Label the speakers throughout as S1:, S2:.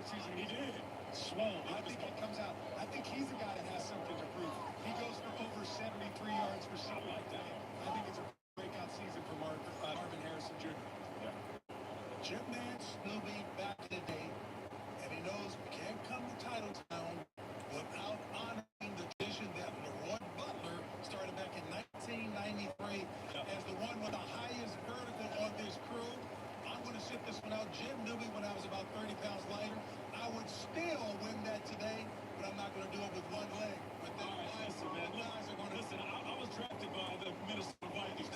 S1: breakout season he did. Swole.
S2: I think he comes out. I think he's a guy that has something to prove. He goes for over 73 yards for something like that. I think it's a breakout season for Marvin Harrison Jr.
S1: Yeah.
S2: Jim Nance will be back in the day, and he knows we can't come to Titletown without honoring the tradition that Leroy Butler started back in 1993 as the one with the highest vertical on this crew. I'm going to sit this one out. Jim knew me when I was about 30 pounds lighter. I would still win that today, but I'm not going to do it with one leg. But then
S1: listen, man. Listen, I was drafted by the Minnesota Vikings.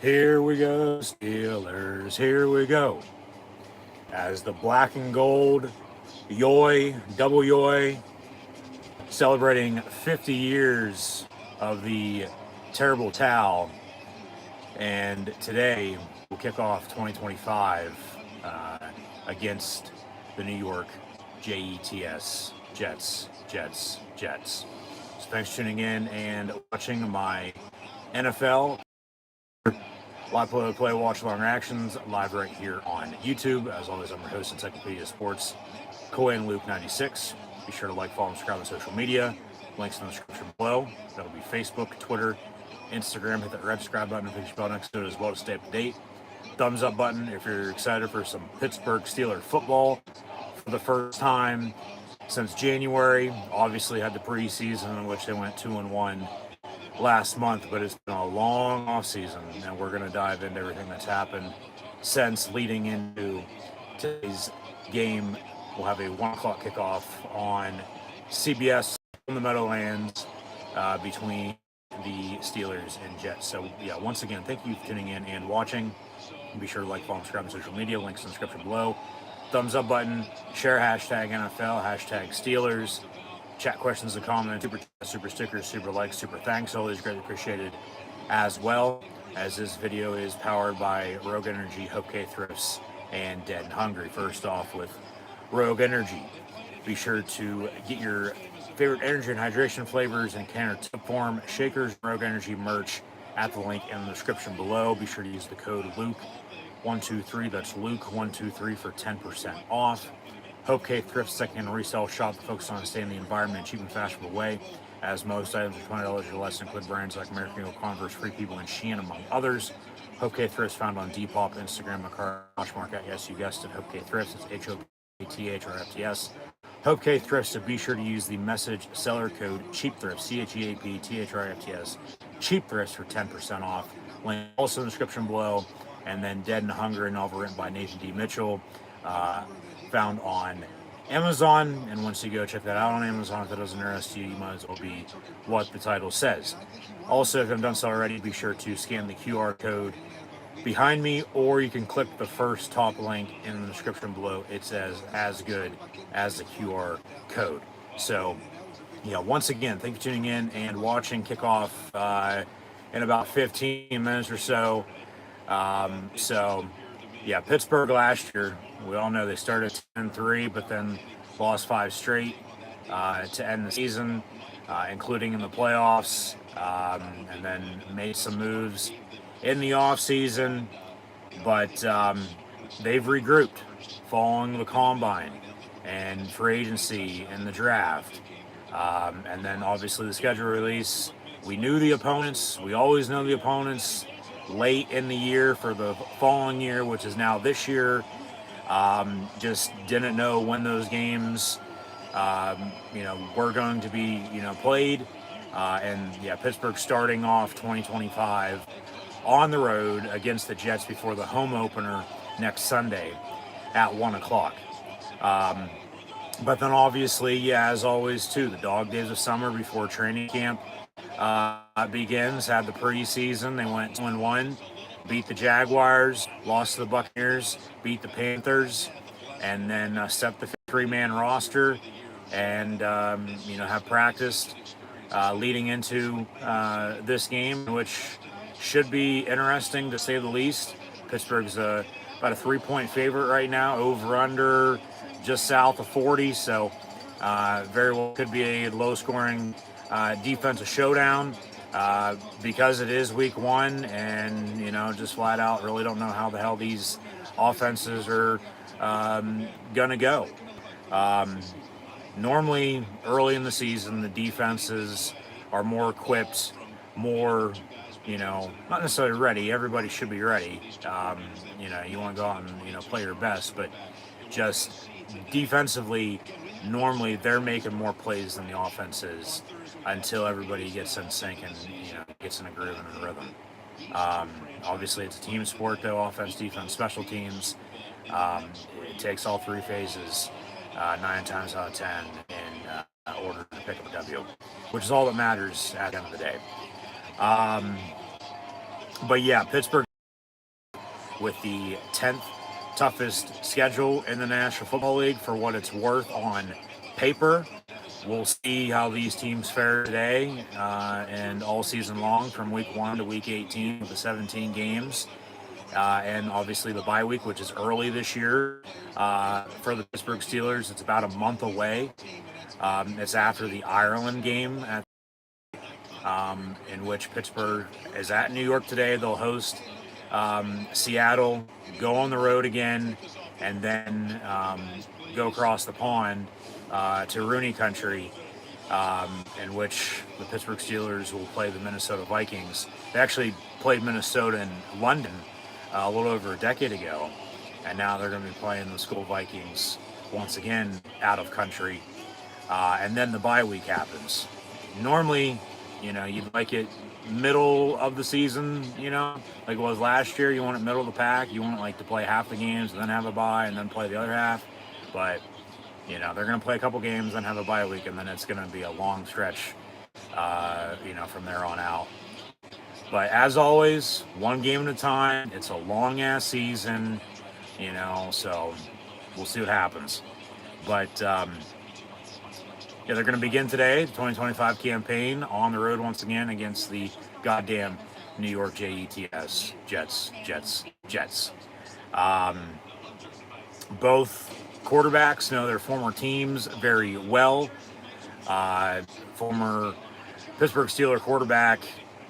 S3: Here we go, Steelers. Here we go. As the black and gold, yoy, double yoy, celebrating 50 years of the terrible towel. And today we'll kick off 2025 against the New York Jets. So thanks for tuning in and watching my NFL live play, watch along reactions live right here on YouTube. As always, I'm your host, Encyclopedia Sports, Coy and Luke 96. Be sure to like, follow, and subscribe on social media. Links in the description below. That'll be Facebook, Twitter, Instagram. Hit that red subscribe button and push the bell next to it as well to stay up to date. Thumbs up button if you're excited for some Pittsburgh Steelers football for the first time since January. Obviously had the preseason in which they went 2-1 last month, but it's been a long off season, and we're going to dive into everything that's happened since leading into today's game. We'll have a 1 o'clock kickoff on CBS in the Meadowlands between the Steelers and Jets. So yeah, once again, thank you for tuning in and watching. Be sure to like, follow, and subscribe on social media. Links in the description below. Thumbs up button. Share hashtag NFL, hashtag Steelers. Chat questions and comments. Super stickers, super likes, super thanks. Always greatly appreciated as well. As this video is powered by Rogue Energy, HopeKThrifts, and Dead and Hungry. First off with Rogue Energy. Be sure to get your favorite energy and hydration flavors in can or tip form, shakers, Rogue Energy merch at the link in the description below. Be sure to use the code Luke123. That's Luke123 for 10% off. HopeKThrifts, second-hand resale shop that focuses on staying in the environment in a cheap and fashionable way, as most items are $20 or less, include brands like American Eagle, Converse, Free People, and Shein, among others. HopeKThrifts found on Depop, Instagram, Poshmark, yes, you guessed it, HopeKThrifts. It's HopeKThrifts. HopeKThrifts, so be sure to use the message seller code CHEAPTHRIFTS, CHEAPTHRIFTS, CHEAPTHRIFTS for 10% off. Link also in the description below. And then Dead and Hungry, a novel written by Nathan D. Mitchell, found on Amazon. And once you go check that out on Amazon, if that doesn't interest you, you might as well be what the title says. Also, if you haven't done so already, be sure to scan the QR code behind me, or you can click the first top link in the description below. It says as good as the QR code. So, once again, thank you for tuning in and watching. Kickoff in about 15 minutes or so. Pittsburgh last year, we all know they started 10-3, but then lost 5 straight to end the season, including in the playoffs, and then made some moves in the offseason, but they've regrouped following the combine and free agency and the draft. And then obviously the schedule release. We knew the opponents. We always know the opponents late in the year for the following year, which is now this year. Just didn't know when those games, were going to be, played. Pittsburgh starting off 2025 on the road against the Jets before the home opener next Sunday at 1 o'clock. But then obviously, as always, too, the dog days of summer before training camp begins. Had the preseason. They went 2-1, beat the Jaguars, lost to the Buccaneers, beat the Panthers, and then set the 3-man roster and, have practiced leading into this game, which should be interesting to say the least. Pittsburgh's about a 3-point favorite right now, over under just south of 40, so very well could be a low-scoring defensive showdown because it is week 1, and just flat out really don't know how the hell these offenses are gonna go. Normally early in the season the defenses are more equipped, more not necessarily ready. Everybody should be ready. You want to go out and play your best, but just defensively, normally they're making more plays than the offense is until everybody gets in sync and gets in a groove and a rhythm. Obviously, it's a team sport, though. Offense, defense, special teams. It takes all 3 phases 9 times out of 10 in order to pick up a W, which is all that matters at the end of the day. But yeah, Pittsburgh with the 10th toughest schedule in the National Football League for what it's worth on paper. We'll see how these teams fare today and all season long from week 1 to week 18 with the 17 games. And obviously the bye week, which is early this year for the Pittsburgh Steelers. It's about a month away. It's after the Ireland game in which Pittsburgh is at New York today. They'll host Seattle, go on the road again, and then go across the pond to Rooney Country, in which the Pittsburgh Steelers will play the Minnesota Vikings. They actually played Minnesota in London a little over a decade ago, and now they're going to be playing the School Vikings once again out of country. And then the bye week happens. Normally, you'd like it middle of the season, like it was last year. You want it middle of the pack. You want it to play half the games and then have a bye and then play the other half. But, they're going to play a couple games and have a bye week, and then it's going to be a long stretch, from there on out. But as always, one game at a time. It's a long-ass season, so we'll see what happens. But, they're going to begin today, the 2025 campaign, on the road once again against the goddamn New York Jets. Both quarterbacks know their former teams very well. Former Pittsburgh Steelers quarterback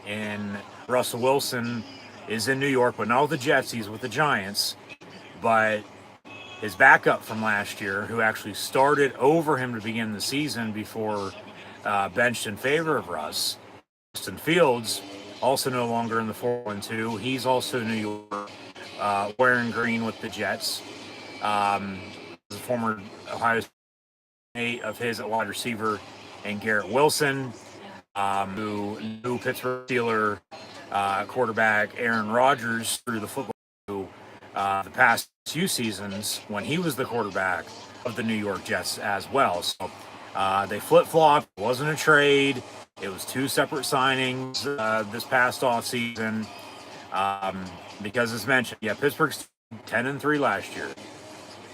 S3: in Russell Wilson is in New York, but not with the Jets. He's with the Giants. But his backup from last year, who actually started over him to begin the season before benched in favor of Russ, Justin Fields, also no longer in the 4-1-2. He's also New York, wearing green with the Jets. The former Ohio State of his at wide receiver, and Garrett Wilson, who knew Pittsburgh Steelers quarterback Aaron Rodgers through the football the past few seasons when he was the quarterback of the New York Jets as well. So they flip-flopped. It wasn't a trade. It was two separate signings this past offseason. Because as mentioned, Pittsburgh's 10-3 last year.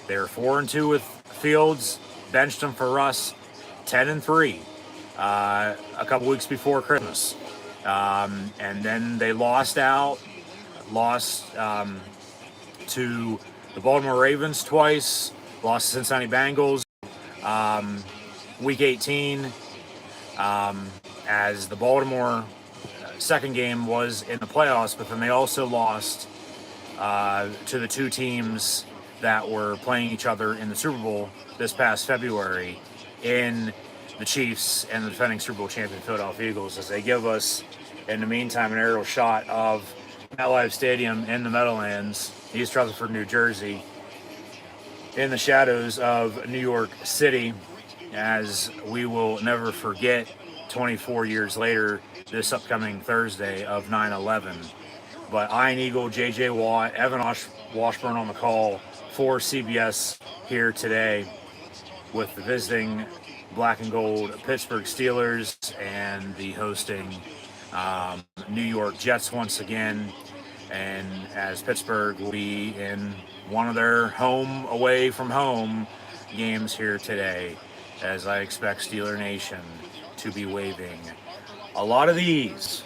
S3: They were 4-2 with Fields, benched him for Russ, 10-3 a couple weeks before Christmas. And then they lost to the Baltimore Ravens twice, lost to Cincinnati Bengals week 18, as the Baltimore second game was in the playoffs, but then they also lost to the two teams that were playing each other in the Super Bowl this past February in the Chiefs and the defending Super Bowl champion Philadelphia Eagles, as they give us, in the meantime, an aerial shot of MetLife Stadium in the Meadowlands, East Rutherford, New Jersey, in the shadows of New York City, as we will never forget 24 years later this upcoming Thursday of 9/11. But Iron Eagle, J.J. Watt, Evan Washburn on the call for CBS here today with the visiting black and gold Pittsburgh Steelers and the hosting New York Jets once again. And as Pittsburgh will be in one of their home away from home games here today, as I expect Steeler Nation to be waving a lot of these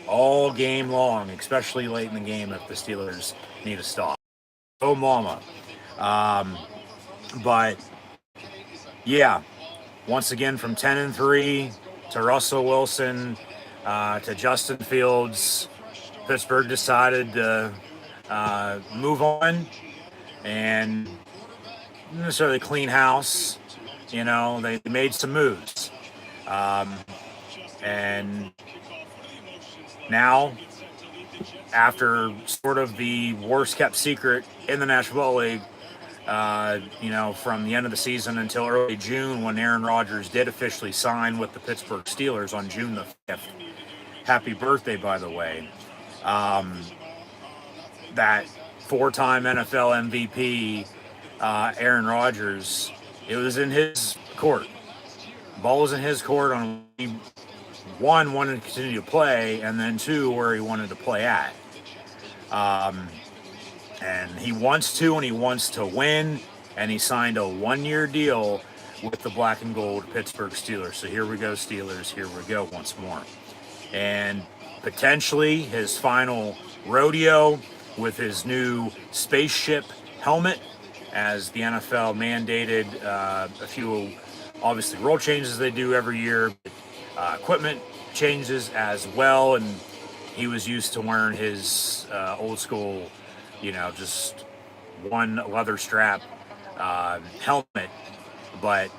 S3: all game long, especially late in the game if the Steelers need a stop. Oh, mama. But yeah, once again, from 10-3 to Russell Wilson to Justin Fields, Pittsburgh decided to move on and not necessarily clean house. They made some moves. And now, after sort of the worst kept secret in the National Football League, from the end of the season until early June, when Aaron Rodgers did officially sign with the Pittsburgh Steelers on June the 5th. Happy birthday, by the way. That four-time NFL MVP, Aaron Rodgers, it was in his court. Ball was in his court on one, wanted to continue to play, and then two, where he wanted to play at. and he wants to win, and he signed a 1-year deal with the black and gold Pittsburgh Steelers. So here we go, Steelers, here we go once more. And potentially his final rodeo with his new spaceship helmet, as the NFL mandated a few, obviously, rule changes they do every year, equipment changes as well, and he was used to wearing his old school, just one leather strap helmet, but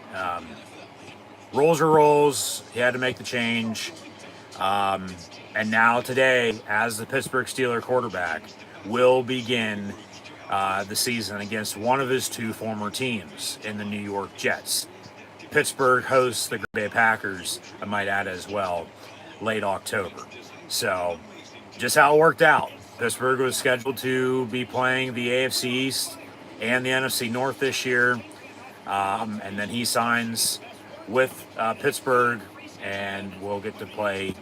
S3: rules are rules. He had to make the change. And now today, as the Pittsburgh Steelers quarterback, will begin the season against one of his two former teams in the New York Jets. Pittsburgh hosts the Green Bay Packers, I might add as well, late October. So just how it worked out. Pittsburgh was scheduled to be playing the AFC East and the NFC North this year. And then he signs with Pittsburgh, and we'll get to play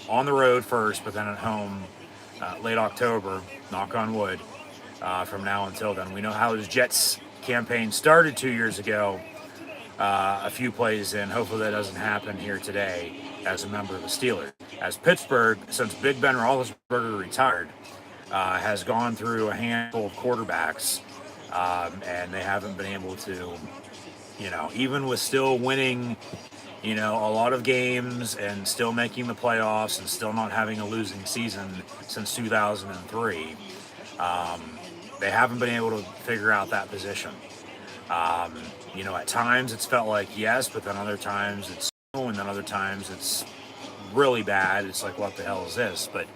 S3: on the road first, but then at home late October, knock on wood, from now until then. We know how his Jets campaign started 2 years ago, a few plays in. Hopefully that doesn't happen here today as a member of the Steelers. As Pittsburgh, since Big Ben Roethlisberger retired, has gone through a handful of quarterbacks, and they haven't been able to, even with still winning, a lot of games and still making the playoffs and still not having a losing season since 2003, they haven't been able to figure out that position. At times it's felt like yes, but then other times it's no, and then other times it's really bad. It's like, what the hell is this? But,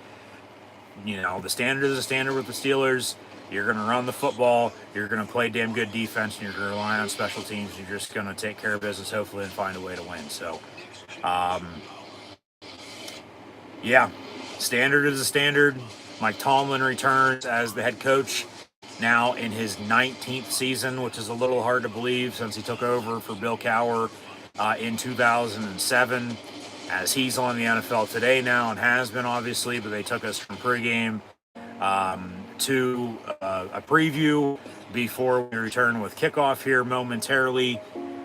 S3: the standard is the standard with the Steelers. You're going to run the football, you're going to play damn good defense, and you're going to rely on special teams. You're just going to take care of business, hopefully, and find a way to win. So, standard is the standard. Mike Tomlin returns as the head coach, now in his 19th season, which is a little hard to believe since he took over for Bill Cowher in 2007, as he's on the NFL Today now and has been, obviously, but they took us from pregame to a preview before we return with kickoff here momentarily.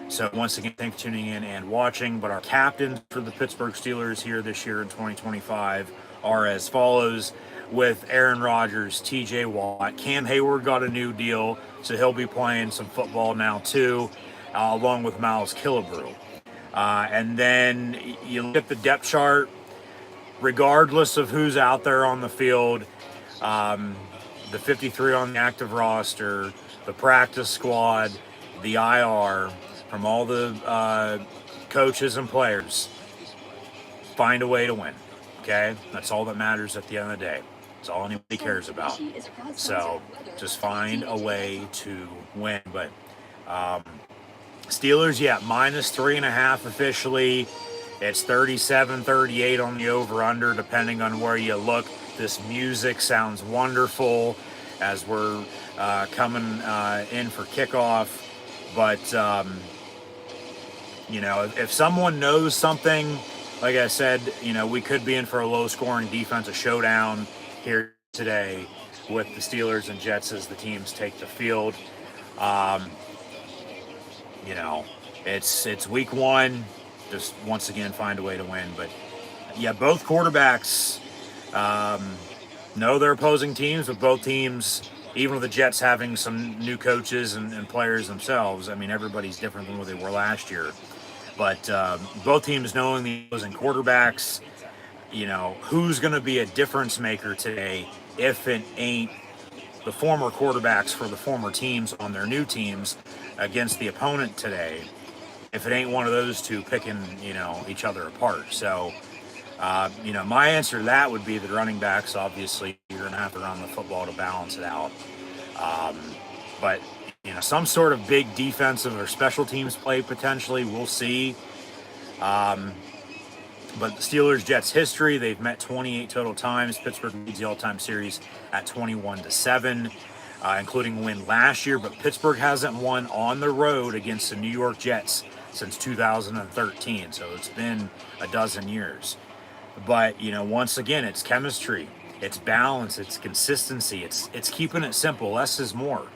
S3: So once again, thanks for tuning in and watching. But our captains for the Pittsburgh Steelers here this year in 2025 are as follows, with Aaron Rodgers, TJ Watt. Cam Hayward got a new deal, so he'll be playing some football now too, along with Miles Killebrew. And then you look at the depth chart, regardless of who's out there on the field, the 53 on the active roster, the practice squad, the IR, from all the coaches and players, find a way to win, okay? That's all that matters at the end of the day. That's all anybody cares about. So just find a way to win. But Steelers, minus 3.5 officially. It's 37-38 on the over-under, depending on where you look. This music sounds wonderful as we're coming in for kickoff. But, if someone knows something, like I said, we could be in for a low-scoring defensive showdown here today with the Steelers and Jets as the teams take the field. It's week one. Just once again find a way to win. But both quarterbacks know their opposing teams, but both teams, even with the Jets having some new coaches and players themselves, everybody's different than what they were last year. But both teams knowing the opposing quarterbacks, who's going to be a difference maker today if it ain't the former quarterbacks for the former teams on their new teams against the opponent today, if it ain't one of those two picking, each other apart. So, my answer to that would be the running backs. Obviously, you're going to have to run the football to balance it out. But, some sort of big defensive or special teams play potentially, we'll see. But the Steelers-Jets history, they've met 28 total times. Pittsburgh leads the all-time series at 21-7, including a win last year. But Pittsburgh hasn't won on the road against the New York Jets since 2013. So it's been a dozen years. But, once again, it's chemistry. It's balance, it's consistency, it's keeping it simple. Less is more.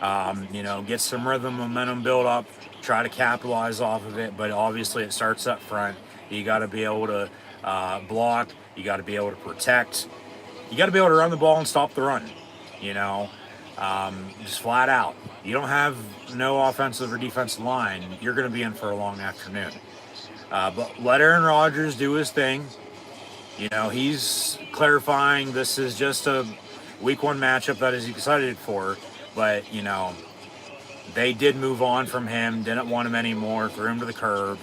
S3: Get some rhythm, momentum build up, try to capitalize off of it. But obviously, it starts up front. You got to be able to block. You got to be able to protect. You got to be able to run the ball and stop the run. You know, just flat out. You don't have no offensive or defensive line, you're going to be in for a long afternoon. But let Aaron Rodgers do his thing. He's clarifying this is just a week one matchup that he's excited for. But, they did move on from him, didn't want him anymore, threw him to the curb.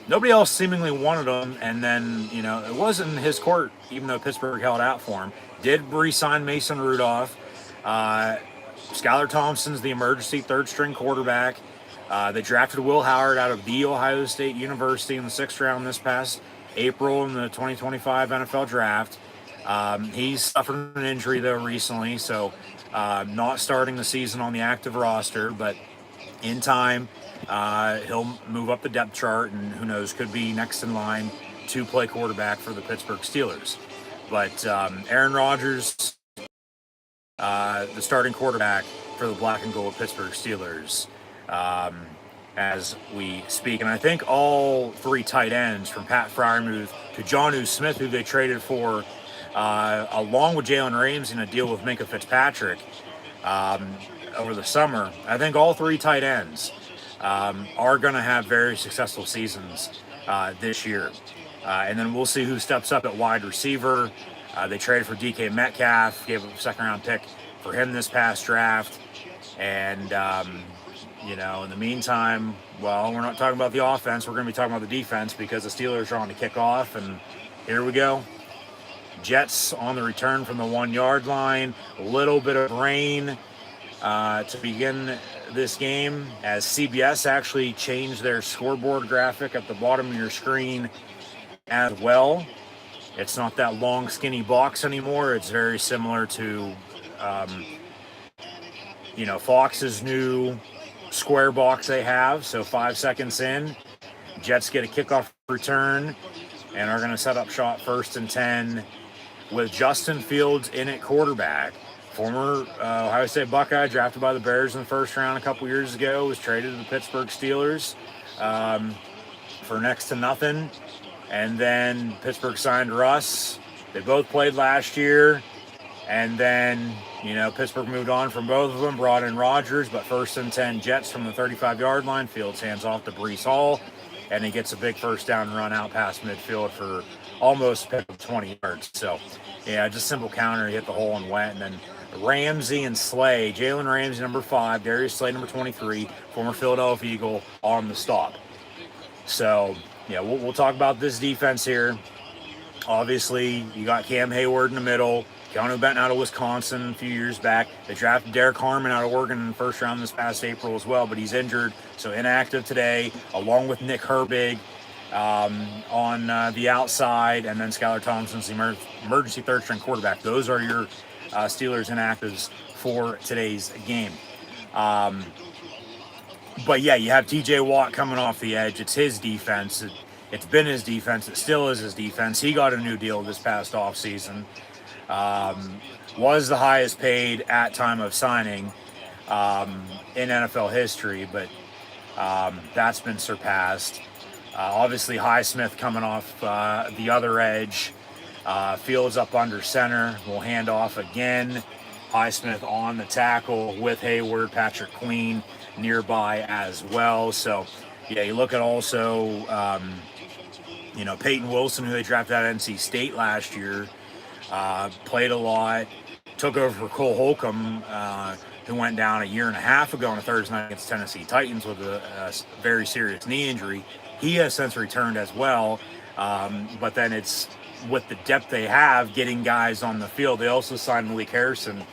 S3: Nobody else seemingly wanted him, and then, it wasn't his court, even though Pittsburgh held out for him. Did re-sign Mason Rudolph. Skylar Thompson's the emergency third-string quarterback. They drafted Will Howard out of The Ohio State University in the 6th round this past April in the 2025 NFL Draft. He's suffered an injury, though, recently, so not starting the season on the active roster, but in time, he'll move up the depth chart, and who knows, could be next in line to play quarterback for the Pittsburgh Steelers. But Aaron Rodgers, the starting quarterback for the black and gold Pittsburgh Steelers, as we speak. And I think all three tight ends, from Pat Freiermuth to Jonnu Smith, who they traded for, along with Jalen Ramsey in a deal with Minkah Fitzpatrick over the summer, I think all three tight ends are going to have very successful seasons this year. And then we'll see who steps up at wide receiver. They traded for DK Metcalf, gave a second-round pick for him this past draft. And, in the meantime, well, we're not talking about the offense. We're going to be talking about the defense because the Steelers are on the kickoff. And here we go. Jets on the return from the 1-yard line. A little bit of rain to begin this game, as CBS actually changed their scoreboard graphic at the bottom of your screen as well. It's not that long, skinny box anymore. It's very similar to, Fox's new square box they have. So 5 seconds in, Jets get a kickoff return and are going to set up shop 1st and 10 with Justin Fields in at quarterback. Former Ohio State Buckeye, drafted by the Bears in the 1st round a couple years ago, was traded to the Pittsburgh Steelers for next to nothing. And then Pittsburgh signed Russ. They both played last year. And then, Pittsburgh moved on from both of them, brought in Rodgers, but 1st and 10 Jets from the 35-yard line. Fields hands off to Breece Hall, and he gets a big first down run out past midfield for almost a pick of 20 yards. So, just simple counter. He hit the hole and went. And then Ramsey and Slay, Jalen Ramsey, number 5, Darius Slay, number 23, former Philadelphia Eagle, on the stop. So, we'll talk about this defense here. Obviously, you got Cam Hayward in the middle, Keanu Benton out of Wisconsin a few years back. They drafted Derek Harmon out of Oregon in the 1st round this past April as well, but he's injured, so inactive today, along with Nick Herbig on the outside, and then Skylar Thompson's the emergency third-string quarterback. Those are your Steelers inactives for today's game. But yeah, you have TJ Watt coming off the edge. It's his defense. It's been his defense. It still is his defense. He got a new deal this past offseason. Was the highest paid at time of signing in NFL history, but that's been surpassed. Obviously, Highsmith coming off the other edge. Fields up under center. We'll hand off again. Highsmith on the tackle with Hayward, Patrick Queen nearby as well. So, you look at also, Peyton Wilson, who they drafted out of NC State last year, played a lot, took over for Cole Holcomb, who went down a year and a half ago on a Thursday night against Tennessee Titans with a very serious knee injury. He has since returned as well, but then it's with the depth they have, getting guys on the field. They also signed Malik Harrison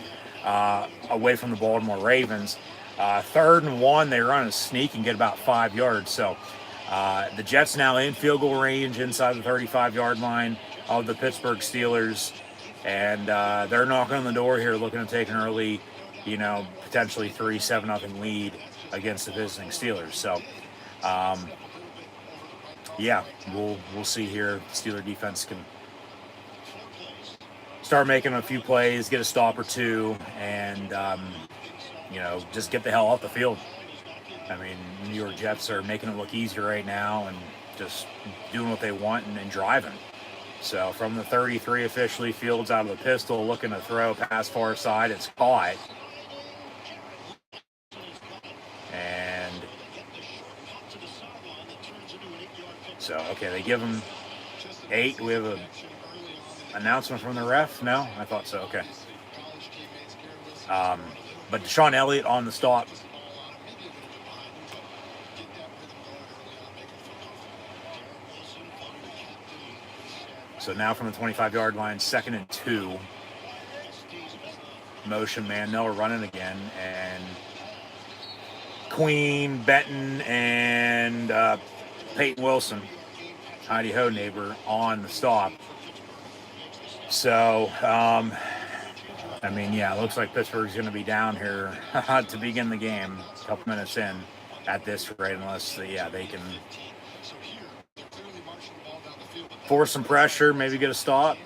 S3: away from the Baltimore Ravens. 3rd and 1, they run a sneak and get about 5 yards. So the Jets now in field goal range inside the 35-yard line of the Pittsburgh Steelers. And they're knocking on the door here, looking to take an early, potentially 3-7-0 lead against the visiting Steelers. So, we'll see here. The Steeler defense can start making a few plays, get a stop or two, and just get the hell off the field. I mean, New York Jets are making it look easier right now and just doing what they want and driving. So from the 33 officially, Fields out of the pistol, looking to throw pass far side. It's caught. And so, okay, they give him 8. We have an announcement from the ref? No? I thought so. Okay. But Deshaun Elliott on the stop. So now from the 25-yard line, 2nd and 2. Motion man, Miller running again, and Queen, Benton, and Peyton Wilson, Heidi Ho neighbor, on the stop. So, it looks like Pittsburgh's going to be down here to begin the game, a couple minutes in at this rate, unless they can force some pressure, maybe get a stop,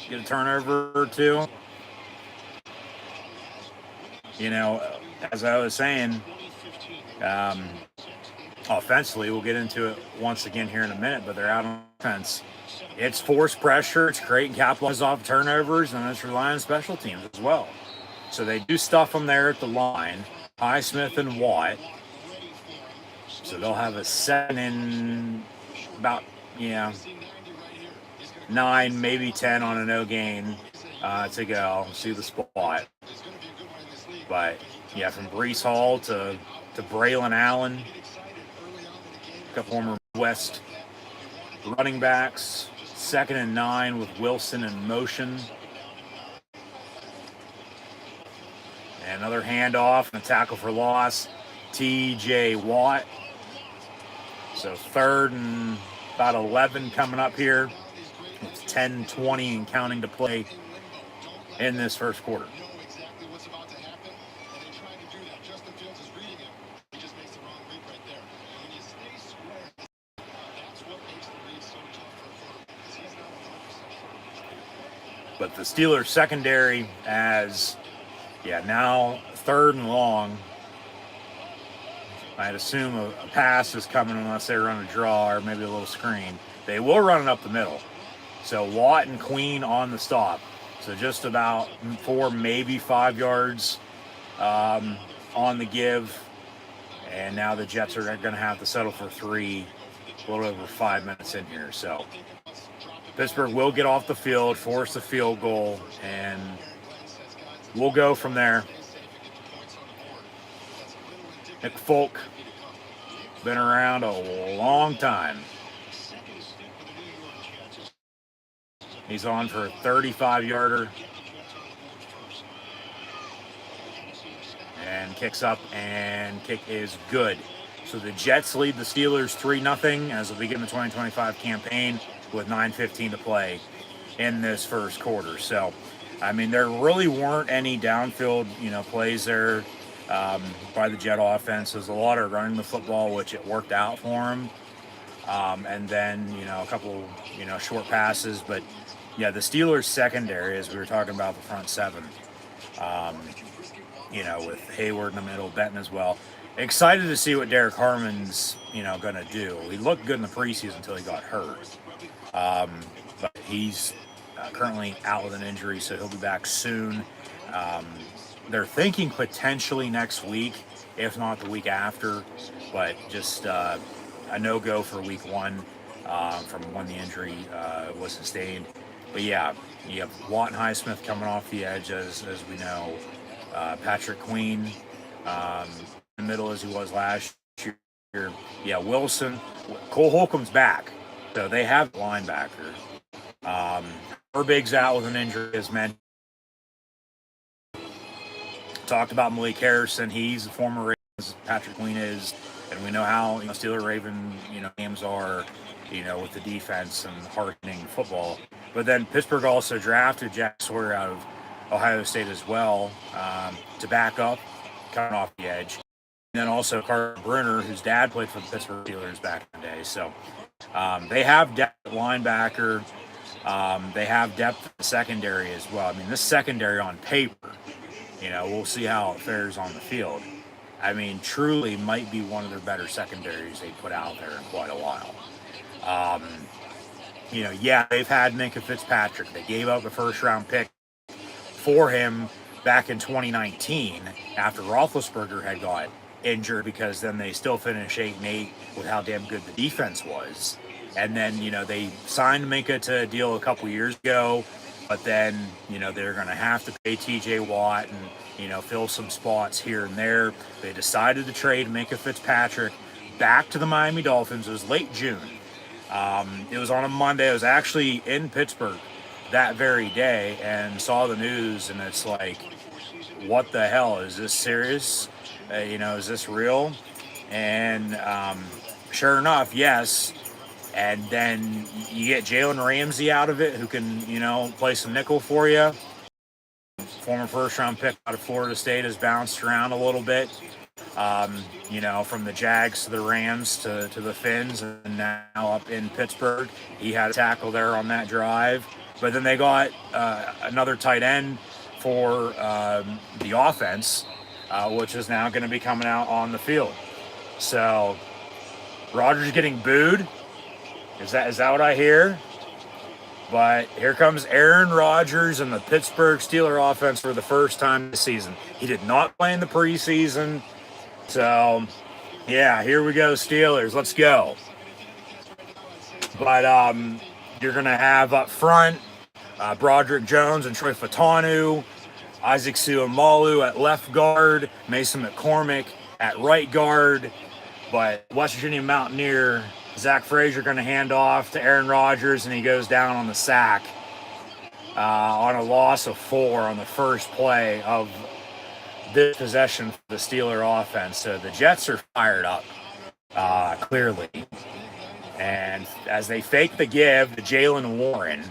S3: get a turnover or two. As I was saying, offensively, we'll get into it once again here in a minute, but they're out on offense. It's forced pressure, it's creating capitalize off turnovers, and it's relying on special teams as well. So they do stuff them there at the line, Highsmith and Watt. So they'll have a 7 and about, 9, maybe 10 on a no gain to go. See the spot. But, from Breece Hall to Braylon Allen, a couple former West running backs, 2nd and 9 with Wilson in motion. And another handoff and a tackle for loss, T.J. Watt. So 3rd and about 11 coming up here. It's 10-20 and counting to play in this first quarter. But the Steelers secondary now 3rd and long. I'd assume a pass is coming unless they run a draw or maybe a little screen. They will run it up the middle. So Watt and Queen on the stop. So just about 4, maybe 5 yards on the give. And now the Jets are going to have to settle for 3, a little over 5 minutes in here. So Pittsburgh will get off the field, force a field goal, and we'll go from there. Nick Folk, been around a long time. He's on for a 35-yarder. And kicks up, and kick is good. So the Jets lead the Steelers 3-0 as we begin the 2025 campaign with 9:15 to play in this first quarter. So, there really weren't any downfield, plays there by the Jet offense. There's a lot of running the football, which it worked out for them. And then, a couple, short passes. But, the Steelers secondary, as we were talking about the front 7, with Hayward in the middle, Benton as well. Excited to see what Derek Harmon's, going to do. He looked good in the preseason until he got hurt. But he's currently out with an injury, so he'll be back soon. They're thinking potentially next week, if not the week after, but just a no-go for week 1 from when the injury was sustained. But you have Watt and Highsmith coming off the edge, as we know. Patrick Queen in the middle as he was last year. Wilson. Cole Holcomb's back, so they have a linebacker. Herbig's out with an injury, as mentioned. Talked about Malik Harrison. He's a former Ravens, Patrick Queen is, and we know how Steeler Raven games are, with the defense and hardening football. But then Pittsburgh also drafted Jack Sawyer out of Ohio State as well to back up, coming off the edge. And then also Carter Brunner, whose dad played for the Pittsburgh Steelers back in the day. So they have depth at linebacker. They have depth in the secondary as well. I mean, this secondary on paper, we'll see how it fares on the field. I mean, truly might be one of their better secondaries they put out there in quite a while. They've had Minkah Fitzpatrick. They gave up a first-round pick for him back in 2019 after Roethlisberger had got injured, because then they still finished 8-8 with how damn good the defense was. And then, they signed Minkah to a deal a couple years ago, but then, they're going to have to pay TJ Watt and, fill some spots here and there. They decided to trade Minkah Fitzpatrick back to the Miami Dolphins. It was late June. It was on a Monday. I was actually in Pittsburgh that very day and saw the news, and it's like, what the hell? Is this serious? Is this real? And sure enough, yes. And then you get Jalen Ramsey out of it, who can, play some nickel for you. Former first-round pick out of Florida State has bounced around a little bit. From the Jags to the Rams to the Finns, and now up in Pittsburgh. He had a tackle there on that drive. But then they got another tight end for the offense, which is now going to be coming out on the field. So Rodgers getting booed. Is that what I hear? But here comes Aaron Rodgers and the Pittsburgh Steelers offense for the first time this season. He did not play in the preseason. So, yeah, here we go, Steelers. Let's go. But you're going to have up front Broderick Jones and Troy Fautanu, Isaac Seumalo at left guard, Mason McCormick at right guard. But West Virginia Mountaineer Zach Frazier going to hand off to Aaron Rodgers, and he goes down on the sack on a loss of 4 on the first play of this possession for the Steeler offense. So the Jets are fired up, clearly. And as they fake the give to Jalen Warren,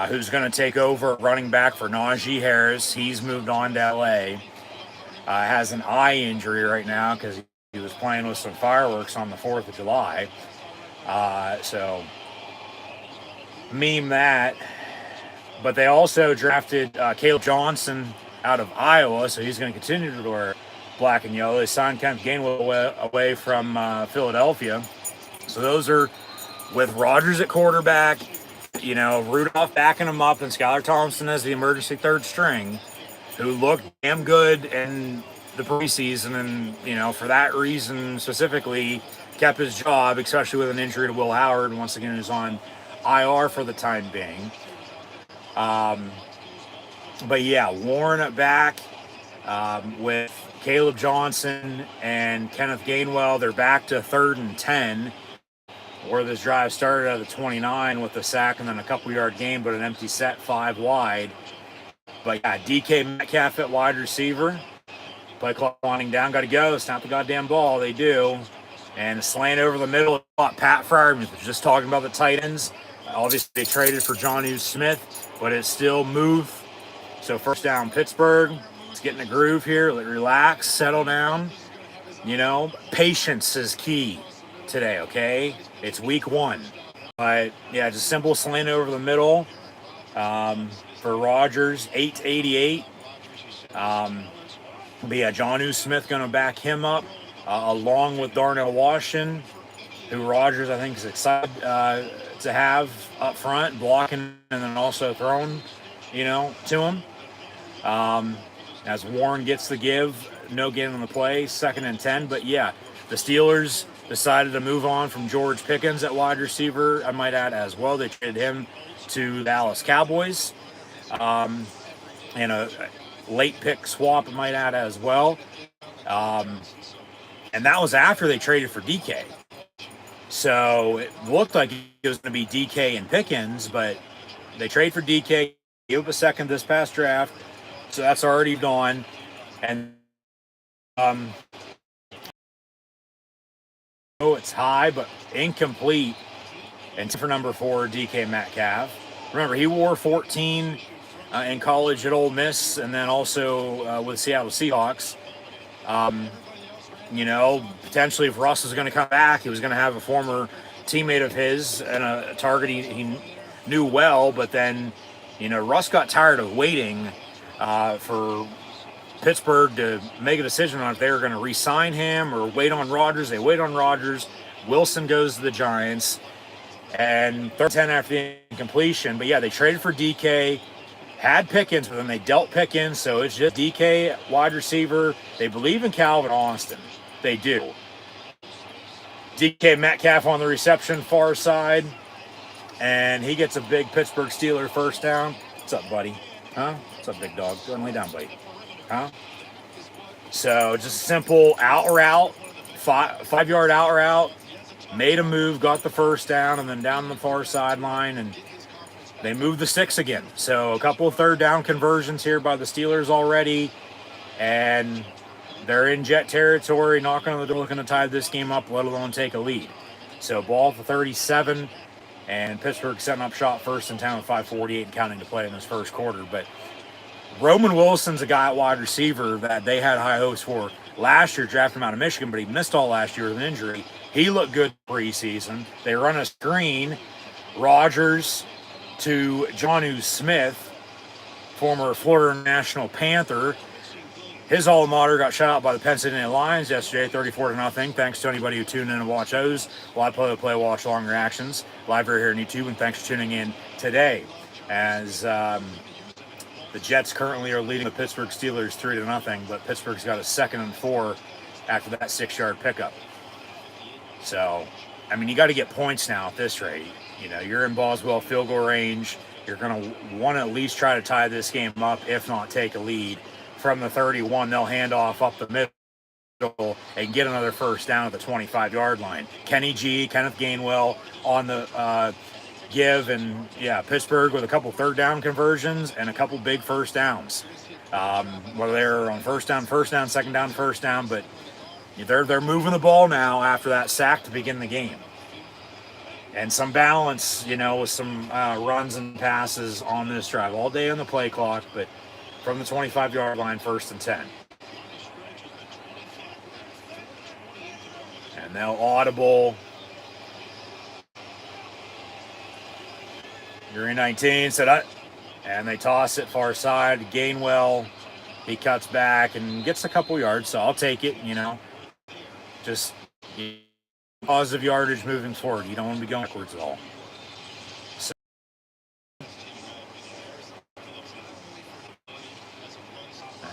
S3: who's going to take over running back for Najee Harris. He's moved on to L.A. Has an eye injury right now because he was playing with some fireworks on the 4th of July. So, meme that. But they also drafted Caleb Johnson out of Iowa, so he's going to continue to wear black and yellow. They signed Kenneth Gainwell away from Philadelphia. So those are with Rodgers at quarterback, Rudolph backing him up, and Skylar Thompson as the emergency third string, who looked damn good in the preseason, and for that reason specifically kept his job, especially with an injury to Will Howard, and once again is on IR for the time being. But yeah, Warren at back with Caleb Johnson and Kenneth Gainwell. They're back to 3rd and 10, where this drive started at the 29 with a sack and then a couple-yard gain, but an empty set 5 wide. But yeah, DK Metcalf at wide receiver. Play clock winding down. Got to go. Snap the goddamn ball. They do. And slant over the middle. Pat Fryer was just talking about the tight ends. Obviously, they traded for Jonnu Smith, but it's still move. So first down, Pittsburgh. Let's get in the groove here. Relax. Settle down. Patience is key today, okay? It's week 1. But, yeah, just simple slant over the middle for Rodgers, 8-88. But yeah, Jonnu Smith going to back him up, along with Darnell Washington, who Rodgers, I think, is excited to have up front, blocking and then also throwing, to him. As Warren gets the give, no gain on the play, 2nd and 10. But yeah, the Steelers decided to move on from George Pickens at wide receiver, I might add as well. They traded him to the Dallas Cowboys. And a late pick swap, I might add as well. And that was after they traded for DK. So it looked like it was going to be DK and Pickens, but they trade for DK, gave up a second this past draft. So that's already gone. And it's high, but incomplete. And for number 4, DK Metcalf. Remember, he wore 14 in college at Ole Miss, and then also with Seattle Seahawks. Potentially if Russ was going to come back, he was going to have a former teammate of his and a target he knew well, but then, Russ got tired of waiting for Pittsburgh to make a decision on if they were going to re-sign him or wait on Rodgers. They wait on Rodgers. Wilson goes to the Giants, and 3rd-10 after the incompletion. But yeah, they traded for DK, had Pickens, but then they dealt Pickens, so it's just DK wide receiver. They believe in Calvin Austin. They do. DK Metcalf on the reception far side, and he gets a big Pittsburgh Steeler first down. What's up, buddy? Huh? What's up, big dog? Go and lay down, buddy. Huh? So just a simple out route, 5-yard out route, made a move, got the first down, and then down the far sideline, and they moved the 6 again. So a couple of 3rd down conversions here by the Steelers already, and they're in Jet territory, knocking on the door, looking to tie this game up, let alone take a lead. So ball for 37, and Pittsburgh setting up shot 1st and 10 with 5:48 and counting to play in this first quarter. But Roman Wilson's a guy at wide receiver that they had high hopes for last year, drafted him out of Michigan, but he missed all last year with an injury. He looked good preseason. They run a screen, Rodgers to Jonnu Smith, former Florida National Panther. His alma mater got shut out by the Pennsylvania Lions yesterday, 34-0. Thanks to anybody who tuned in to watch those. Live play-by-play, watch long reactions. Live right here on YouTube, and thanks for tuning in today. As the Jets currently are leading the Pittsburgh Steelers 3-0, but Pittsburgh's got a 2nd and 4 after that 6-yard pickup. So, I mean, you got to get points now at this rate. You're in Boswell field goal range. You're going to want to at least try to tie this game up, if not take a lead. From the 31, they'll hand off up the middle and get another first down at the 25-yard line. Kenneth Gainwell on the give, and yeah, Pittsburgh with a couple 3rd down conversions and a couple big first downs. Whether they're on first down, 2nd down, first down, but they're moving the ball now after that sack to begin the game. And some balance, with some runs and passes on this drive. All day on the play clock, but from the 25-yard line, 1st and 10. And they'll audible. You're in 19, and they toss it far side. Gainwell, he cuts back and gets a couple yards, so I'll take it, Just positive yardage moving forward. You don't want to be going backwards at all.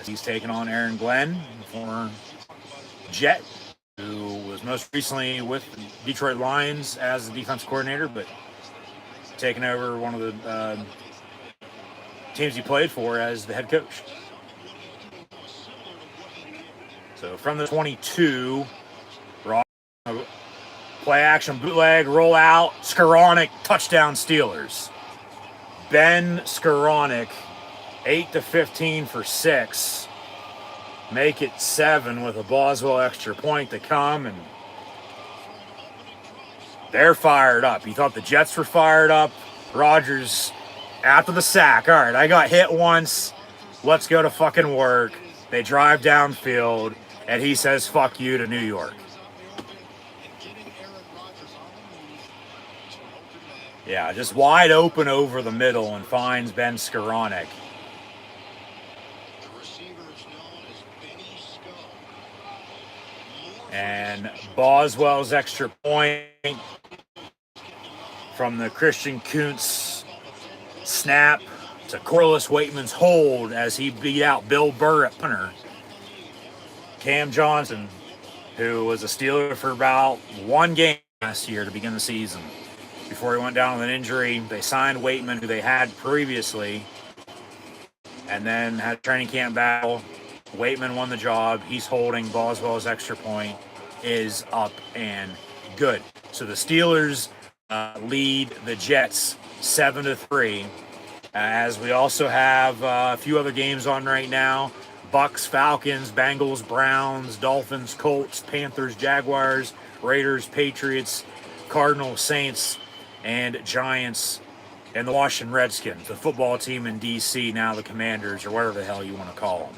S3: He's taking on Aaron Glenn, former Jet, who was most recently with the Detroit Lions as the defense coordinator, but taking over one of the teams he played for as the head coach. So from the 22, play action, bootleg, roll out, Skoranek, touchdown Steelers. Ben Skoranek, 8-15 for 6. Make it 7 with a Boswell extra point to come, and they're fired up. You thought the Jets were fired up. Rodgers, after the sack, all right, I got hit once. Let's go to fucking work. They drive downfield, and he says, fuck you to New York. Yeah, just wide open over the middle and finds Ben Skoranek. And Boswell's extra point from the Christian Kuntz snap to Corliss Waitman's hold as he beat out Bill Burr at punter. Cam Johnson, who was a Steeler for about 1 game last year to begin the season, before he went down with an injury. They signed Waitman, who they had previously, and then had a training camp battle. Waitman won the job. He's holding. Boswell's extra point is up and good. So the Steelers lead the Jets 7-3. As we also have a few other games on right now. Bucks, Falcons, Bengals, Browns, Dolphins, Colts, Panthers, Jaguars, Raiders, Patriots, Cardinals, Saints, and Giants, and the Washington Redskins, the football team in D.C., now the Commanders, or whatever the hell you want to call them.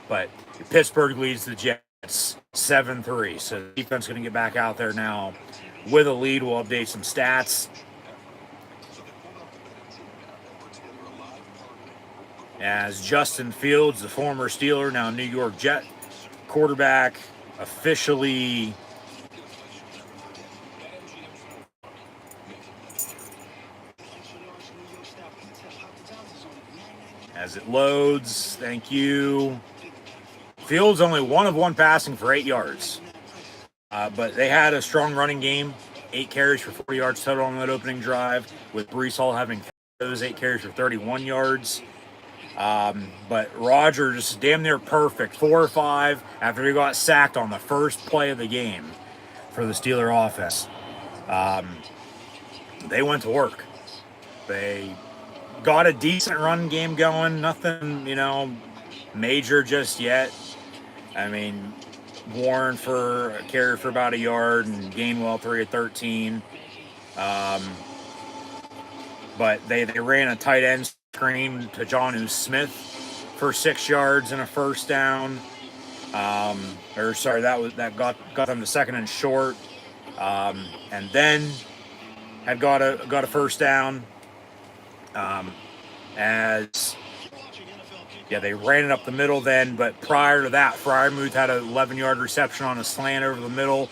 S3: But Pittsburgh leads the Jets 7-3. So the defense is going to get back out there now with a lead. We'll update some stats. as Justin Fields, the former Steeler, now New York Jet quarterback, officially as it loads. Thank you. Fields only 1 of 1 passing for 8 yards. But they had a strong running game. 8 carries for 40 yards total on that opening drive, with Breece Hall having those 8 carries for 31 yards. But Rodgers damn near perfect, 4 or 5 after he got sacked on the first play of the game for the Steeler offense. They went to work. They got a decent run game going, nothing, major just yet. I mean, Warren for a carry for about 1 yard and Gainwell 3 of 13. But they ran a tight end screen to Jonnu Smith for 6 yards and a first down. That got them to 2nd and short. And then had got a first down. They ran it up the middle then, but prior to that, Freiermuth had an 11-yard reception on a slant over the middle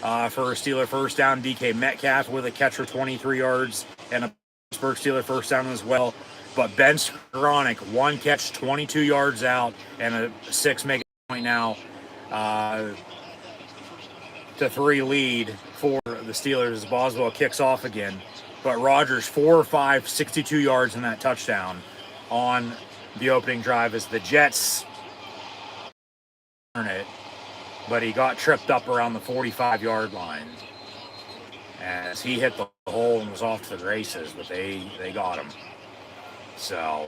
S3: for a Steeler first down. DK Metcalf with a catch for 23 yards and a Pittsburgh Steeler first down as well. But Ben Skoranek, 1 catch, 22 yards out, and a 6 make point now to 3 lead for the Steelers as Boswell kicks off again. But Rodgers, 4 or 5, 62 yards in that touchdown on the opening drive as the Jets turn it, but he got tripped up around the 45-yard line as he hit the hole and was off to the races, but they got him. So,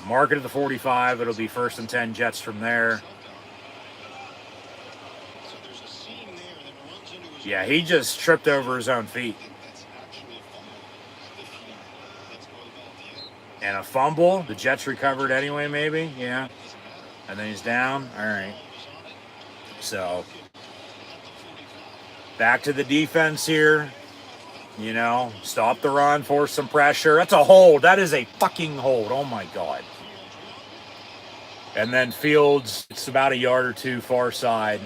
S3: mark it at the 45. It'll be 1st and 10 Jets from there. Yeah, he just tripped over his own feet. And a fumble. The Jets recovered anyway, maybe. Yeah. And then he's down. All right. So, back to the defense here. Stop the run, force some pressure. That's a hold. That is a fucking hold. Oh, my God. And then Fields, it's about 1 yard or 2 far side.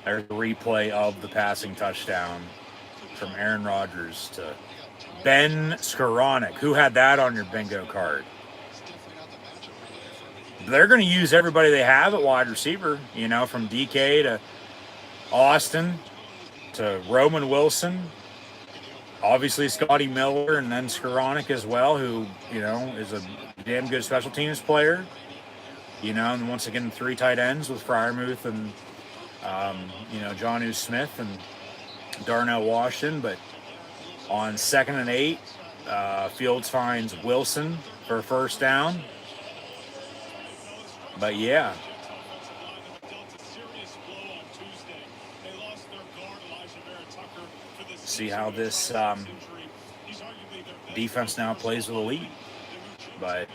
S3: There's a replay of the passing touchdown from Aaron Rodgers to Ben Skoranek. Who had that on your bingo card? They're going to use everybody they have at wide receiver, from DK to Austin to Roman Wilson. Obviously Scotty Miller, and then Skoranek as well, who, is a damn good special teams player. And once again, 3 tight ends with Freiermuth and, Jonnu Smith and Darnell Washington. But on 2nd and 8, Fields finds Wilson for a first down. But see how this defense now plays with a lead. But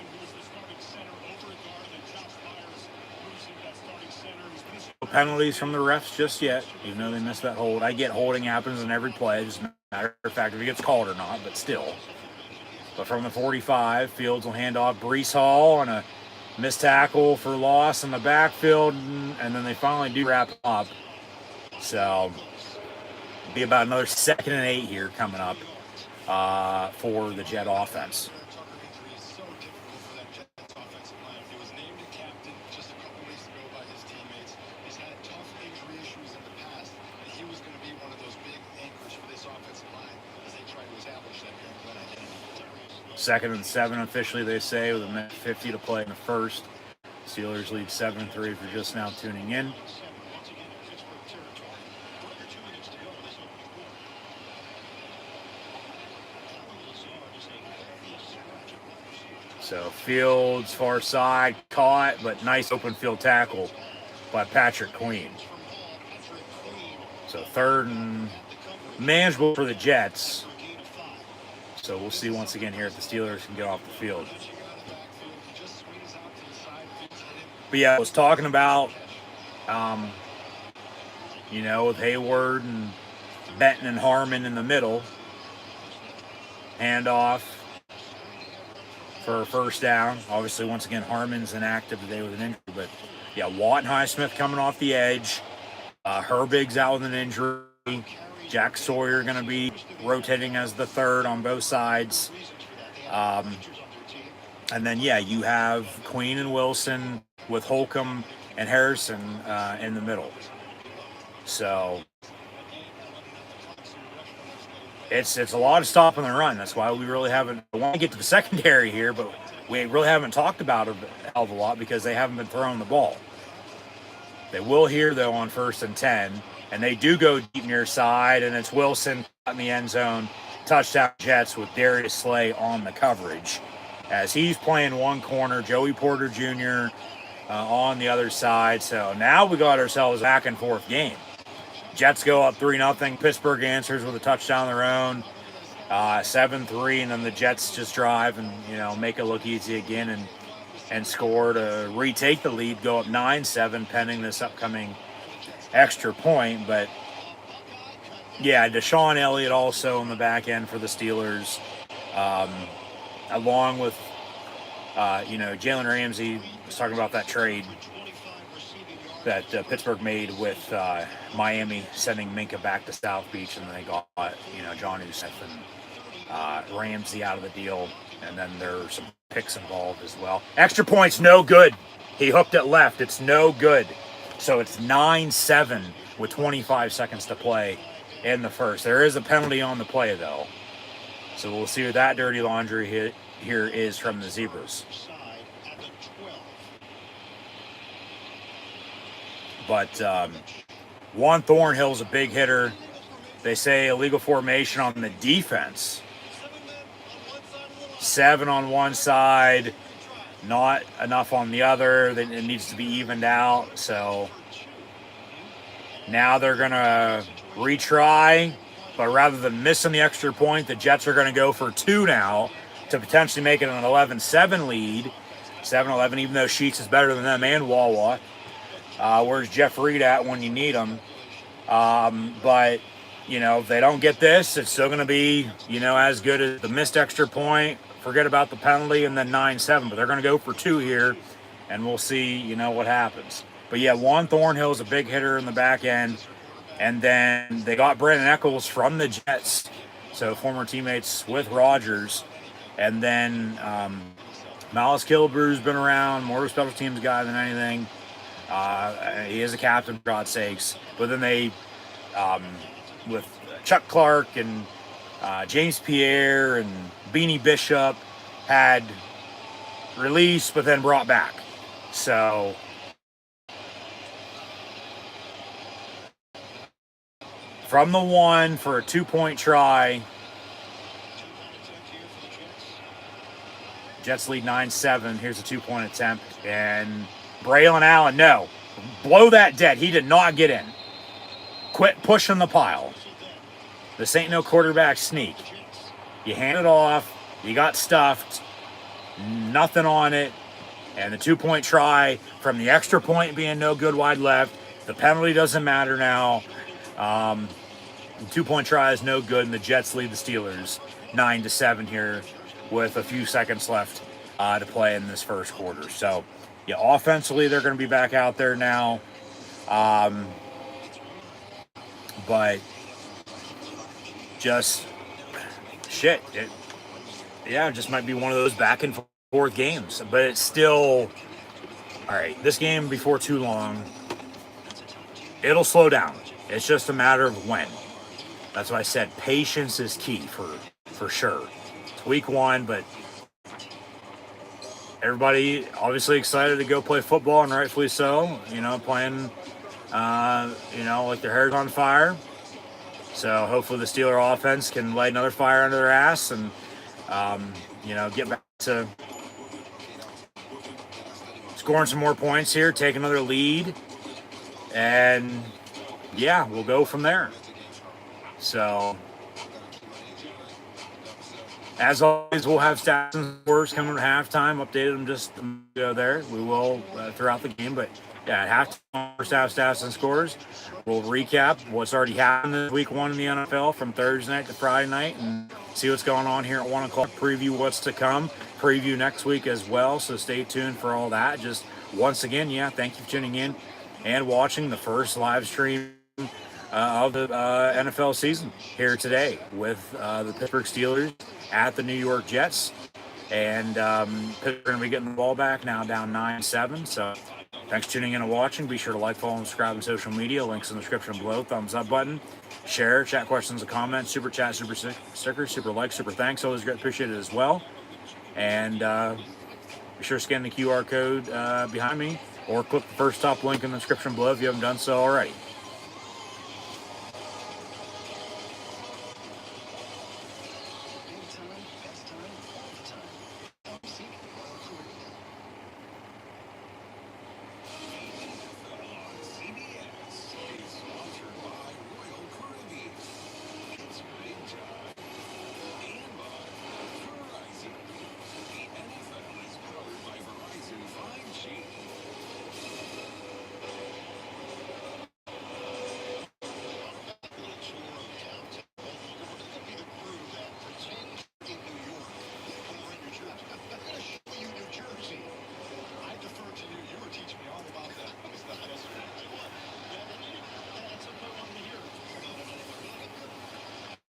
S3: no penalties from the refs just yet, even though they missed that hold. I get holding happens in every play. It doesn't matter of fact if it gets called or not, but still. But from the 45, Fields will hand off Breece Hall on a missed tackle for loss in the backfield, and then they finally do wrap up. So be about another 2nd and 8 here coming up for the Jet offense. Second and 7 officially, they say, with a minute 50 to play in the first. Steelers lead 7-3 if you're just now tuning in. So Fields, far side, caught, but nice open field tackle by Patrick Queen. So 3rd and manageable for the Jets. So we'll see once again here if the Steelers can get off the field. But I was talking about, with Hayward and Benton and Harmon in the middle. handoff for a first down. Obviously, once again, Harmon's inactive today with an injury. But, yeah, Watt and Highsmith coming off the edge. Herbig's out with an injury. Jack Sawyer going to be rotating as the third on both sides. And then, yeah, you have Queen and Wilson with Holcomb and Harrison in the middle. So it's a lot of stop and the run. That's why we really haven't. I want to get to the secondary here, but we really haven't talked about it a hell of a lot because they haven't been throwing the ball. They will here, though, on 1st and 10. And they do go deep near side, and it's Wilson in the end zone. Touchdown Jets with Darius Slay on the coverage. As he's playing one corner, Joey Porter Jr. On the other side. So now we got ourselves a back and forth game. Jets go up 3-0. Pittsburgh answers with a touchdown of their own. 7-3, and then the Jets just drive and, make it look easy again and score to retake the lead, go up 9-7 pending this upcoming extra point. But yeah, Deshaun Elliott also on the back end for the Steelers, along with Jalen Ramsey was talking about that trade that Pittsburgh made with Miami, sending Minka back to South Beach, and then they got John Smith and Ramsey out of the deal, and then there were some picks involved as well. Extra points, no good. He hooked it left. It's no good. So it's 9-7 with 25 seconds to play in the first. There is a penalty on the play, though. So we'll see what that dirty laundry here is from the Zebras. But Juan Thornhill's a big hitter. They say illegal formation on the defense. 7 on one side, not enough on the other. It needs to be evened out. So now they're going to retry. But rather than missing the extra point, the Jets are going to go for 2 now to potentially make it an 11-7 lead. 7-11, even though Sheets is better than them and Wawa. Where's Jeff Reed at when you need him? But, if they don't get this, it's still going to be, as good as the missed extra point. Forget about the penalty, and then 9-7. But they're going to go for 2 here, and we'll see, what happens. But, yeah, Juan Thornhill's a big hitter in the back end. And then they got Brandon Eccles from the Jets, so former teammates with Rodgers. And then Malice Killebrew been around, more of a special teams guy than anything. He is a captain, for God's sakes. But then they, with Chuck Clark and James Pierre and Beanie Bishop, had released but then brought back. So from the 1 for a 2-point try. Jets lead 9-7. Here's a 2-point attempt. And Braylon Allen, no. Blow that dead. He did not get in. Quit pushing the pile. This ain't no quarterback sneak. You hand it off. You got stuffed. Nothing on it. And the 2-point try from the extra point being no good wide left. The penalty doesn't matter now. The 2-point try is no good, and the Jets lead the Steelers 9-7 here with a few seconds left to play in this first quarter. So, yeah, offensively, they're going to be back out there now. But just shit. It just might be one of those back and forth games. But it's still, all right, this game before too long, it'll slow down. It's just a matter of when. That's why I said patience is key for sure. It's week 1, but everybody obviously excited to go play football, and rightfully so. Playing, like their hair's on fire. So hopefully the Steeler offense can light another fire under their ass and, get back to scoring some more points here, take another lead, and yeah, we'll go from there. So, As always, we'll have stats and scores coming at halftime. Updated them just there. We will throughout the game, but yeah, at halftime, first half stats and scores. We'll recap what's already happened this week one in the NFL from Thursday night to Friday night, and see what's going on here at 1 o'clock. Preview what's to come. Preview next week as well. So stay tuned for all that. Just once again, yeah, thank you for tuning in and watching the first live stream of the NFL season here today with the Pittsburgh Steelers at the New York Jets. And Pittsburgh going to be getting the ball back now down 9-7. So thanks for tuning in and watching. Be sure to like, follow, and subscribe on social media. Links in the description below. Thumbs up button. Share, chat questions and comments. Super chat, super stickers, super likes, super thanks. Always great appreciated as well. And be sure to scan the QR code behind me or click the first top link in the description below if you haven't done so already.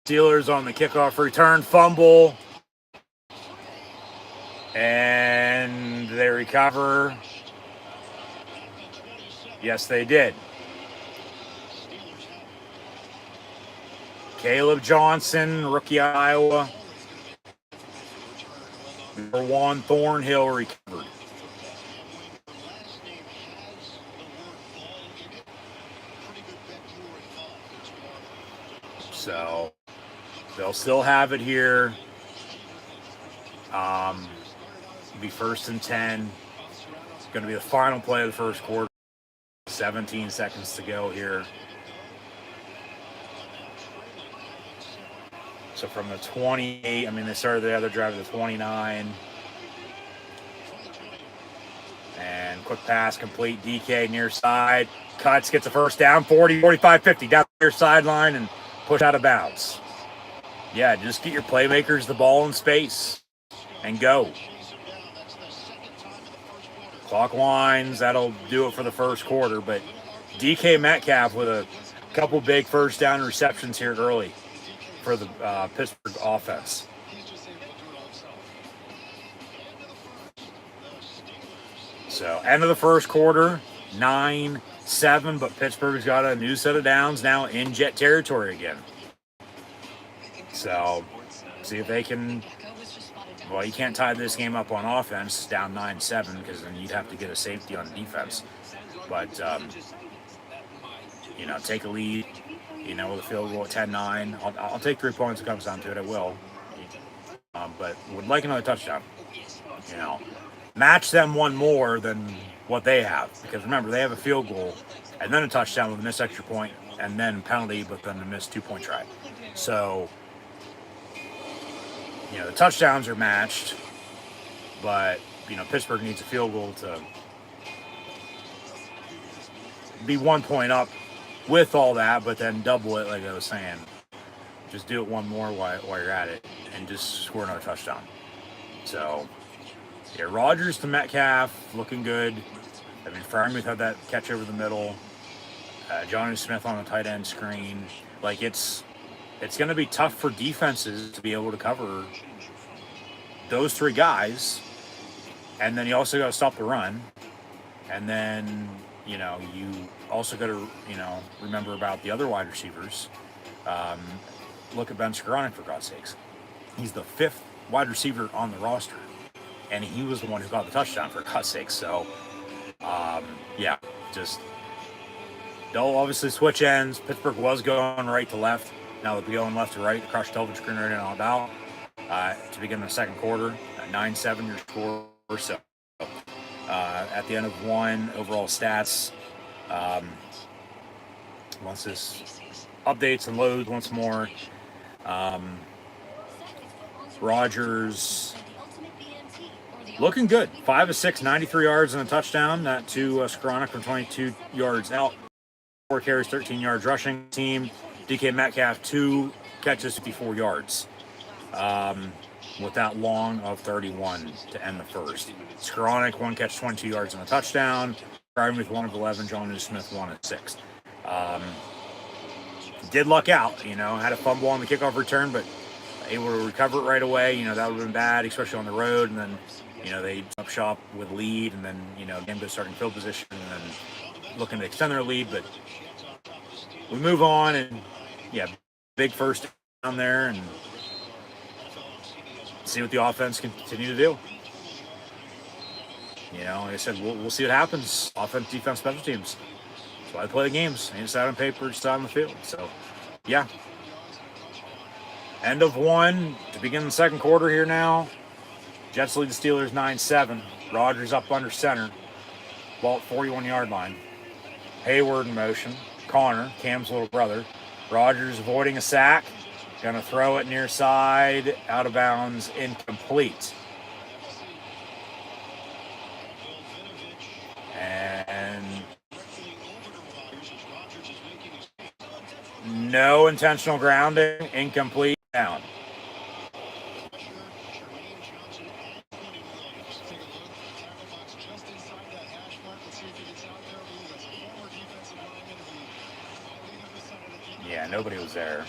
S3: Steelers on the kickoff return, fumble, and they recover. Yes, they did. Caleb Johnson, rookie of Iowa. Number 1, Thornhill recovered. So they'll still have it here. Be 1st and 10. It's going to be the final play of the first quarter. 17 seconds to go here. So from the 28, they started the other drive at the 29. And quick pass complete. DK near side. Cuts, gets a first down. 40, 45, 50. Down the near sideline and push out of bounds. Yeah, just get your playmakers the ball in space and go. Clock winds. That'll do it for the first quarter. But DK Metcalf with a couple big first down receptions here early for the Pittsburgh offense. So end of the first quarter, 9-7, but Pittsburgh's got a new set of downs now in Jet territory again. So see if they can. Well, you can't tie this game up on offense down 9-7 because then you'd have to get a safety on defense. But take a lead. With a field goal at 10-9. I'll take 3 points if it comes down to it. I will. But would like another touchdown. Match them one more than what they have. Because remember, they have a field goal and then a touchdown with a missed extra point and then penalty, but then a missed 2-point try. So, the touchdowns are matched. But, Pittsburgh needs a field goal to be 1 point up with all that, but then double it, like I was saying. Just do it one more while you're at it and just score another touchdown. So, yeah, Rodgers to Metcalf, looking good. Freiermuth had that catch over the middle. Johnny Smith on a tight end screen. It's going to be tough for defenses to be able to cover those 3 guys. And then you also got to stop the run. And then, you also got to, remember about the other wide receivers. Look at Ben Skowronek, for God's sakes. He's the 5th wide receiver on the roster. And he was the one who got the touchdown, for God's sakes. So, they'll obviously switch ends. Pittsburgh was going right to left. Now they'll be going left to right. Crush television screen right now about to begin the second quarter. 9-7 your score. So, at the end of one, overall stats. Once this updates and loads once more, Rodgers looking good. 5 of 6, 93 yards and a touchdown. That to Skoranek from 22 yards out. 4 carries, 13 yards rushing team. DK Metcalf, 2 catches, 54 yards. With that long of 31 to end the first. Skoranek, 1 catch, 22 yards and a touchdown. Freiermuth, 1 of 11. John Smith, 1 of 6. Did luck out, had a fumble on the kickoff return, but able to recover it right away. That would have been bad, especially on the road. And then, they up shop with lead, and then, game goes starting field position, and then looking to extend their lead. But we move on, and big first down there, and see what the offense can continue to do. Like I said, we'll see what happens. Offense, defense, special teams. That's why I play the games. Ain't just out on paper, just out on the field. So, end of 1 to begin the second quarter here now. Jets lead the Steelers 9-7. Rodgers up under center. Ball at 41-yard line. Hayward in motion. Connor, Cam's little brother. Rodgers avoiding a sack. Going to throw it near side. Out of bounds. Incomplete. And no intentional grounding. Incomplete. Down. Yeah, nobody was there.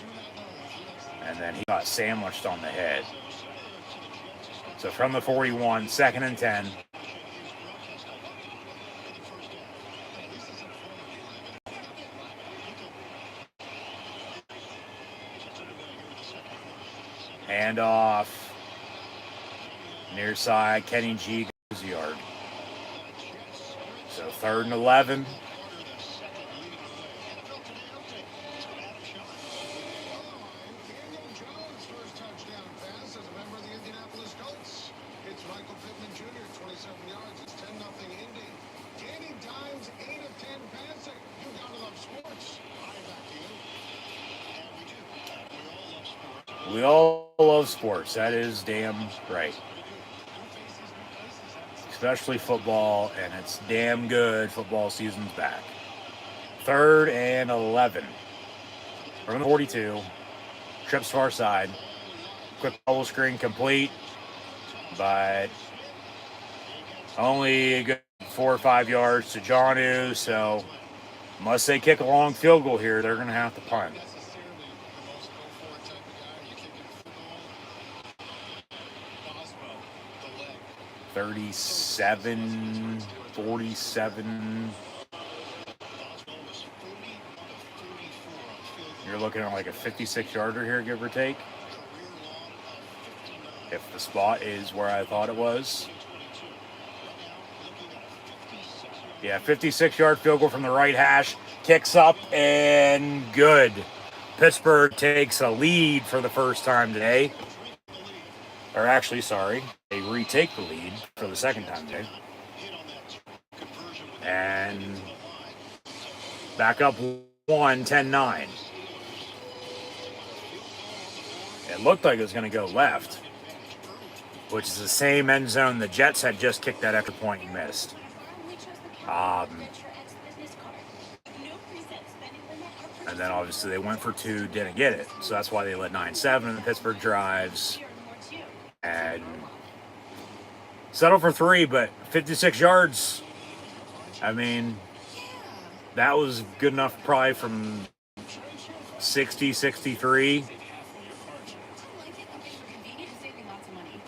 S3: And then he got sandwiched on the head. So from the 41, 2nd and 10. Hand off. Near side, Kenny G goes yard. So 3rd and 11. We all love sports. That is damn right. Especially football, and it's damn good. Football season's back. 3rd and 11. From the 42. Trips to our side. Quick bubble screen complete. But only a good 4 or 5 yards to Jonnu. So unless they kick a long field goal here, they're going to have to punt. 37, 47. You're looking at like a 56-yarder here, give or take. If the spot is where I thought it was. Yeah, 56-yard field goal from the right hash. Kicks up and good. Pittsburgh takes a lead for the first time today. Or actually, sorry, they retake the lead for the second time today. And back up 10-9. It looked like it was going to go left, which is the same end zone the Jets had just kicked that extra point and missed. And then obviously they went for 2, didn't get it. So that's why they led 9-7 in the Pittsburgh drives. And settle for 3, but 56 yards. I mean, that was good enough probably from 60, 63.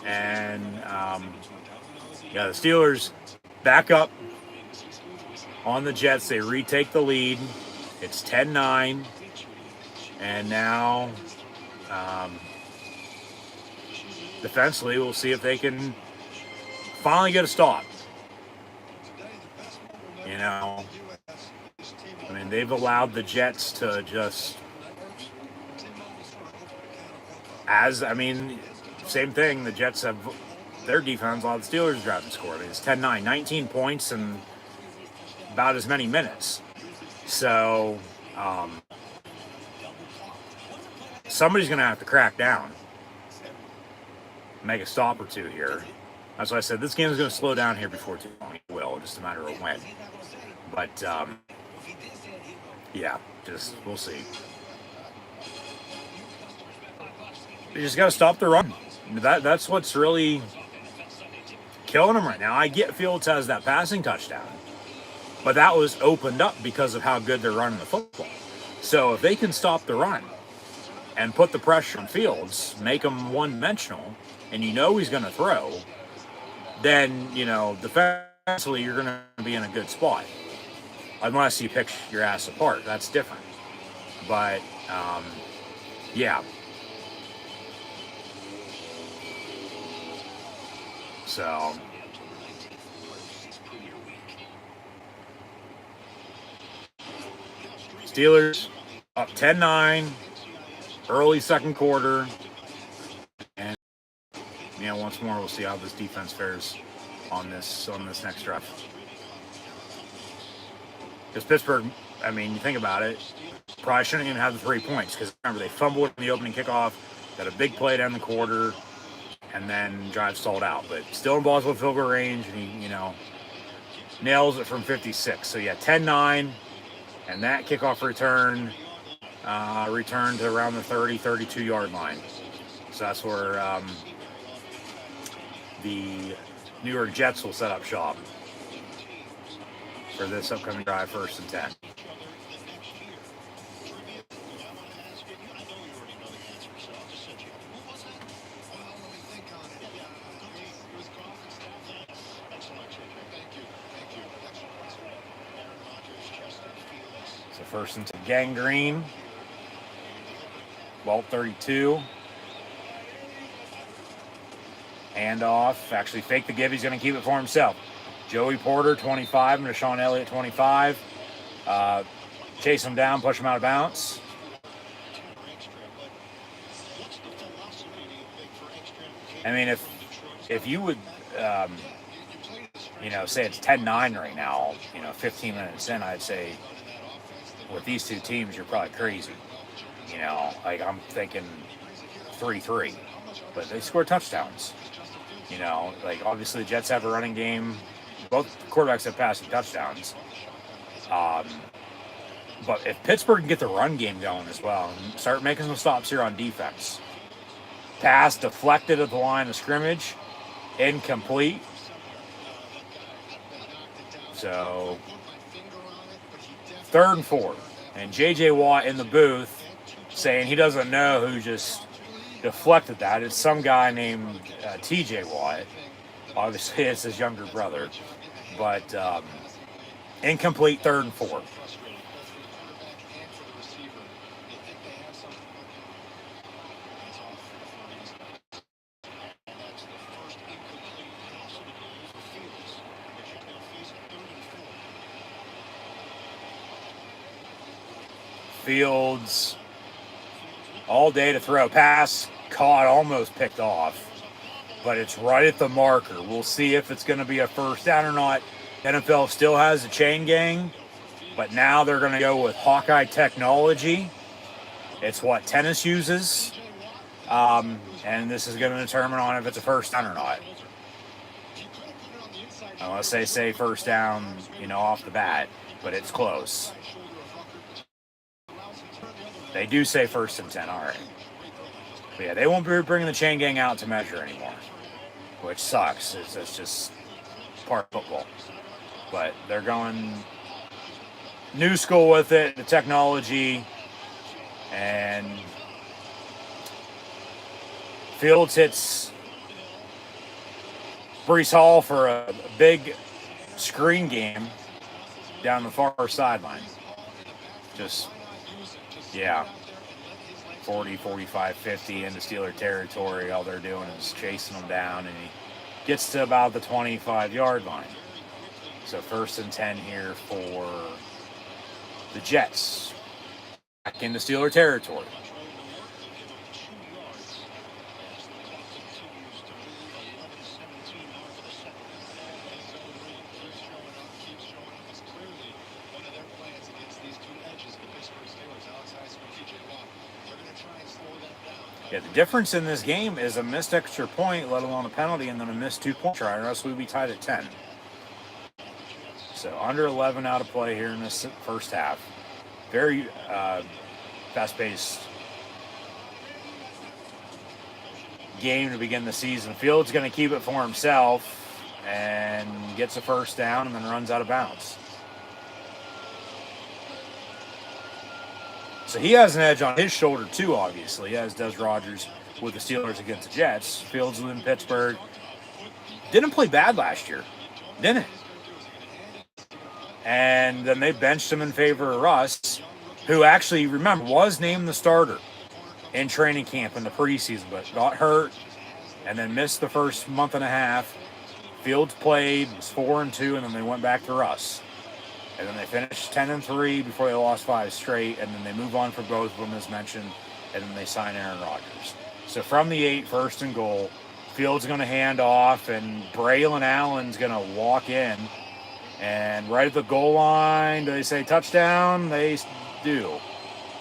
S3: And, the Steelers back up on the Jets. They retake the lead. It's 10-9. And now, defensively, we'll see if they can finally get a stop. I mean, they've allowed the Jets to just, same thing. The Jets have their defense allowed the Steelers to drive and score. I mean, it's 10-9, 19 points in about as many minutes. So, somebody's going to have to crack down. make a stop or two here. That's why I said this game is going to slow down here before too long. It will, just a matter of when. But yeah, just we'll see. You just got to stop the run. That's what's really killing them right now. I get Fields has that passing touchdown, but that was opened up because of how good they're running the football. So if they can stop the run and put the pressure on Fields, make him one-dimensional, and you know he's going to throw, then, you know, defensively you're going to be in a good spot. Unless you pick your ass apart. That's different. But, yeah. So, Steelers up 10-9, early second quarter. And, yeah, once more we'll see how this defense fares on this next drive. Because Pittsburgh, I mean, you think about it, probably shouldn't even have the 3 points. Because remember, they fumbled in the opening kickoff, got a big play down the quarter, and then drive stalled out. But still in Ballsville field goal range, and he, you know, nails it from 56. So, yeah, 10-9, and that kickoff return returned to around the 30, 32-yard line. So that's where the New York Jets will set up shop for this upcoming drive, 1st and 10. So 1st and 10, Gangrene, ball 32. Handoff, actually fake the give, he's going to keep it for himself. Joey Porter, 25, and Deshaun Elliott, 25. Chase him down, push him out of bounds. I mean, if you would, you know, say it's 10-9 right now, you know, 15 minutes in, I'd say with these two teams, you're probably crazy. You know, like I'm thinking 3-3, but they scored touchdowns. You know, like obviously the Jets have a running game. Both quarterbacks have passing touchdowns. But if Pittsburgh can get the run game going as well and start making some stops here on defense. Pass deflected at the line of scrimmage. Incomplete. So 3rd and 4. And J.J. Watt in the booth saying he doesn't know who just deflected that. It's some guy named T.J. Watt. Obviously, it's his younger brother. But incomplete, 3rd and 4. Fields all day to throw. Pass caught, almost picked off. But it's right at the marker. We'll see if it's going to be a first down or not. NFL still has a chain gang, but now they're going to go with Hawkeye technology. It's what tennis uses. And this is going to determine on if it's a first down or not. Unless they say first down, you know, off the bat, but it's close. They do say 1st and 10, all right. But yeah, they won't be bringing the chain gang out to measure anymore, which sucks. It's just part of football. But they're going new school with it, the technology, and Fields hits Breece Hall for a big screen game down the far sideline. Just, yeah, 40, 45, 50 into Steeler territory. All they're doing is chasing them down, and he gets to about the 25-yard line. So 1st and 10 here for the Jets. Back into Steeler territory. Yeah, the difference in this game is a missed extra point, let alone a penalty, and then a missed 2-point try, or else we'd be tied at 10. So under 11 out of play here in this first half. Very fast-paced game to begin the season. Fields going to keep it for himself and gets a first down and then runs out of bounds. So he has an edge on his shoulder too, obviously, as does Rodgers with the Steelers against the Jets. Fields in Pittsburgh. Didn't play bad last year, didn't. And then they benched him in favor of Russ, who actually, remember, was named the starter in training camp in the preseason, but got hurt and then missed the first month and a half. Fields played, was 4-2, and then they went back to Russ. And then they finished 10-3 before they lost 5 straight, and then they move on for both of them, as mentioned, and then they sign Aaron Rodgers. So from the 8, 1st and goal, Fields going to hand off, and Braylon Allen's going to walk in. And right at the goal line, do they say touchdown? They do.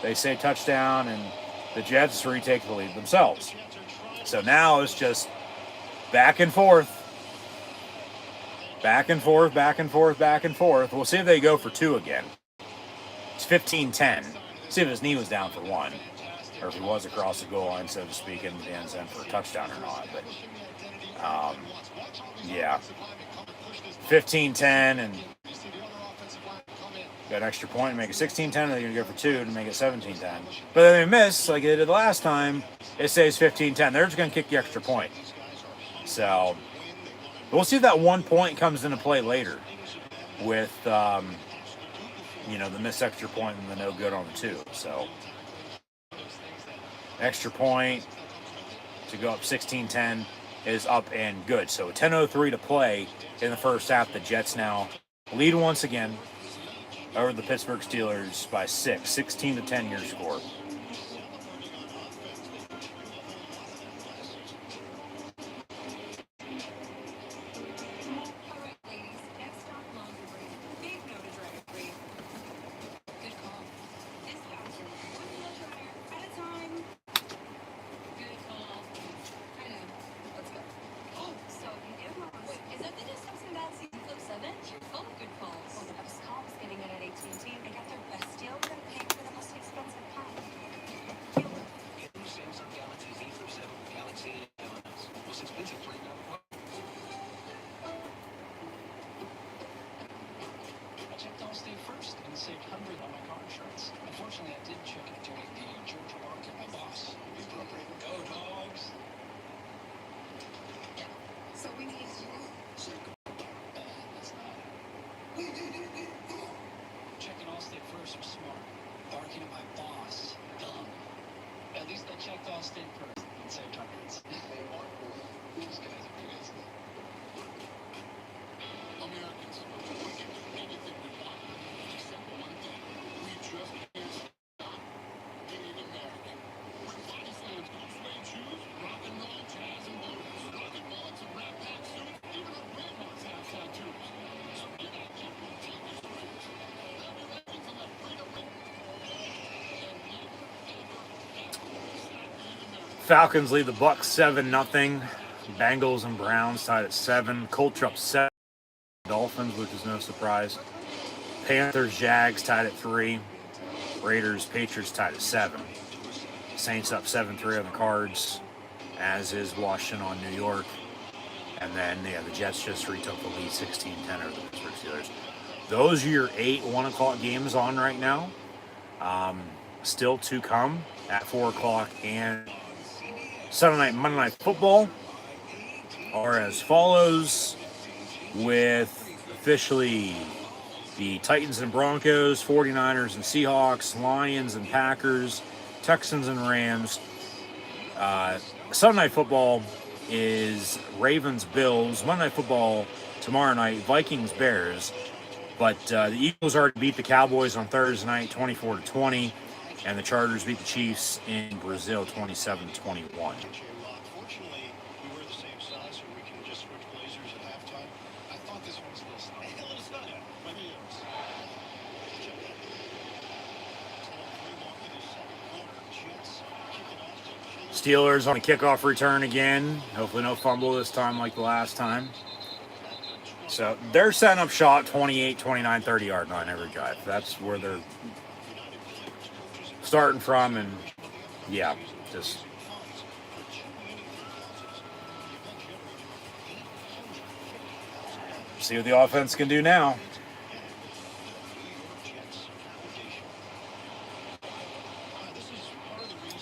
S3: They say touchdown, and the Jets retake the lead themselves. So now it's just back and forth. Back and forth, back and forth, back and forth. We'll see if they go for 2 again. It's 15-10. See if his knee was down for 1. Or if he was across the goal line, so to speak, in the end zone for a touchdown or not. But, yeah. 15-10 and got an extra point and make it 16-10, and they're going to go for 2 to make it 17-10. But then they miss, like they did last time. It says 15-10. They're just going to kick the extra point. So we'll see if that 1 point comes into play later with, the missed extra point and the no good on the 2. So extra point to go up 16-10 is up and good. So 10:03 to play in the first half. The Jets now lead once again over the Pittsburgh Steelers by 6. 16-10 your score. Falcons lead the Bucs 7-0. Bengals and Browns tied at 7. Colts up 7. Dolphins, which is no surprise. Panthers, Jags tied at 3. Raiders, Patriots tied at 7. Saints up 7-3 on the Cards, as is Washington on New York. And then, the Jets just retook the lead 16-10 over the Pittsburgh Steelers. Those are your 8 1 o'clock games on right now. Still to come at 4 o'clock, and Sunday night, Monday Night Football are as follows, with officially the Titans and Broncos, 49ers and Seahawks, Lions and Packers, Texans and Rams. Sunday Night Football is Ravens, Bills. Monday Night Football tomorrow night, Vikings, Bears. But the Eagles already beat the Cowboys on Thursday night, 24-20. And the Chargers beat the Chiefs in Brazil, 27-21.
S2: Unfortunately, we were the same size, so we can just switch blazers at halftime. I thought this one was a little snug. A little snug. Maybe it was.
S3: Steelers on the kickoff return again. Hopefully no fumble this time like the last time. So they're setting up shot 28, 29, 30 yard line every drive. That's where they're starting from. And yeah, just see what the offense can do now.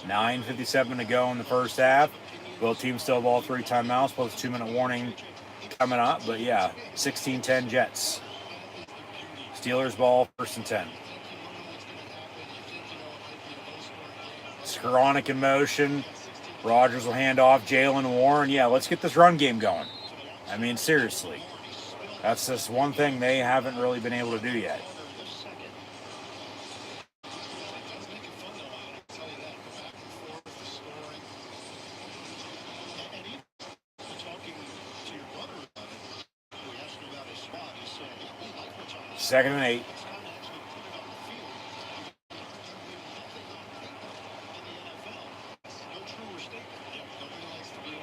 S3: 9:57 to go in the first half. Both teams still have all 3 timeouts, plus 2-minute warning coming up. But yeah, 16-10 Jets. Steelers ball, 1st and 10. Skoranek in motion. Rodgers will hand off. Jalen Warren. Yeah, let's get this run game going. I mean, seriously. That's just one thing they haven't really been able to do yet. Second and 8.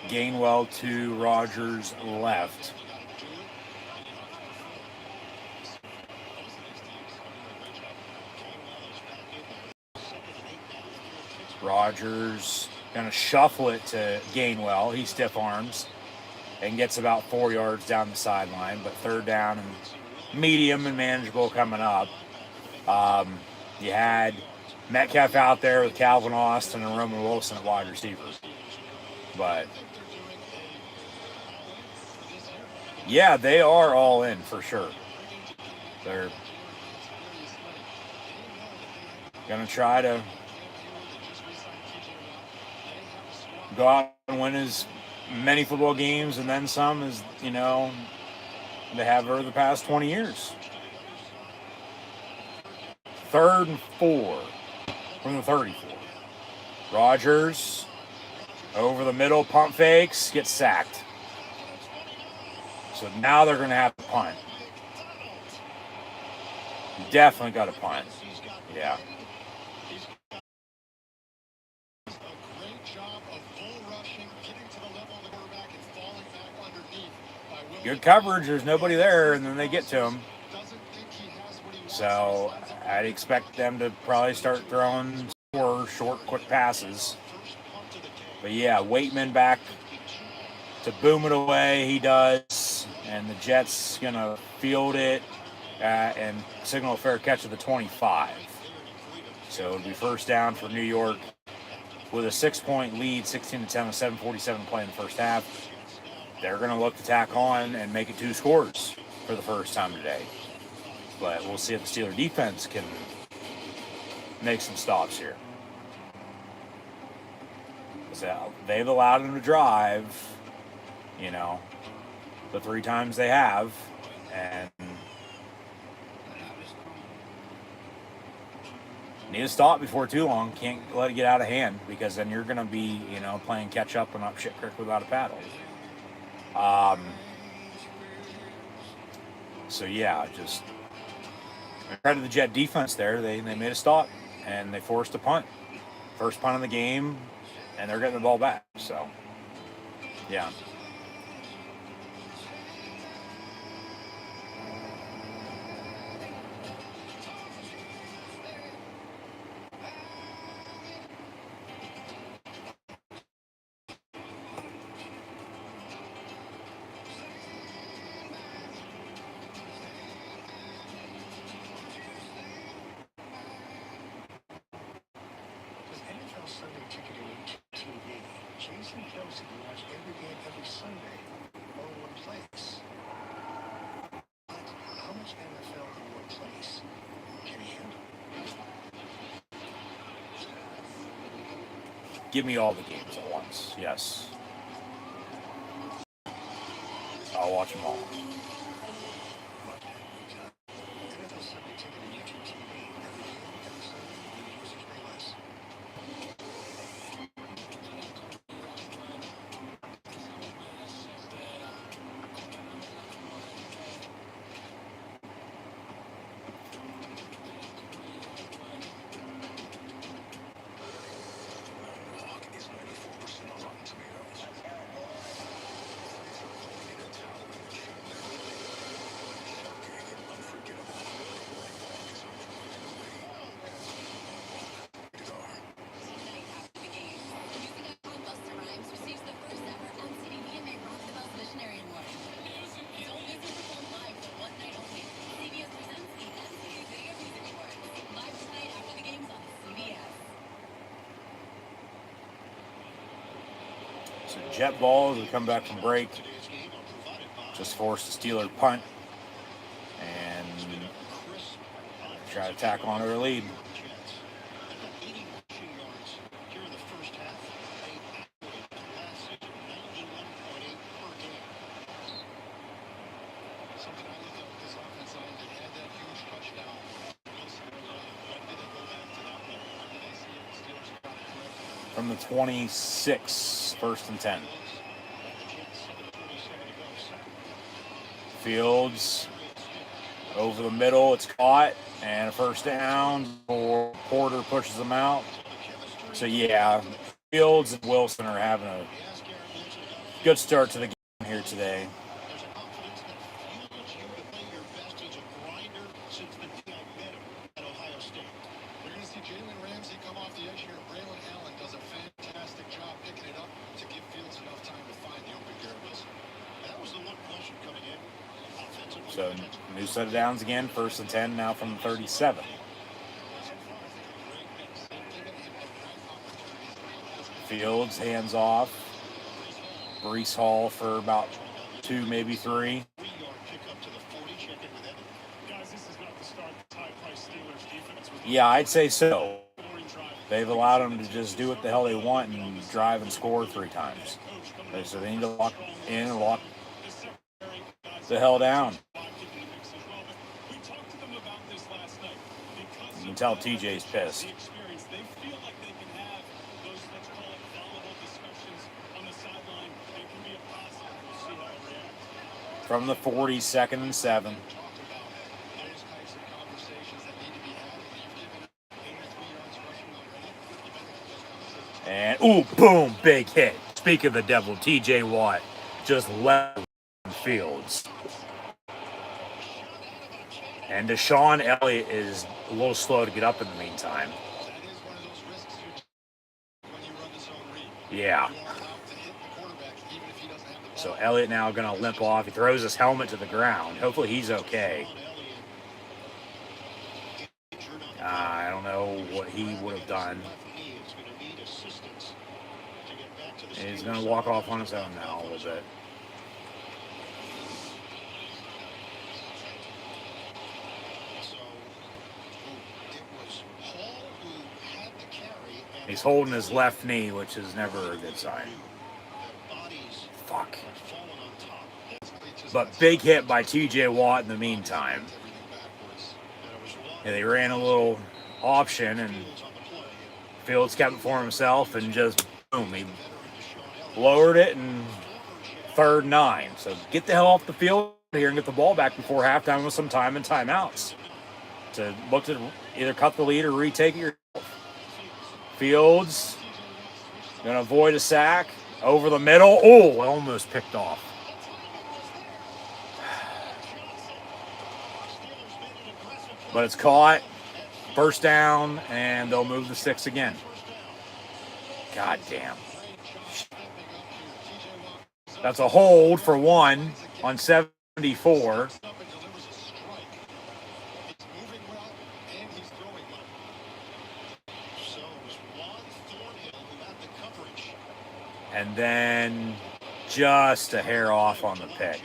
S3: Gainwell to Rodgers left. Rodgers gonna shuffle it to Gainwell. He stiff arms and gets about 4 yards down the sideline, but 3rd down and medium and manageable coming up. You had Metcalf out there with Calvin Austin and Roman Wilson at wide receiver. But yeah, they are all in for sure. They're going to try to go out and win as many football games and then some as, you know, they have over the past 20 years. 3rd and 4 from the 34. Rodgers over the middle, pump fakes, gets sacked. So now they're going to have to punt. Definitely got to punt. Yeah. Good coverage. There's nobody there, and then they get to him. So I'd expect them to probably start throwing more short, quick passes. But yeah, Waitman back to boom it away. He does. And the Jets going to field it and signal a fair catch at the 25. So it'll be 1st down for New York with a 6-point lead, 16-10 with 7:47 play in the first half. They're going to look to tack on and make it 2 scores for the first time today. But we'll see if the Steeler defense can make some stops here. So they've allowed them to drive, you know, the 3 times they have. And need to stop before too long. Can't let it get out of hand because then you're going to be, you know, playing catch up and up shit creek without a paddle. So yeah, just credit to the Jet defense there. They made a stop and they forced a punt. First punt of the game, and they're getting the ball back. So yeah.
S2: Sunday ticketing TV. Jason Kelsey can watch every game every Sunday, all in one place. But how much NFL in one place can he handle?
S3: Give me all the games at once. Yes. I'll watch them all.
S2: NFL Sunday ticketing YouTube TV. Every game, every Sunday, users pay less. Hawk is 94%.
S3: a jet ball as we come back from break. Just forced the Steeler punt and try to tack on our lead. From the 26, 1st and 10. Fields over the middle, it's caught, and a first down. Porter pushes them out. So yeah, Fields and Wilson are having a good start to the game here today. So new set of downs again, 1st and 10 now from the 37. Fields hands off. Breece Hall for about 2, maybe 3. Yeah, I'd say so. They've allowed them to just do what the hell they want and drive and score 3 times. So they need to lock in and lock the hell down. You can tell TJ's pissed. From the 40, 2nd and 7. And, ooh, boom, big hit. Speak of the devil, TJ Watt just left Fields. And Deshaun Elliott is a little slow to get up in the meantime. Yeah. So Elliott now going to limp off. He throws his helmet to the ground. Hopefully he's okay. I don't know what he would have done. He's going to walk off on his own now a little bit. He's holding his left knee, which is never a good sign. Fuck. But big hit by TJ Watt in the meantime. And they ran a little option, and Fields kept it for himself, and just boom, he lowered it, and 3rd and 9. So get the hell off the field here and get the ball back before halftime with some time and timeouts to look to either cut the lead or retake it yourself. Fields going to avoid a sack. Over the middle. Oh, almost picked off. But it's caught. 1st down, and they'll move the 6 again. God damn. That's a hold for 1 on 74. And then just a hair off on the pick.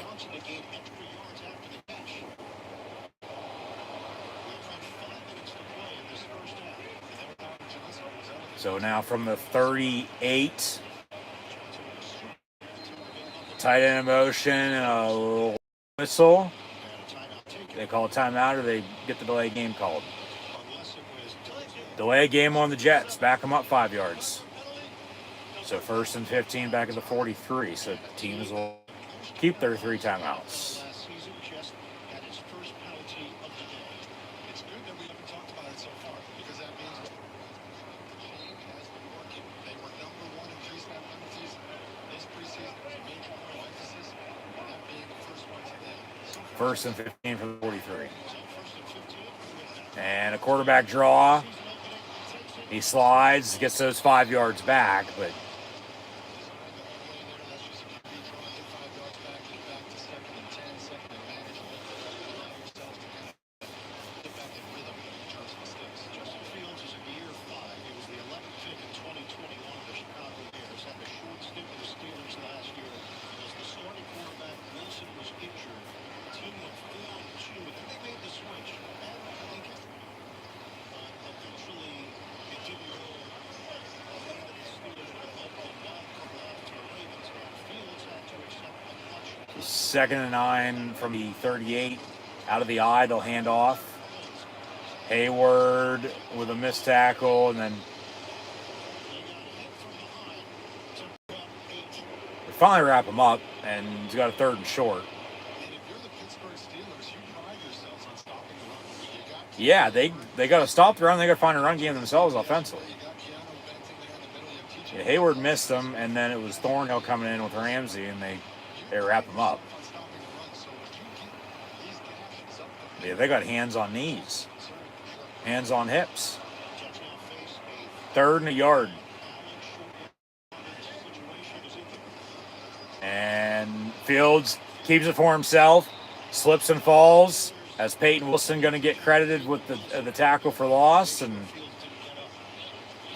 S3: So now from the 38, tight end in motion, and a little whistle. They call a timeout, or they get the delay game called. Delay game on the Jets. Back them up 5 yards. So 1st and 15 back at the 43. So teams will keep their 3 timeouts. First and 15 from the 43. And a quarterback draw. He slides, gets those 5 yards back, but 2nd and 9 from the 38. Out of the eye, they'll hand off. Hayward with a missed tackle, and then they finally wrap him up, and he's got a 3rd and short.
S2: And if you're the Pittsburgh Steelers, you pride yourselves on stopping the run.
S3: Yeah, they got to stop the run. They got to find a run game themselves offensively. Yeah, Hayward missed them, and then it was Thornhill coming in with Ramsey, and they wrap him up. Yeah, they got hands on knees, hands on hips. 3rd and a yard. And Fields keeps it for himself, slips and falls. As Peyton Wilson going to get credited with the tackle for loss, and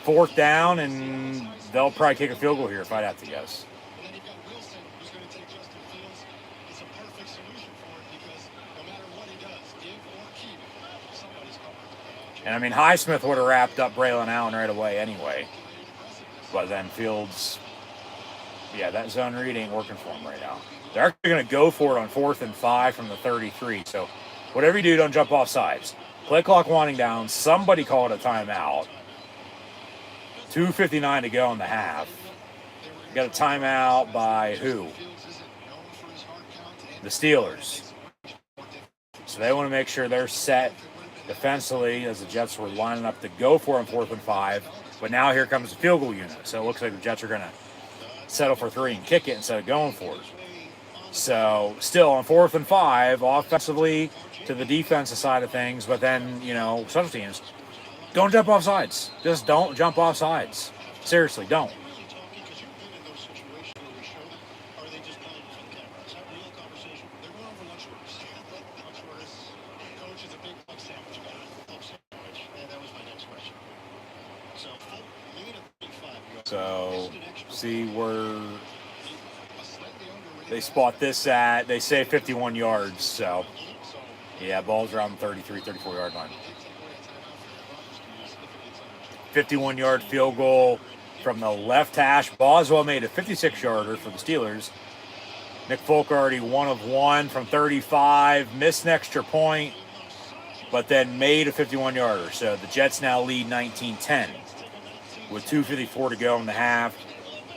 S3: 4th down, and they'll probably kick a field goal here if I'd have to guess.
S2: And then you've got Wilson, who's going to take Justin Fields. It's a perfect solution for it because no matter what he does, give or keep, somebody's covered.
S3: And I mean, Highsmith would have wrapped up Braylon Allen right away anyway. But then Fields, yeah, that zone read ain't working for him right now. They're actually going to go for it on 4th and 5 from the 33. So whatever you do, don't jump off sides. Play clock winding down. Somebody called a timeout. 2:59 to go in the half. Got a timeout by who? The Steelers. So they want to make sure they're set defensively as the Jets were lining up to go for it on 4th and 5. But now here comes the field goal unit. So it looks like the Jets are going to settle for 3 and kick it instead of going for it. So still on 4th and 5, offensively to the defensive side of things, but then, special teams, don't jump off sides. Just don't jump off sides. Seriously, don't. So see where they spot this at. They say 51 yards. So, yeah, ball's around the 33, 34-yard line. 51-yard field goal from the left hash. Boswell made a 56-yarder for the Steelers. Nick Folk already 1 of 1 from 35. Missed an extra point, but then made a 51-yarder. So the Jets now lead 19-10 with 2:54 to go in the half.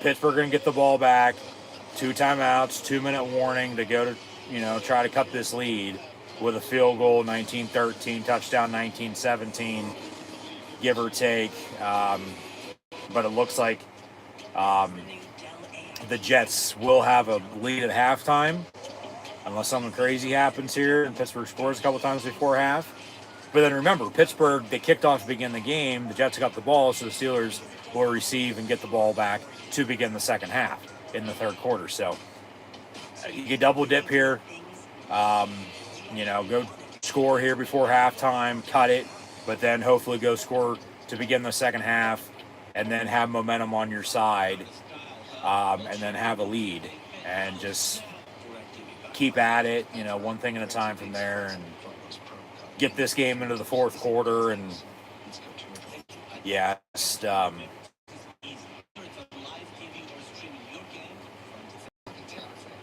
S3: Pittsburgh going to get the ball back. 2 timeouts, 2-minute warning to go to, try to cut this lead with a field goal, 19-13, touchdown, 19-17, give or take. But it looks like the Jets will have a lead at halftime, unless something crazy happens here and Pittsburgh scores a couple times before half. But then remember, Pittsburgh, they kicked off to begin the game. The Jets got the ball, so the Steelers will receive and get the ball back to begin the second half in the third quarter. So you can double dip here, go score here before halftime, cut it, but then hopefully go score to begin the second half and then have momentum on your side, and then have a lead and just keep at it, one thing at a time from there, and get this game into the fourth quarter. And yeah, just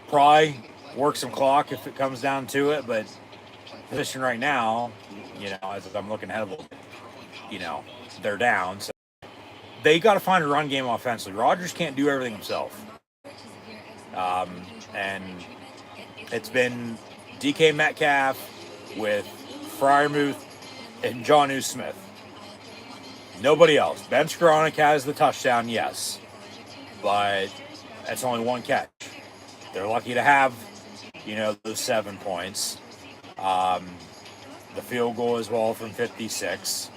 S3: probably work some clock if it comes down to it, but position right now, as I'm looking ahead of them, they're down, so they got to find a run game offensively. Rodgers can't do everything himself, and it's been DK Metcalf with Freiermuth and Jonnu Smith. Nobody else. Ben Skoranek has the touchdown, yes, but that's only 1 catch. They're lucky to have, those 7 points. The field goal as well from 56.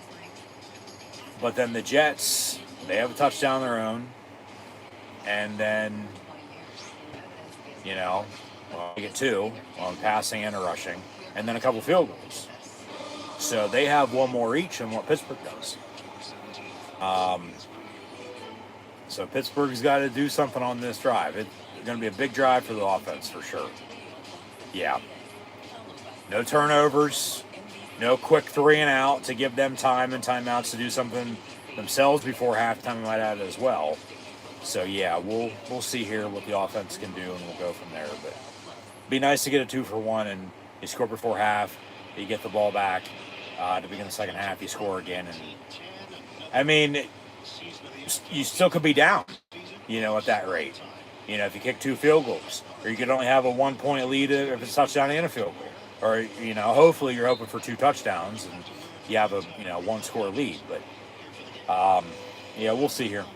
S3: But then the Jets, they have a touchdown of their own. And then, they get 2 on passing and a rushing. And then a couple field goals. So they have 1 more each than what Pittsburgh does. So Pittsburgh's got to do something on this drive. It's going to be a big drive for the offense for sure. Yeah. No turnovers. No quick 3 and out to give them time and timeouts to do something themselves before halftime. We might add as well. So yeah, we'll see here what the offense can do, and we'll go from there. But be nice to get a 2-for-1, and you score before half. You get the ball back to begin the second half. You score again, and I mean, you still could be down, at that rate. If you kick 2 field goals, or you could only have a 1-point lead if it's a touchdown and a field goal, or hopefully you're hoping for 2 touchdowns and you have a 1-score lead. But we'll see here.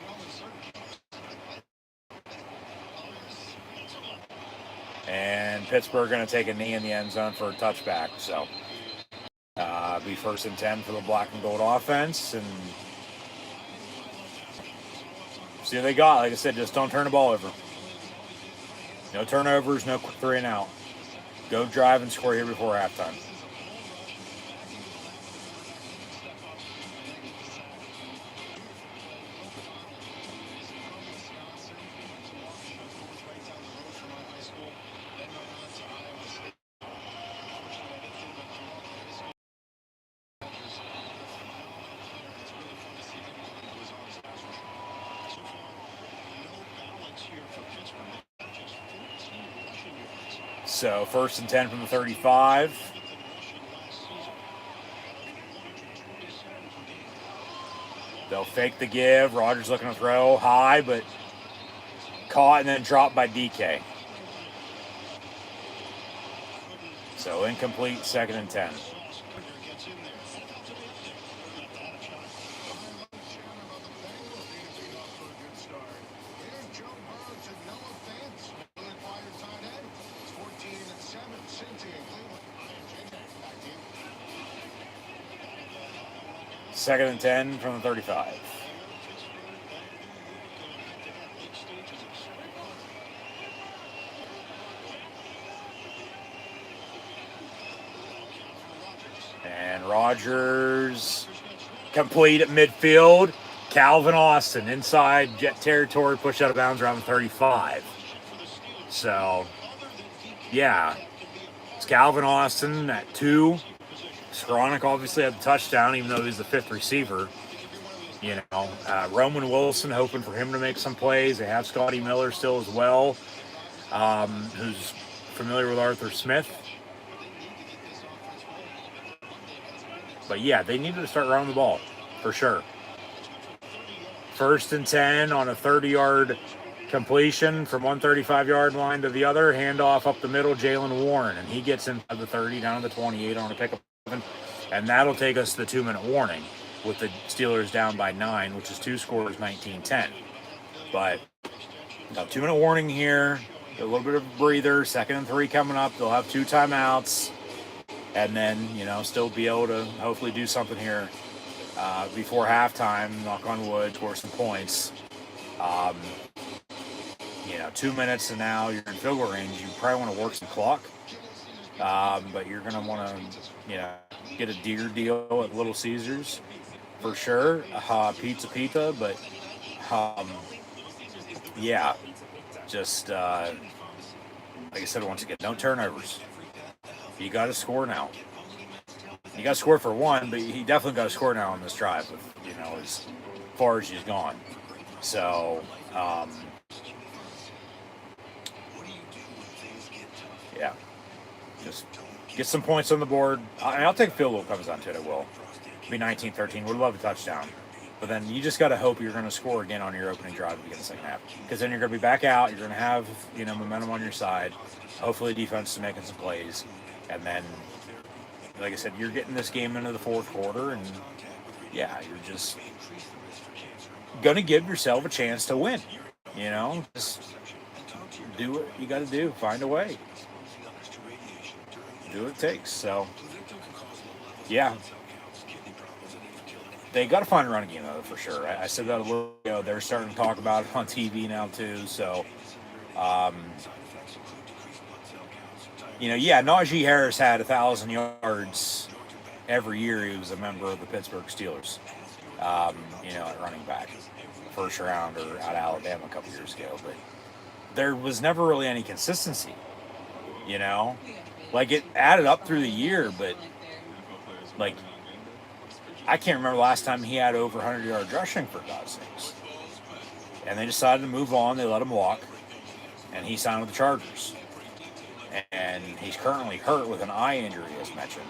S3: And Pittsburgh going to take a knee in the end zone for a touchback. So be 1st and 10 for the black and gold offense. And see what they got. Like I said, just don't turn the ball over. No turnovers, no quick 3 and out. Go drive and score here before halftime. So 1st and 10 from the 35. They'll fake the give. Rodgers looking to throw high, but caught and then dropped by DK. So incomplete, 2nd and 10. Second and 10 from the 35. And Rodgers complete at midfield. Calvin Austin inside jet territory, pushed out of bounds around the 35. So, yeah, it's Calvin Austin at 2. Skowronek obviously had the touchdown, even though he's the 5th receiver. Roman Wilson hoping for him to make some plays. They have Scotty Miller still as well, who's familiar with Arthur Smith. But yeah, they needed to start running the ball for sure. 1st and 10 on a 30-yard completion from 135-yard line to the other. Handoff up the middle, Jalen Warren, and he gets inside the 30 down to the 28 on a pickup. And that'll take us to the 2-minute warning with the Steelers down by 9, which is 2 scores, 19-10. But 2-minute warning here, a little bit of a breather, 2nd and 3 coming up. They'll have 2 timeouts, and then, still be able to hopefully do something here before halftime, knock on wood, score some points. 2 minutes and now you're in field goal range. You probably want to work some clock. But you're going to want to, get a deer deal at Little Caesars for sure. Pizza, but, just, like I said, once again, no turnovers. You got to score now. You got to score for 1, but he definitely got to score now on this drive, with, as far as he's gone. So, yeah. Just get some points on the board. I'll take a field goal comes down to it. It will be 19-13. Would love a touchdown. But then you just got to hope you're going to score again on your opening drive to begin the second half. Because then you're going to be back out. You're going to have, momentum on your side. Hopefully defense is making some plays. And then, like I said, you're getting this game into the 4th quarter. And, yeah, you're just going to give yourself a chance to win. Just do what you got to do. Find a way. Do what it takes. So, yeah. They got to find a running game, though, for sure. I said that a little ago. They're starting to talk about it on TV now, too. So, Najee Harris had 1,000 yards every year he was a member of the Pittsburgh Steelers, at running back. First round or out of Alabama a couple years ago. But there was never really any consistency, Like, it added up through the year, but, like, I can't remember the last time he had over 100 yards rushing, for God's sakes. And they decided to move on. They let him walk. And he signed with the Chargers. And and he's currently hurt with an eye injury, as mentioned.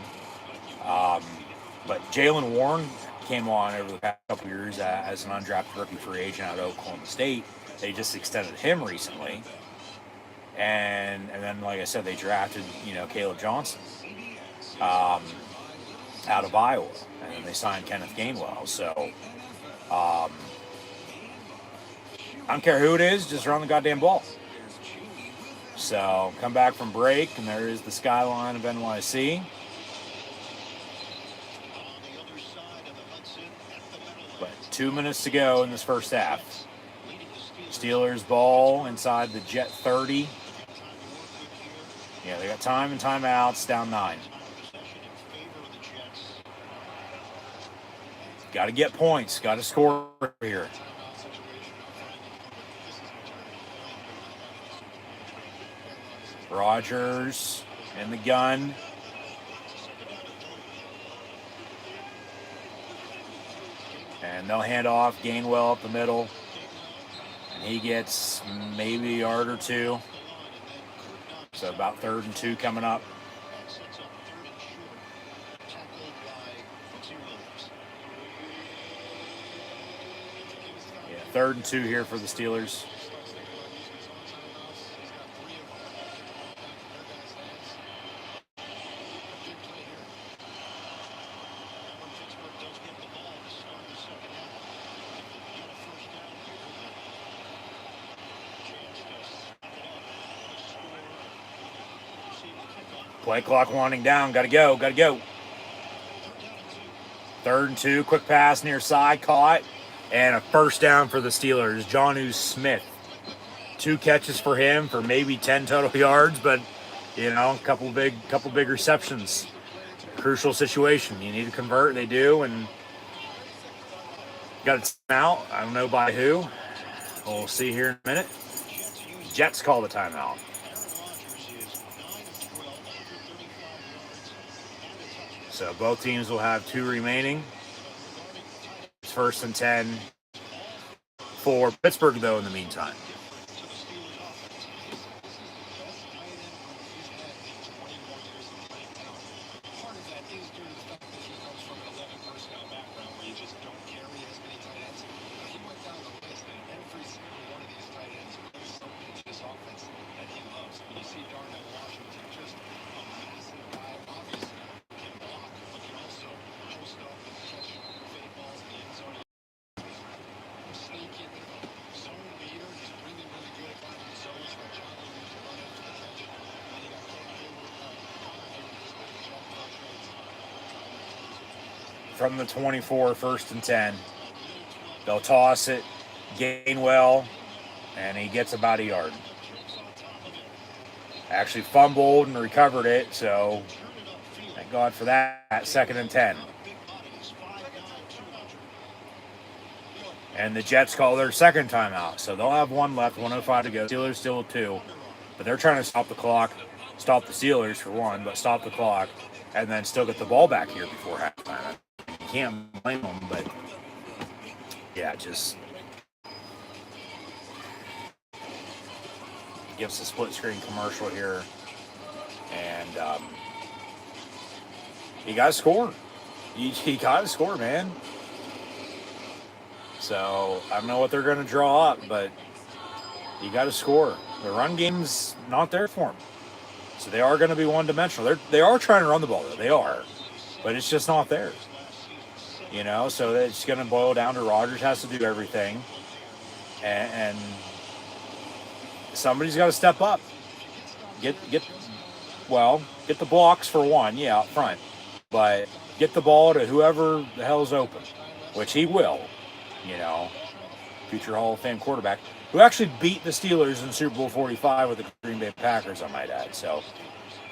S3: But Jalen Warren came on over the past couple years as an undrafted rookie free agent out of Oklahoma State. They just extended him recently. And then, like I said, they drafted, Caleb Johnson out of Iowa. And then they signed Kenneth Gainwell. So, I don't care who it is, just run the goddamn ball. So, come back from break, and there is the skyline of NYC. But 2 minutes to go in this first half. Steelers ball inside the Jet 30. Yeah, they got time and timeouts, down 9. Got to get points. Got to score here. Rodgers in the gun. And they'll hand off Gainwell up the middle. And he gets maybe a yard or two. So about 3rd and 2 coming up. Yeah, 3rd and 2 here for the Steelers. Play clock winding down. Got to go. 3rd and 2. Quick pass near side. Caught. And a first down for the Steelers. Jonnu Smith. 2 catches for him for maybe 10 total yards. But, a couple big receptions. Crucial situation. You need to convert. They do. And got it out. I don't know by who. We'll see here in a minute. Jets call the timeout. So both teams will have 2 remaining. It's 1st and 10 for Pittsburgh, though, in the meantime. From the 24, 1st and 10. They'll toss it. Gainwell, and he gets about a yard. Actually fumbled and recovered it, so thank God for that. 2nd and 10. And the Jets call their second timeout, so they'll have 1 left, 1:05 to go. Steelers still with 2, but they're trying to stop the clock, stop the Steelers for 1, but stop the clock, and then still get the ball back here before halftime. Can't blame them, but yeah, just gives a split screen commercial here, and you got to score. You got to score, man. So I don't know what they're going to draw up, but you got to score. The run game's not there for them, so they are going to be one-dimensional. They are trying to run the ball, though. They are, but it's just not there. So it's going to boil down to Rodgers has to do everything, and somebody's got to step up. Get the blocks for 1, yeah, up front, but get the ball to whoever the hell's open, which he will. Future Hall of Fame quarterback who actually beat the Steelers in Super Bowl 45 with the Green Bay Packers, I might add. So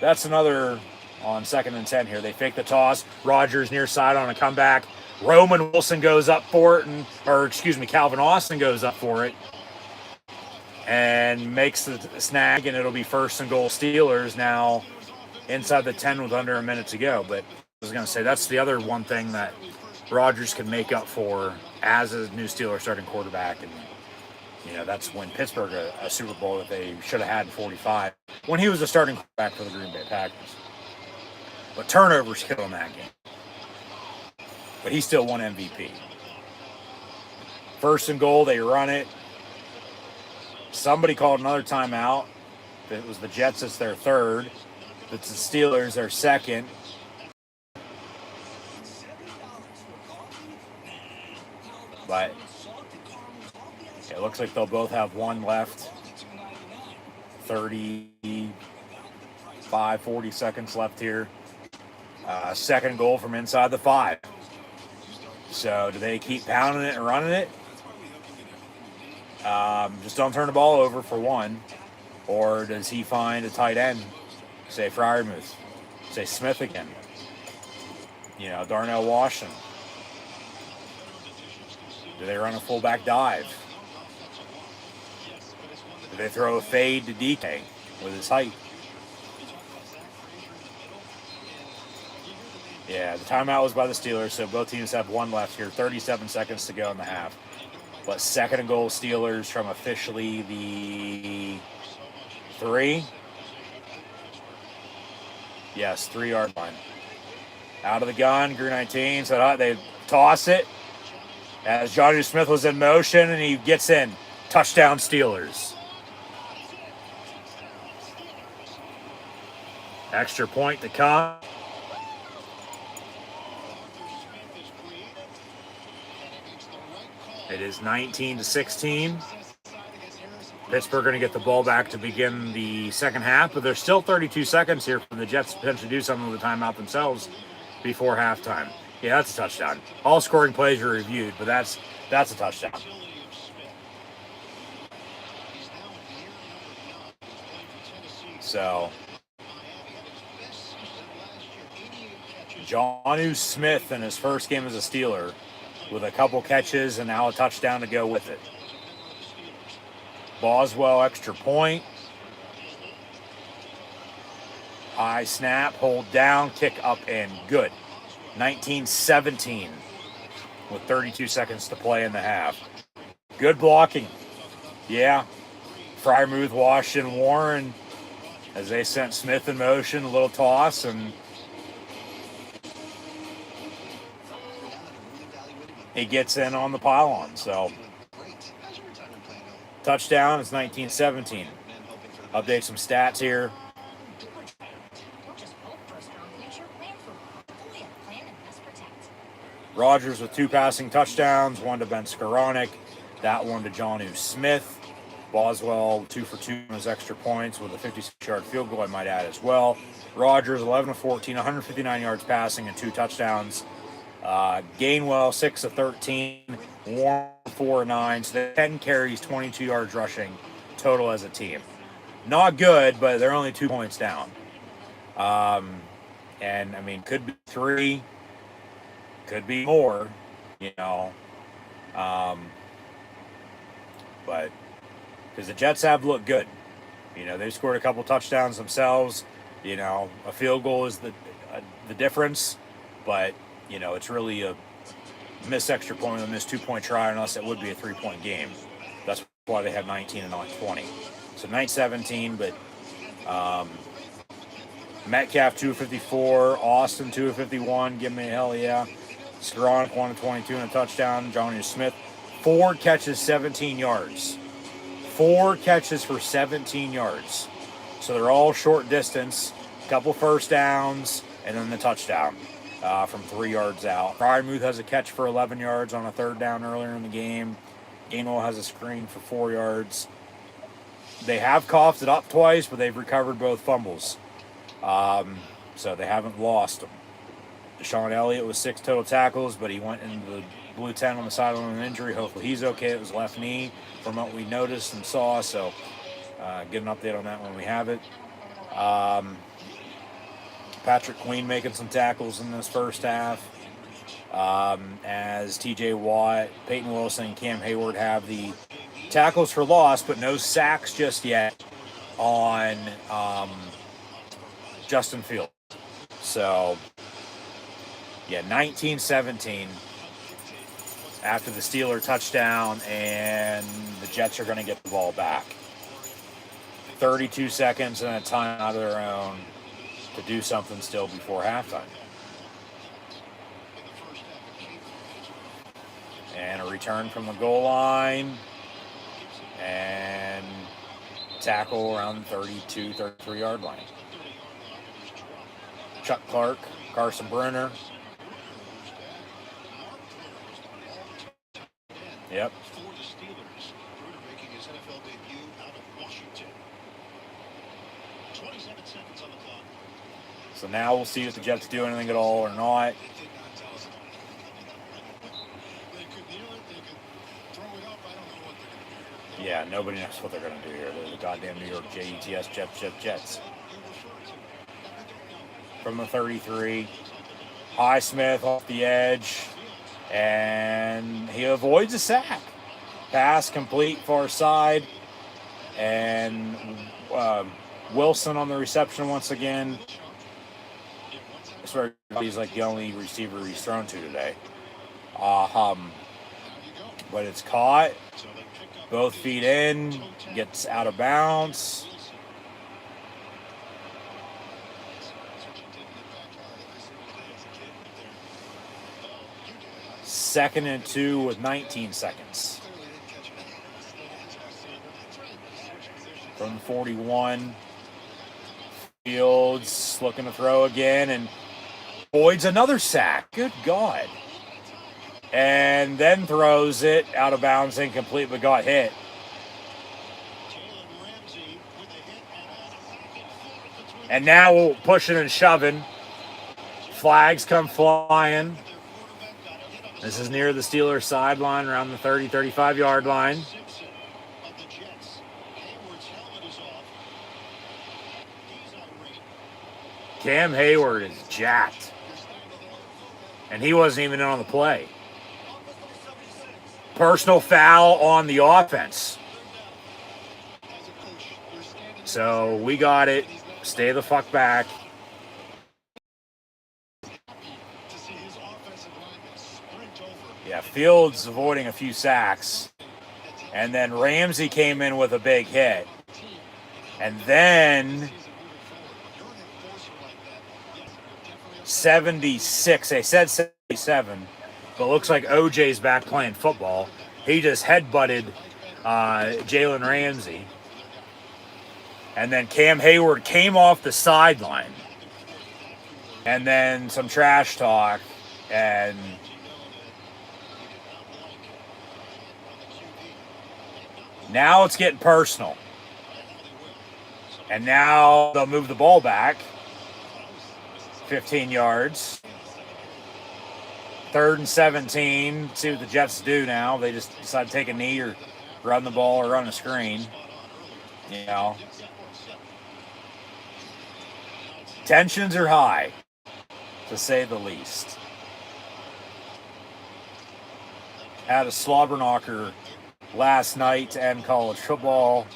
S3: that's another on 2nd and 10 here. They fake the toss. Rodgers near side on a comeback. Roman Wilson goes up for it, Calvin Austin goes up for it and makes the snag, and it'll be 1st and goal Steelers now inside the 10 with under a minute to go. But I was going to say that's the other one thing that Rodgers can make up for as a new Steelers starting quarterback, and That's when Pittsburgh, a Super Bowl that they should have had in 45, when he was a starting quarterback for the Green Bay Packers. But turnovers killed him that game. But he still won MVP. First and goal, they run it. Somebody called another timeout. If it was the Jets, it's their third. If it's the Steelers, their second. But it looks like they'll both have one left. 35, 40 seconds left here. Second goal from inside the 5. So do they keep pounding it and running it? Just don't turn the ball over for one. Or does he find a tight end? Say Freiermuth. Say Smith again. Darnell Washington. Do they run a fullback dive? Do they throw a fade to DK with his height? Yeah, the timeout was by the Steelers, so both teams have one left here. 37 seconds to go in the half. But second and goal Steelers from officially the 3. Yes, 3-yard line. Out of the gun, Grew 19. So they toss it as Johnny Smith was in motion, and he gets in. Touchdown Steelers. Extra point to come. It is 19-16. Pittsburgh going to get the ball back to begin the second half, but there's still 32 seconds here for the Jets to potentially do something with the timeout themselves before halftime. Yeah, that's a touchdown. All scoring plays are reviewed, but that's a touchdown. So, Jonnu Smith in his first game as a Steeler with a couple catches and now a touchdown to go with it. Boswell, extra point. High snap, hold down, kick up and good. 19-17 with 32 seconds to play in the half. Good blocking. Yeah. Freiermuth, Washington, Warren as they sent Smith in motion, a little toss, and he gets in on the pylon. So touchdown is 19-17. Update some stats here. Rodgers with 2 passing touchdowns, one to Ben Skoranek, that one to Jonnu Smith. Boswell 2 for 2 on his extra points with a 56-yard field goal, I might add as well. Rodgers 11 of 14, 159 yards passing and 2 touchdowns. Gainwell 6 of 13, Warren 4 of 9, so they 10 carries, 22 yards rushing total as a team. Not good, but they're only 2 points down. And I mean, could be 3, could be more, but because the Jets have looked good. They've scored a couple touchdowns themselves. A field goal is the difference, but it's really a missed extra point, a missed 2-point try, unless it would be a 3-point game. That's why they have 19 and not 20. So 9-17, but Metcalf 2 of 54, Austin 2 of 51. Give me a hell yeah. Skoranek 1 of 22 and a touchdown. Jonnu Smith 4 catches, 17 yards. 4 catches for 17 yards. So they're all short distance, a couple first downs, and then the touchdown from 3 yards out. Freiermuth has a catch for 11 yards on a 3rd down earlier in the game. Gainwell has a screen for 4 yards. They have coughed it up twice, but they've recovered both fumbles. So they haven't lost them. Deshaun Elliott with 6 total tackles, but he went into the blue tent on the sideline with an injury. Hopefully he's okay. It was left knee from what we noticed and saw, so get an update on that when we have it. Patrick Queen making some tackles in this first half. As TJ Watt, Peyton Wilson, and Cam Hayward have the tackles for loss, but no sacks just yet on Justin Fields. So, yeah, 19-17 after the Steeler touchdown, and the Jets are going to get the ball back. 32 seconds and a time out of their own to do something still before halftime. And a return from the goal line. And tackle around 32, 33-yard line. Chuck Clark, Carson Brunner. Yep. So now we'll see if the Jets do anything at all or not. Yeah, nobody knows what they're going to do here. They're the goddamn New York Jets, Jets. From the 33. Highsmith off the edge. And he avoids a sack. Pass complete, far side. And Wilson on the reception once again. I swear he's like the only receiver he's thrown to today. But it's caught. Both feet in. Gets out of bounds. Second and 2 with 19 seconds. From 41. Fields looking to throw again and avoids another sack. Good God. And then throws it out of bounds, incomplete, but got hit. And now pushing and shoving. Flags come flying. This is near the Steelers sideline, around the 30, 35-yard line. Cam Hayward is jacked. And he wasn't even in on the play. Personal foul on the offense. So we got it. Stay the fuck back. Yeah, Fields avoiding a few sacks. And then Ramsey came in with a big hit. And then 76. They said 77. But looks like OJ's back playing football. He just headbutted Jalen Ramsey. And then Cam Hayward came off the sideline. And then some trash talk. And now it's getting personal. And now they'll move the ball back 15 yards. 3rd and 17. See what the Jets do now. They just decide to take a knee or run the ball or run a screen. You know. Tensions are high, to say the least. Had a slobber knocker last night to end college football.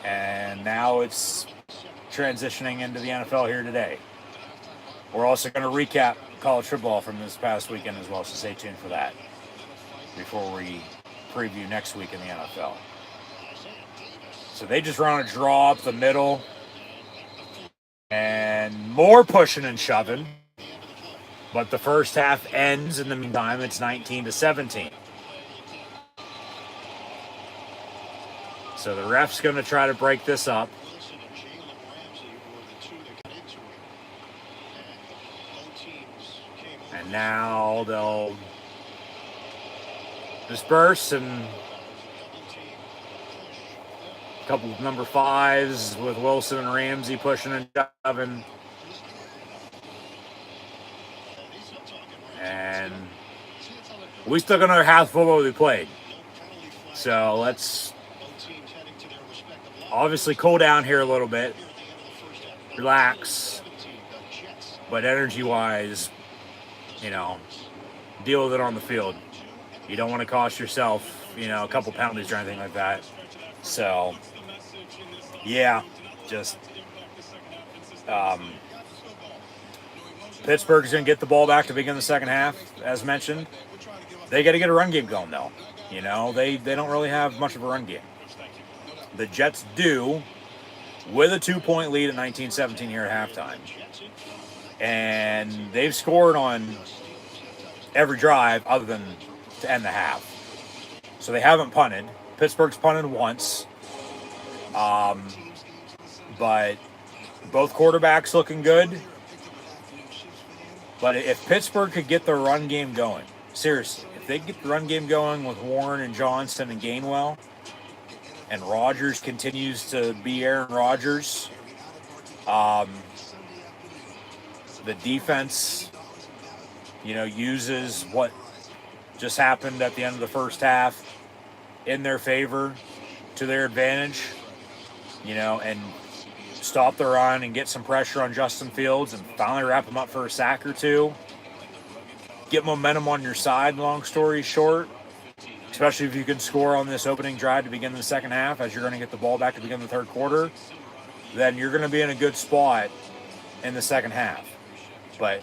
S3: And now it's transitioning into the NFL here today. We're also going to recap college football from this past weekend as well, so stay tuned for that before we preview next week in the NFL. So they just run a draw up the middle and more pushing and shoving. But the first half ends. In the meantime, it's 19-17. So the ref's going to try to break this up. And now they'll disperse, and a couple of number 5s with Wilson and Ramsey pushing and shoving. And we still got another half football we played. So let's obviously cool down here a little bit. Relax. But energy-wise, you know, deal with it on the field. You don't want to cost yourself, you know, a couple penalties or anything like that. So, yeah, just Pittsburgh's going to get the ball back to begin the second half, as mentioned. They got to get a run game going, though. You know, they don't really have much of a run game. The Jets do, with a 2-point lead at 19-17 here at halftime. And they've scored on every drive other than to end the half. So they haven't punted. Pittsburgh's punted once. But both quarterbacks looking good. But if Pittsburgh could get the run game going, seriously, if they get the run game going with Warren and Johnson and Gainwell, and Rodgers continues to be Aaron Rodgers, the defense, uses what just happened at the end of the first half in their favor, to their advantage, and stop the run and get some pressure on Justin Fields and finally wrap him up for a sack or two. Get momentum on your side, long story short, especially if you can score on this opening drive to begin the second half, as you're going to get the ball back to begin the third quarter, then you're going to be in a good spot in the second half. But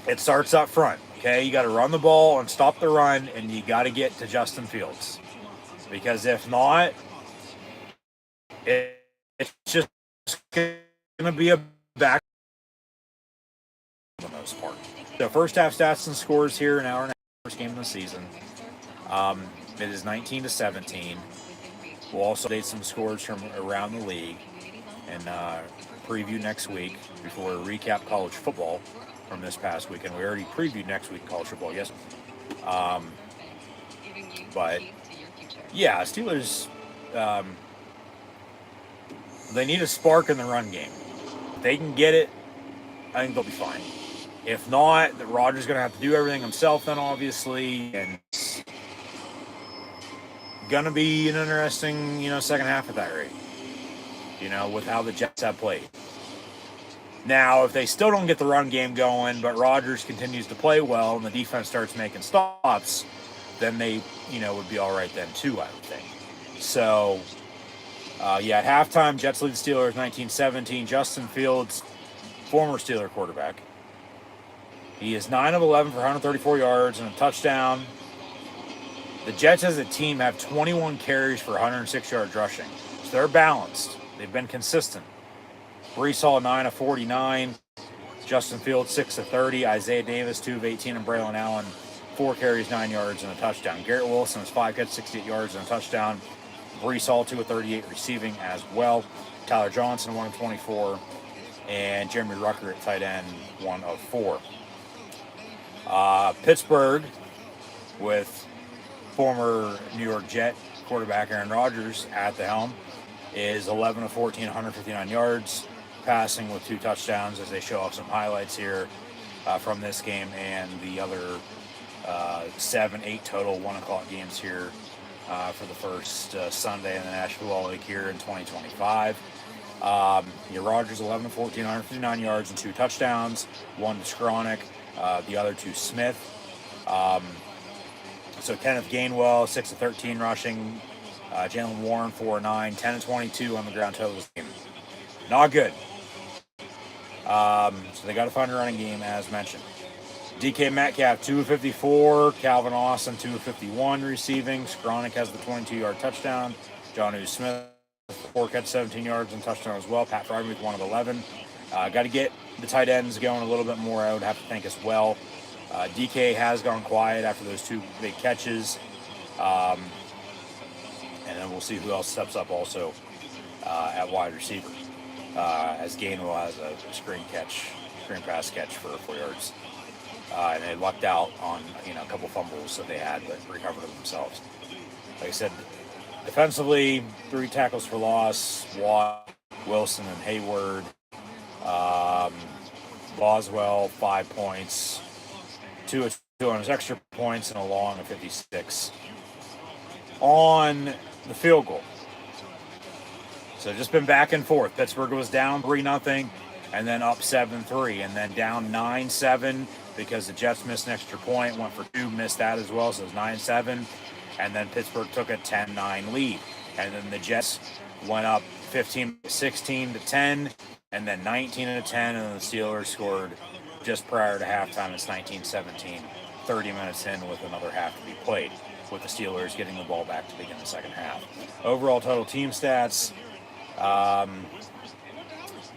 S3: it starts up front, okay? You got to run the ball and stop the run, and you got to get to Justin Fields. Because if not, it's just going to be a back for the most part. So first half stats and scores here, an hour and a half, first game of the season. It is 19-17. We'll also update some scores from around the league and preview next week before we recap college football from this past weekend. We already previewed next week college football, yes. But yeah, Steelers, they need a spark in the run game. If they can get it, I think they'll be fine. If not, Rodgers going to have to do everything himself then, obviously, and it's going to be an interesting, second half at that rate, with how the Jets have played. Now, if they still don't get the run game going, but Rodgers continues to play well and the defense starts making stops, then they, would be all right then too, I would think. So, at halftime, Jets lead the Steelers 19-17. Justin Fields, former Steeler quarterback. He is 9 of 11 for 134 yards and a touchdown. The Jets as a team have 21 carries for 106 yards rushing. So they're balanced. They've been consistent. Breece Hall, 9 of 49. Justin Fields, 6 of 30. Isaiah Davis, 2 of 18. And Braylon Allen, 4 carries, 9 yards, and a touchdown. Garrett Wilson has 5 catches, 68 yards, and a touchdown. Breece Hall, 2 of 38 receiving as well. Tyler Johnson, 1 of 24. And Jeremy Rucker at tight end, 1 of 4. Pittsburgh, with former New York Jet quarterback Aaron Rodgers at the helm, is 11 of 14, 159 yards, passing with 2 touchdowns, as they show off some highlights here from this game and the other 7, 8 total 1 o'clock games here for the first Sunday in the National Football League here in 2025. Rodgers, 11 of 14, 159 yards and 2 touchdowns, 1 to Skronik, the other 2 Smith. So Kenneth Gainwell, 6 of 13 rushing. Jalen Warren, 4 of 9, 10 of 22 on the ground total this game. Not good. So they got to find a running game, as mentioned. DK Metcalf, 2 of 54. Calvin Austin, 2 of 51 receiving. Skronik has the 22-yard touchdown. Jonnu Smith, 4 catches, 17 yards and touchdown as well. Pat Freiermuth, 1 of 11. Got to get the tight ends going a little bit more, I would have to think, as well. DK has gone quiet after those 2 big catches. And then we'll see who else steps up also at wide receiver. As Gainwell has a screen pass catch for 4 yards. And they lucked out on a couple fumbles that they had, but recovered them themselves. Like I said, defensively, 3 tackles for loss. Watt, Wilson, and Hayward. Boswell, 5 points. 2 of 2 on his extra points, and a long of 56 on the field goal. So just been back and forth. Pittsburgh was down 3-0 and then up 7-3 and then down 9-7 because the Jets missed an extra point, went for 2, missed that as well, so it was 9-7. And then Pittsburgh took a 10-9 lead. And then the Jets went up 15-16 to 10 and then 19-10, and then the Steelers scored just prior to halftime. It's 19-17, 30 minutes in with another half to be played, with the Steelers getting the ball back to begin the second half. Overall total team stats,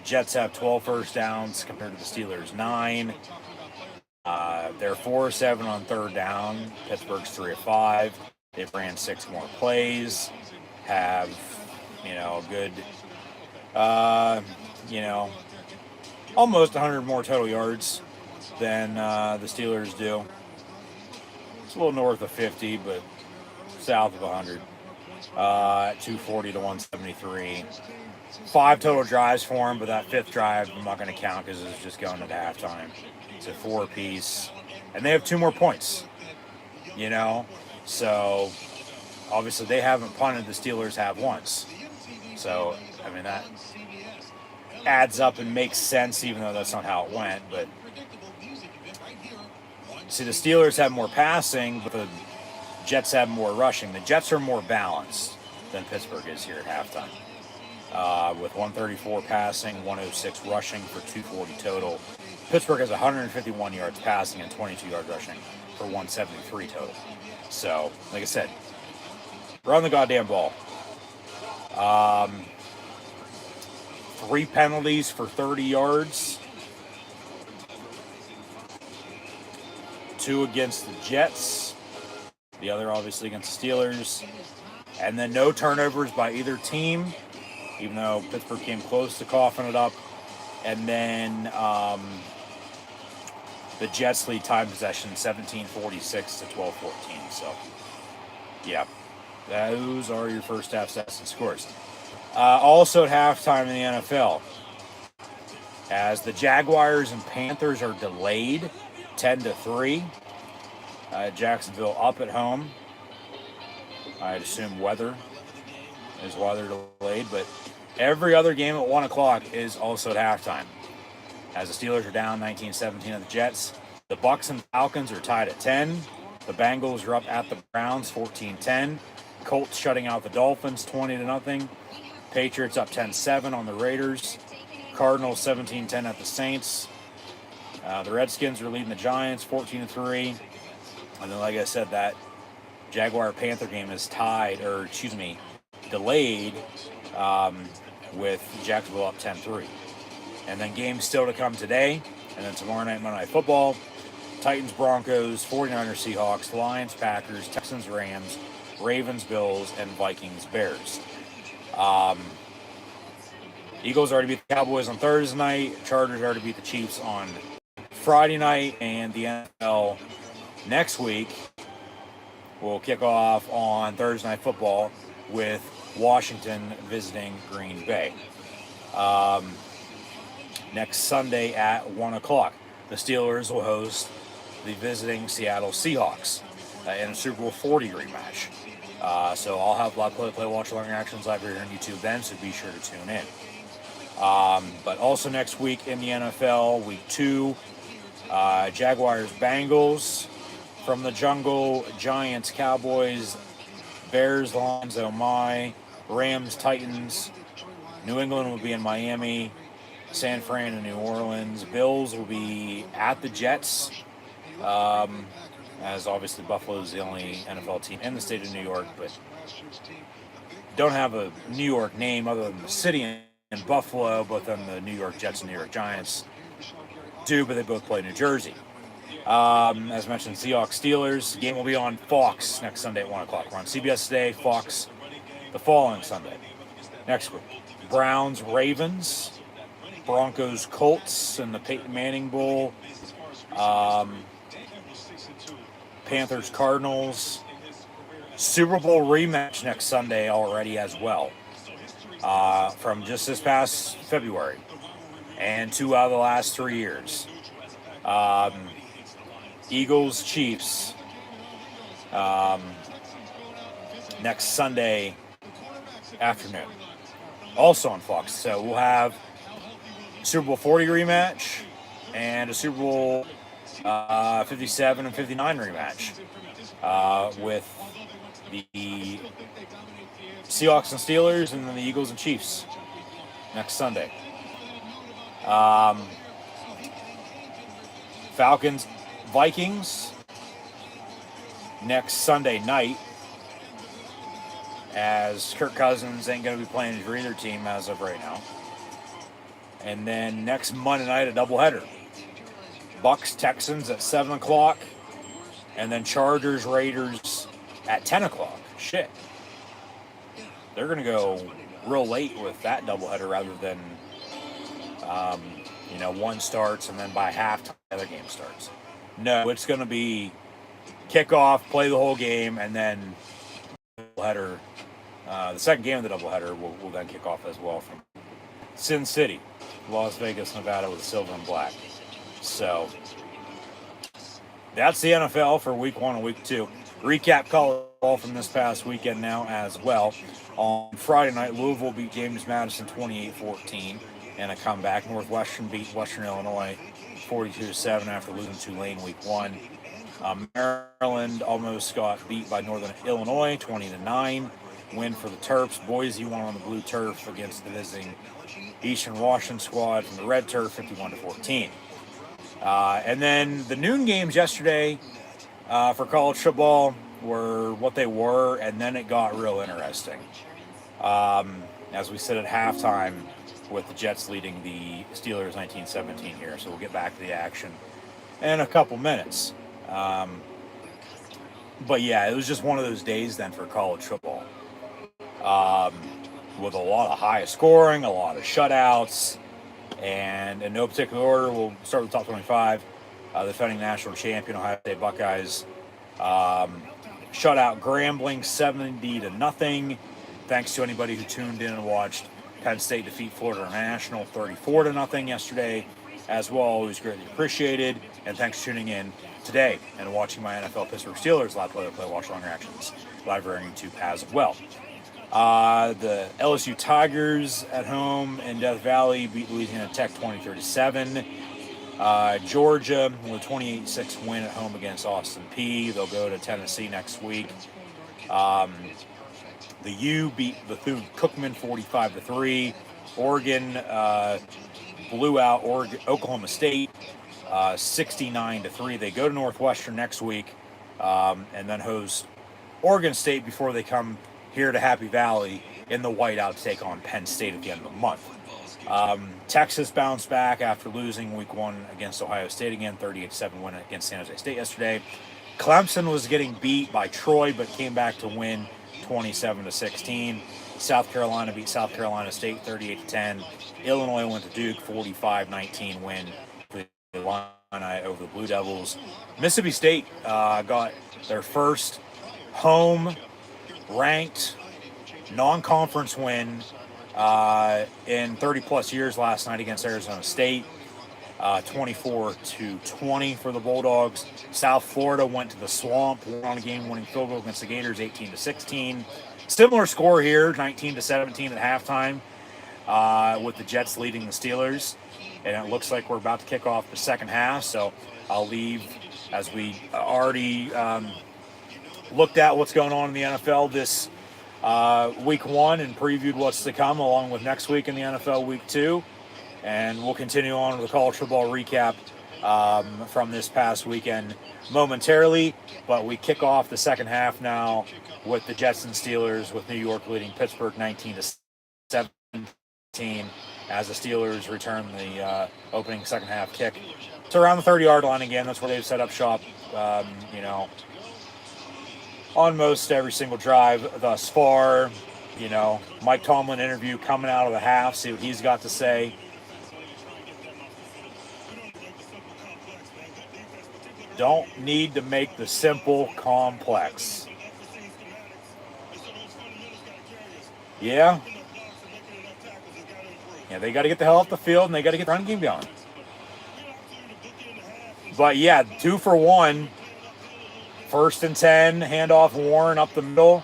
S3: Jets have 12 first downs compared to the Steelers 9. They're 4-7 on third down. Pittsburgh's 3-5. They've ran 6 more plays. Have, a good, almost 100 more total yards than the Steelers do. It's a little north of 50, but south of 100. 240 to 173. 5 total drives for him, but that 5th drive I'm not going to count because it's just going into halftime. It's a 4-piece. And they have 2 more points, So, obviously, they haven't punted. The Steelers have once. So, that adds up and makes sense, even though that's not how it went. But, see, the Steelers have more passing, but the Jets have more rushing. The Jets are more balanced than Pittsburgh is here at halftime. With 134 passing, 106 rushing for 240 total. Pittsburgh has 151 yards passing and 22 yards rushing for 173 total. So, like I said, run the goddamn ball. 3 penalties for 30 yards. 2 against the Jets. The other, obviously, against the Steelers. And then no turnovers by either team, even though Pittsburgh came close to coughing it up. And then the Jets lead time possession 17-46 to 12-14. So, yeah, those are your first half stats and scores. Also at halftime in the NFL, as the Jaguars and Panthers are delayed 10-3. Jacksonville up at home. I'd assume weather is why they're delayed, but every other game at 1 o'clock is also at halftime. As the Steelers are down 19-17 at the Jets, the Bucs and Falcons are tied at 10. The Bengals are up at the Browns 14-10. Colts shutting out the Dolphins 20-0. Patriots up 10-7 on the Raiders. Cardinals 17-10 at the Saints. The Redskins are leading the Giants 14-3. And then, like I said, that Jaguar-Panther game is delayed with Jacksonville up 10-3. And then games still to come today. And then tomorrow night, Monday Night Football. Titans, Broncos, 49ers, Seahawks, Lions, Packers, Texans, Rams, Ravens, Bills, and Vikings, Bears. Eagles already beat the Cowboys on Thursday night. Chargers already beat the Chiefs on Friday night. And the NFL next week will kick off on Thursday Night Football with Washington visiting Green Bay. Next Sunday at 1 o'clock, the Steelers will host the visiting Seattle Seahawks in a Super Bowl 40 rematch. So I'll have live play watch along reactions live here on YouTube then, so be sure to tune in. But also next week in the NFL, week 2, Jaguars Bengals, from the jungle, Giants Cowboys, Bears Lions, oh my, Rams Titans, New England will be in Miami, San Fran and New Orleans. Bills will be at the Jets, as obviously Buffalo is the only NFL team in the state of New York, but don't have a New York name other than the city in Buffalo, but then the New York Jets and New York Giants do, but they both play New Jersey. As mentioned, Seahawks Steelers. The game will be on Fox next Sunday at 1 o'clock. We're on CBS today, Fox the following Sunday. Next week, Browns Ravens, Broncos Colts in the Peyton Manning Bowl, Panthers Cardinals, Super Bowl rematch next Sunday already as well, from just this past February, and 2 out of the last 3 years. Eagles Chiefs next Sunday afternoon, also on Fox. So we'll have Super Bowl 40 rematch and a Super Bowl 57 and 59 rematch with the Seahawks and Steelers, and then the Eagles and Chiefs next Sunday. Falcons, Vikings next Sunday night, as Kirk Cousins ain't going to be playing for either team as of right now. And then next Monday night, a doubleheader. Bucks, Texans at 7 o'clock. And then Chargers, Raiders at 10 o'clock. Shit. They're going to go real late with that doubleheader rather than, one starts and then by halftime the other game starts. No, it's going to be kickoff, play the whole game, and then doubleheader. The second game of the doubleheader will then kick off as well from Sin City, Las Vegas, Nevada, with silver and black. So that's the NFL for week 1 and week 2. Recap college ball from this past weekend now as well. On Friday night, Louisville beat James Madison 28-14 in a comeback. Northwestern beat Western Illinois 42-7 after losing to Tulane week 1. Maryland almost got beat by Northern Illinois 20-9. Win for the Terps. Boise won on the blue turf against the visiting Eastern Washington squad from the red turf 51-14. And then the noon games yesterday for college football were what they were, and then it got real interesting. As we said at halftime, with the Jets leading the Steelers 19-17 here. So we'll get back to the action in a couple minutes. But yeah, it was just one of those days then for college football. With a lot of high scoring, a lot of shutouts, and in no particular order, we'll start with the top 25. The defending national champion, Ohio State Buckeyes, shut out Grambling 70-0. Thanks to anybody who tuned in and watched Penn State defeat Florida International 34-0 yesterday as well. It was greatly appreciated, and thanks for tuning in today and watching my NFL Pittsburgh Steelers live play-by-play watch-along reactions live on YouTube as well. The LSU Tigers at home in Death Valley beat Louisiana Tech 20-37. Georgia with a 28-6 win at home against Austin Peay. They'll go to Tennessee next week. The U beat Bethune-Cookman 45-3. Oregon blew out Oklahoma State 69-3. They go to Northwestern next week and then host Oregon State before they come here to Happy Valley in the whiteout to take on Penn State at the end of the month. Texas bounced back after losing week 1 against Ohio State again, 38-7 win against San Jose State yesterday. Clemson was getting beat by Troy but came back to win 27-16. South Carolina beat South Carolina State 38-10. Illinois went to Duke 45-19 win for the Illini over the Blue Devils. Mississippi State got their first home ranked non-conference win in 30-plus years last night against Arizona State, 24-20 for the Bulldogs. South Florida went to the Swamp, won on a game-winning field goal against the Gators, 18-16. Similar score here, 19-17 at halftime, with the Jets leading the Steelers. And it looks like we're about to kick off the second half, so I'll leave, as we already looked at what's going on in the NFL this week 1 and previewed what's to come along with next week in the NFL week 2. And we'll continue on with the college football recap from this past weekend momentarily. But we kick off the second half now with the Jets and Steelers, with New York leading Pittsburgh 19-17 as the Steelers return the opening second half kick. It's around the 30-yard line again. That's where they've set up shop, on most every single drive thus far. Mike Tomlin interview coming out of the half, see what he's got to say. Don't need to make the simple complex. Yeah, they got to get the hell off the field, and they got to get the run game going. But yeah, 2 for 1. 1st and 10, handoff Warren up the middle.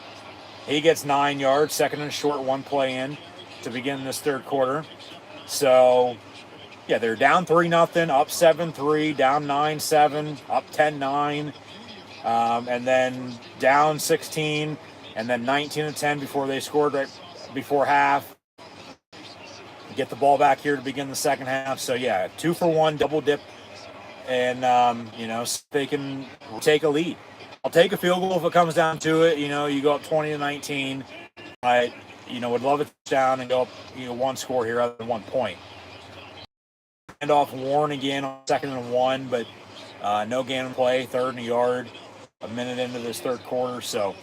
S3: He gets 9 yards, second and short, 1 play in to begin this third quarter. So, yeah, they're down 3-0, up 7-3, down 9-7, up 10-9, and then down 16, and then 19-10 before they scored right before half. Get the ball back here to begin the second half. So, yeah, 2 for 1, double dip and so they can take a lead. I'll take a field goal if it comes down to it. You go up 20-19. I would love a touchdown and go up one score here other than 1 point. Hand off Warren again on 2nd and 1, but no gain on play, 3rd and a yard, a minute into this third quarter. So,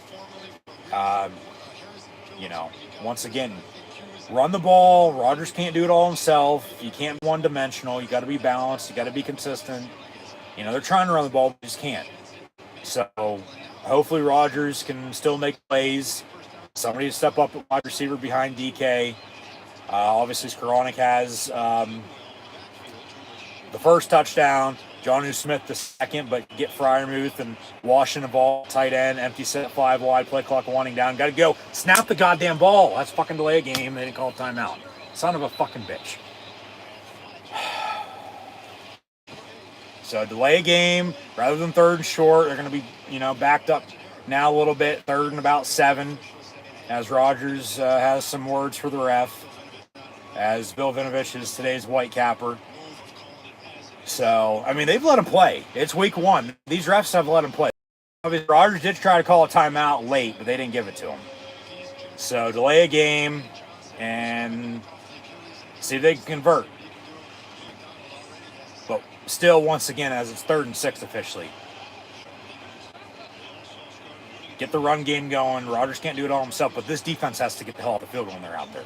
S3: once again, run the ball. Rodgers can't do it all himself. You can't be one-dimensional. You got to be balanced. You got to be consistent. They're trying to run the ball, but just can't. So hopefully Rodgers can still make plays. Somebody to step up at wide receiver behind DK. Obviously, Skoranek has the first touchdown. Jonnu Smith the second, but get Freiermuth and Washington ball, tight end, empty set, 5 wide, play clock winding down. Got to go. Snap the goddamn ball. That's fucking delay a game. They didn't call a timeout. Son of a fucking bitch. So delay a game rather than 3rd and short. They're going to be, backed up now a little bit. 3rd and about 7 as Rodgers has some words for the ref as Bill Vinovich is today's white capper. So, they've let him play. It's week 1. These refs have let him play. Obviously, Rodgers did try to call a timeout late, but they didn't give it to him. So, delay a game and see if they can convert. But still, once again, as it's 3rd and 6 officially. Get the run game going. Rodgers can't do it all himself, but this defense has to get the hell out of the field when they're out there.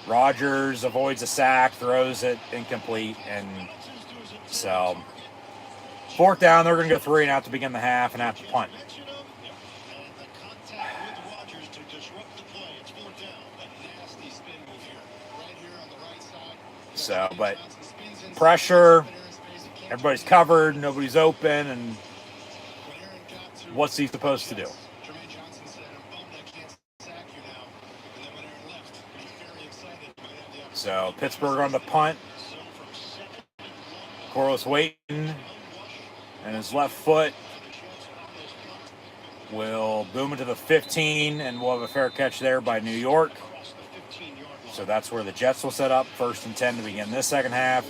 S3: Rodgers avoids a sack, throws it incomplete, and so 4th down, they're going to go 3 and out to begin the half and have to punt. So, but pressure, everybody's covered, nobody's open, and what's he supposed to do? So Pittsburgh on the punt. Corliss waiting, and his left foot will boom into the 15, and we'll have a fair catch there by New York. So that's where the Jets will set up 1st and 10 to begin this second half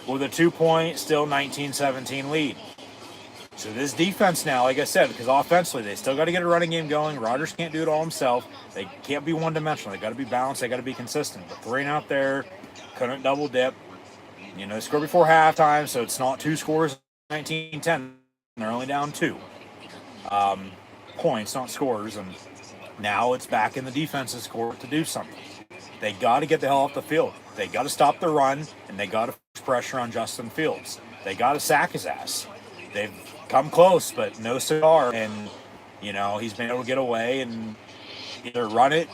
S3: with a 2-point, still 19-17 lead. So this defense now, like I said, because offensively they still got to get a running game going. Rodgers can't do it all himself. They can't be one-dimensional. They got to be balanced. They got to be consistent. But 3 and out there, couldn't double dip. They scored before halftime, so it's not 2 scores, 19-10. They're only down 2 points, not scores. And now it's back in the defense's court to do something. They got to get the hell off the field. They got to stop the run, and they got to force pressure on Justin Fields. They got to sack his ass. They've come close, but no cigar. And, he's been able to get away and either run it,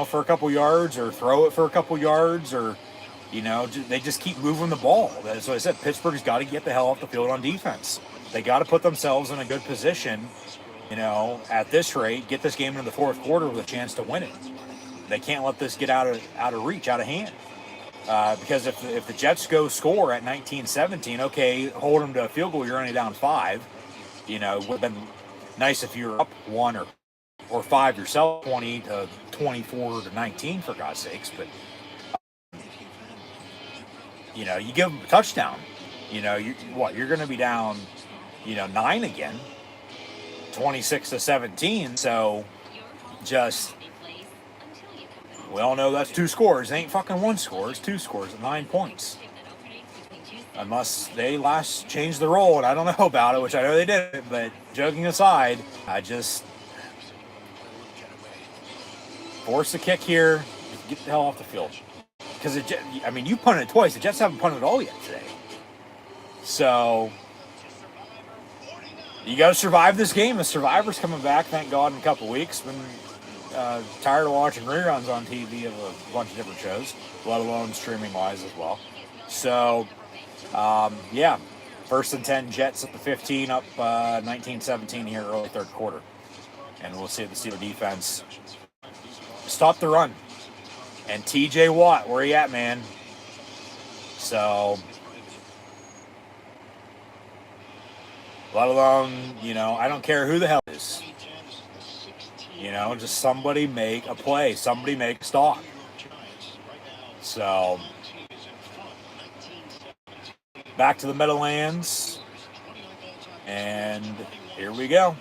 S3: for a couple yards or throw it for a couple yards or, they just keep moving the ball. That's what I said. Pittsburgh's got to get the hell off the field on defense. They got to put themselves in a good position, at this rate, get this game into the 4th quarter with a chance to win it. They can't let this get out of reach, out of hand. Because if the Jets go score at 19-17, okay, hold them to a field goal, you're only down 5. It would have been nice if you were up 1 or 5 yourself, 20-24-19 for God's sakes. But you give them a touchdown. You're going to be down, 9 again, 26-17. So just. We all know that's 2 scores. It ain't fucking 1 score. It's 2 scores at 9 points. Unless they last changed the role, and I don't know about it, which I know they didn't, but joking aside, I just force the kick here, get the hell off the field. Because, you punted it twice. The Jets haven't punted at all yet today. So, you got to survive this game. The Survivor's coming back, thank God, in a couple weeks. Been tired of watching reruns on TV of a bunch of different shows, let alone streaming-wise as well. So, 1st and 10, Jets at the 15, up 19-17 here, early 3rd quarter. And we'll see the Steelers defense stop the run. And TJ Watt, where you at, man? So, let alone, I don't care who the hell it is. Just somebody make a play. Somebody make a stop. So, back to the Meadowlands. And here we go.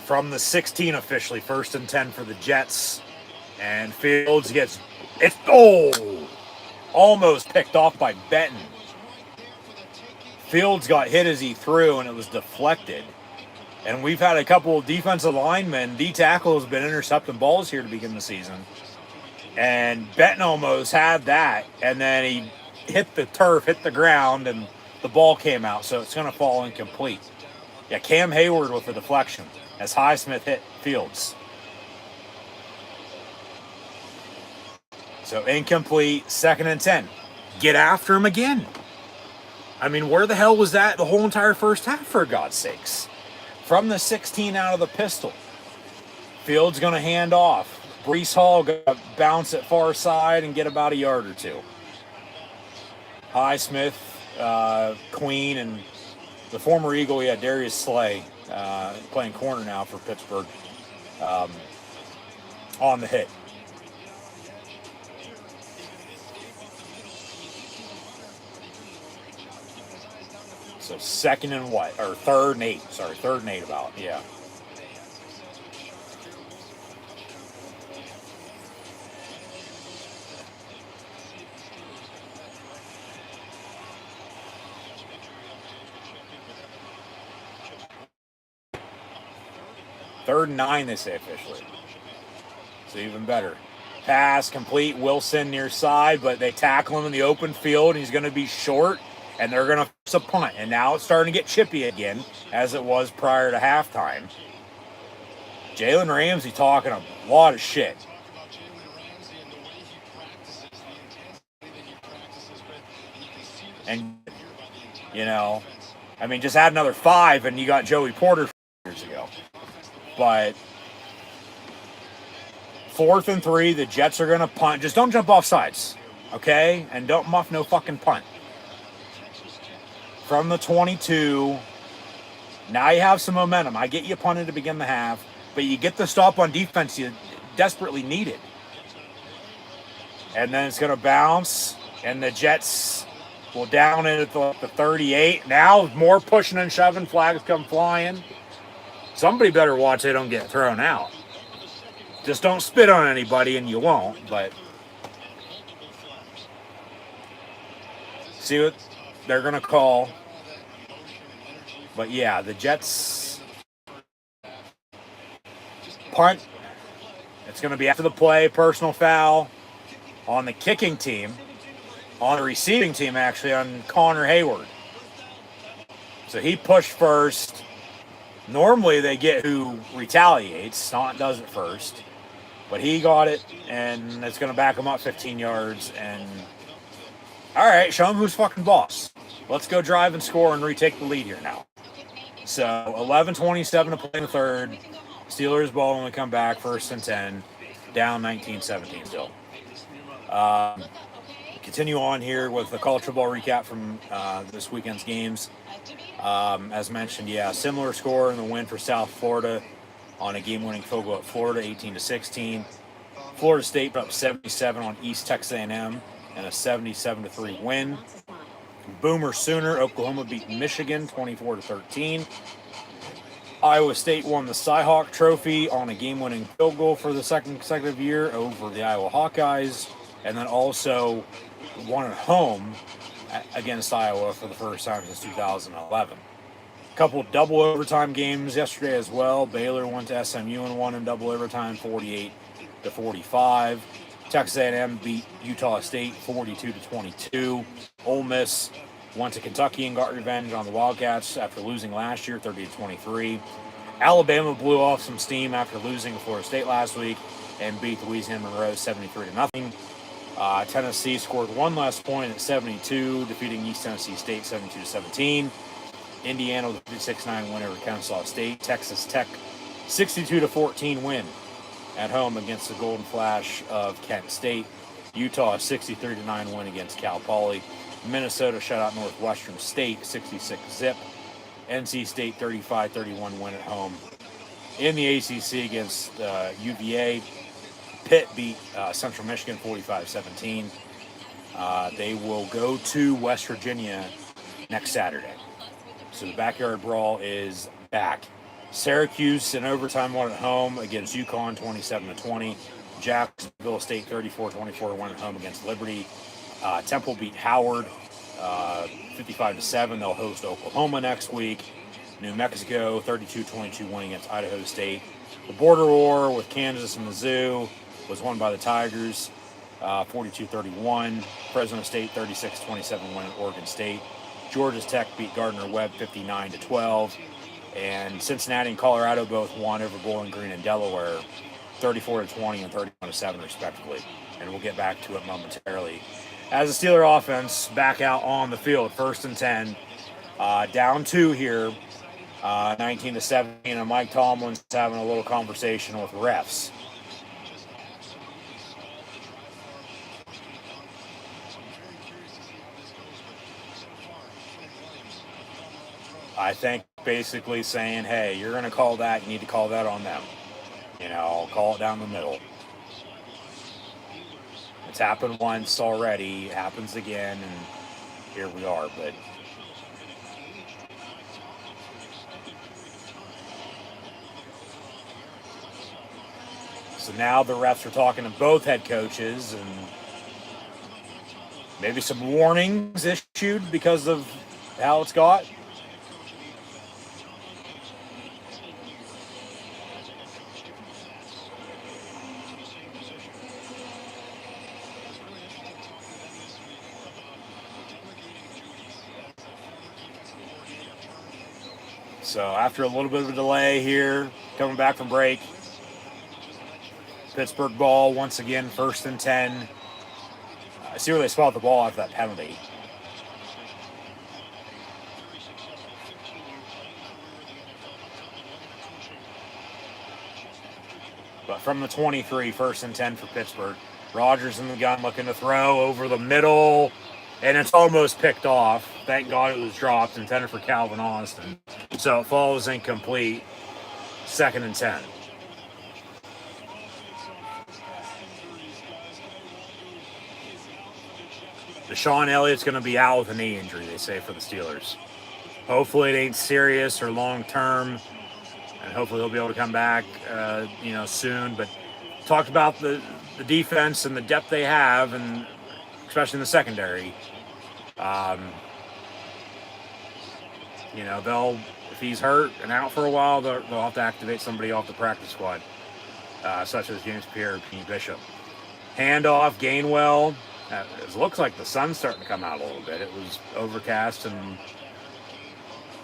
S3: From the 16 officially, 1st and 10 for the Jets. And Fields gets, almost picked off by Benton. Fields got hit as he threw, and it was deflected. And we've had a couple of defensive linemen, D tackle has been intercepting balls here to begin the season. And Benton almost had that, and then he hit the turf, hit the ground, and the ball came out, so it's going to fall incomplete. Yeah, Cam Hayward with the deflection as Highsmith hit Fields. So incomplete, 2nd and 10. Get after him again. I mean, where the hell was that the whole entire first half, for God's sakes? From the 16 out of the pistol. Fields going to hand off. Breece Hall going to bounce it far side and get about a yard or two. Highsmith, Queen, and the former Eagle, Darius Slay, playing corner now for Pittsburgh, on the hit. So 2nd and 3rd and 8. Sorry, 3rd and 8 about, yeah. Third and 9, they say officially. So even better. Pass complete, Wilson near side, but they tackle him in the open field, and he's going to be short. And they're going to force a punt. And now it's starting to get chippy again, as it was prior to halftime. Jalen Ramsey talking a lot of shit. And, just add another 5, and you got Joey Porter years ago. But 4th and 3, the Jets are going to punt. Just don't jump off sides, okay? And don't muff no fucking punt. From the 22, now you have some momentum. I get you punted to begin the half, but you get the stop on defense you desperately needed. And then it's going to bounce, and the Jets will down it at the 38. Now more pushing and shoving, flags come flying. Somebody better watch they don't get thrown out. Just don't spit on anybody, and you won't, but see what they're going to call. But yeah, the Jets punt. It's going to be after the play, personal foul on the kicking team, on the receiving team actually, on Connor Hayward. So he pushed first. Normally they get who retaliates, not does it first. But he got it, and it's going to back him up 15 yards. And all right, show him who's fucking boss. Let's go drive and score and retake the lead here now. So 11:27 to play in the third. Steelers ball when we come back, 1st and 10, down 19-17 still. Continue on here with the college football recap from this weekend's games. As mentioned, similar score in the win for South Florida on a game-winning field goal at Florida, 18-16. Florida State put up 77 on East Texas A&M and a 77-3 win. Boomer Sooner, Oklahoma beat Michigan 24-13. Iowa State won the Cyhawk Trophy on a game-winning field goal for the 2nd consecutive year over the Iowa Hawkeyes, and then also won at home against Iowa for the first time since 2011. A couple of double overtime games yesterday as well. Baylor went to SMU and won in double overtime, 48-45. Texas A&M beat Utah State 42-22. Ole Miss went to Kentucky and got revenge on the Wildcats after losing last year, 30-23. Alabama blew off some steam after losing to Florida State last week and beat Louisiana Monroe 73-0. Tennessee scored one last point at 72, defeating East Tennessee State 72-17. Indiana with a 56-9 win over Kansas State. Texas Tech 62-14 win at home against the Golden Flash of Kent State. Utah 63-9 win against Cal Poly. Minnesota shut out Northwestern State 66-zip. NC State 35-31 win at home. In the ACC against UVA, Pitt beat Central Michigan 45-17. They will go to West Virginia next Saturday. So the backyard brawl is back. Syracuse in overtime won at home against UConn 27-20. Jacksonville State 34-24 won at home against Liberty. Temple beat Howard 55-7. They'll host Oklahoma next week. New Mexico 32-22 win against Idaho State. The border war with Kansas and Mizzou was won by the Tigers 42-31. Fresno State 36-27 win at Oregon State. Georgia Tech beat Gardner-Webb 59-12. And Cincinnati and Colorado both won over Bowling Green and Delaware 34-20 and 31-7 respectively. And we'll get back to it momentarily. As the Steeler offense back out on the field, 1st and 10, down 2 here, 19-17, and Mike Tomlin's having a little conversation with refs. I think basically saying, hey, you're going to call that, you need to call that on them. You know, call it down the middle. It's happened once already, it happens again, and here we are. But so now the refs are talking to both head coaches, and maybe some warnings issued because of how it's got. So after a little bit of a delay here, coming back from break, Pittsburgh ball once again, 1st and 10. I see where they spot the ball after that penalty. But from the 23, 1st and 10 for Pittsburgh. Rodgers in the gun looking to throw over the middle, and it's almost picked off. Thank God it was dropped, intended for Calvin Austin. So it falls incomplete, 2nd and 10. Deshaun Elliott's going to be out with a knee injury, they say, for the Steelers. Hopefully it ain't serious or long-term, and hopefully he'll be able to come back, soon. But talked about the defense and the depth they have, and especially in the secondary. If he's hurt and out for a while, they'll have to activate somebody off the practice squad, such as James Pierre or P. Bishop. Handoff, Gainwell. It looks like the sun's starting to come out a little bit. It was overcast and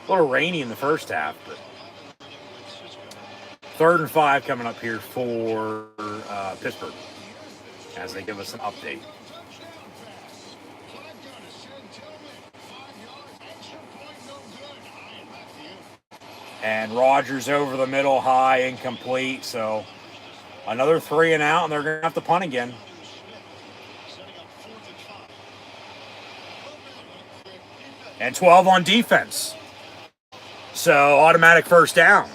S3: a little rainy in the first half, but 3rd and 5 coming up here for Pittsburgh as they give us an update. And Rodgers over the middle, high, incomplete. So another 3 and out, and they're going to have to punt again. And 12 on defense. So automatic 1st down.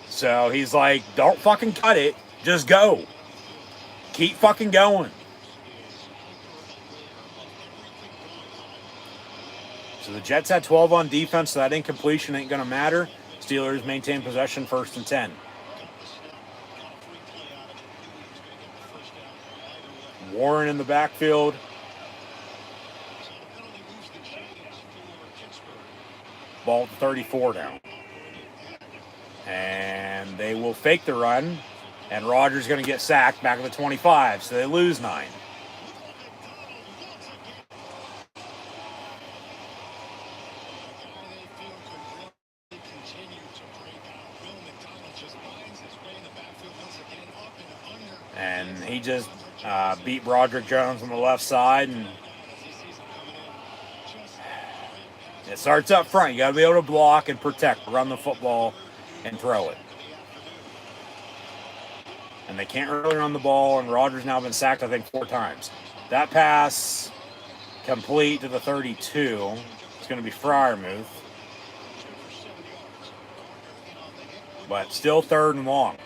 S3: So he's like, don't fucking cut it. Just go. Keep fucking going. So the Jets had 12 on defense, so that incompletion ain't going to matter. Steelers maintain possession, 1st and 10. Warren in the backfield. Ball at the 34 now. And they will fake the run. And Rodgers going to get sacked back at the 25, so they lose 9. And he just beat Broderick Jones on the left side, and it starts up front. You got to be able to block and protect, run the football, and throw it. and they can't really run the ball, and Rodgers now been sacked, I think, 4 times. That pass complete to the 32. It's going to be Freiermuth. But still 3rd and long.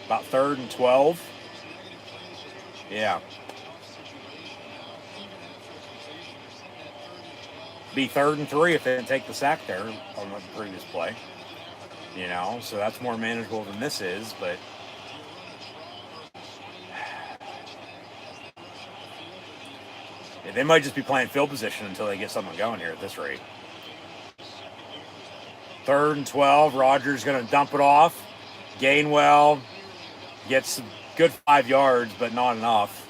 S3: About 3rd and 12. Yeah. Be 3rd and 3 if they didn't take the sack there on the previous play. You know, so that's more manageable than this is, but yeah, they might just be playing field position until they get something going here at this rate. 3rd and 12, Rodgers going to dump it off. Gainwell gets a good 5 yards, but not enough.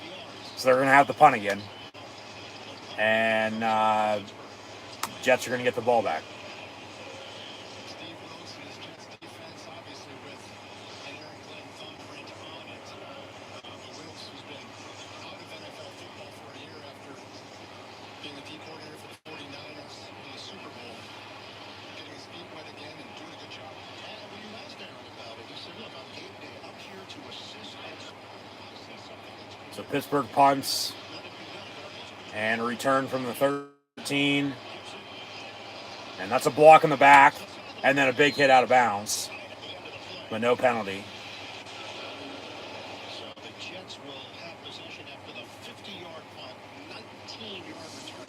S3: So they're going to have to punt again. And Jets are going to get the ball back. So Pittsburgh punts and a return from the 13. And that's a block in the back and then a big hit out of bounds, but no penalty.
S1: So the Jets will have possession after the 50-yard punt, 19-yard return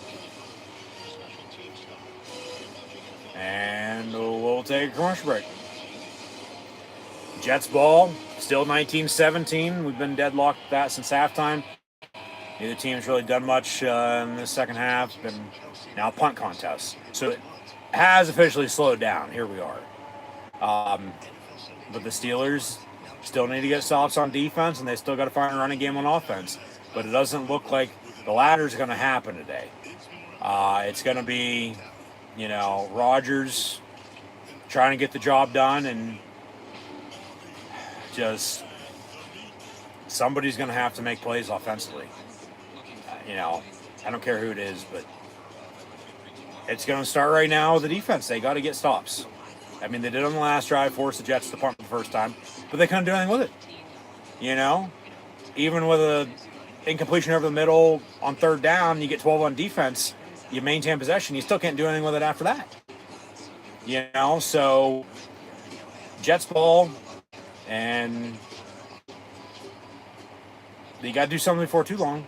S1: for special team stuff.
S3: And we'll take a commercial break. Jets ball, still 19-17. We've been deadlocked at that since halftime. Neither team's really done much in the second half. Been now a punt contest. So it has officially slowed down. Here we are. But the Steelers still need to get stops on defense, and they still got to find a running game on offense. But it doesn't look like the latter's going to happen today. It's going to be, you know, Rodgers trying to get the job done, and just somebody's going to have to make plays offensively. You know, I don't care who it is, but it's going to start right now with the defense. They got to get stops. I mean, they did on the last drive, forced the Jets to punt for the first time, but they couldn't do anything with it. You know, even with a incompletion over the middle on 3rd down, you get 12 on defense, you maintain possession, you still can't do anything with it after that. You know, so Jets ball, and you got to do something before too long,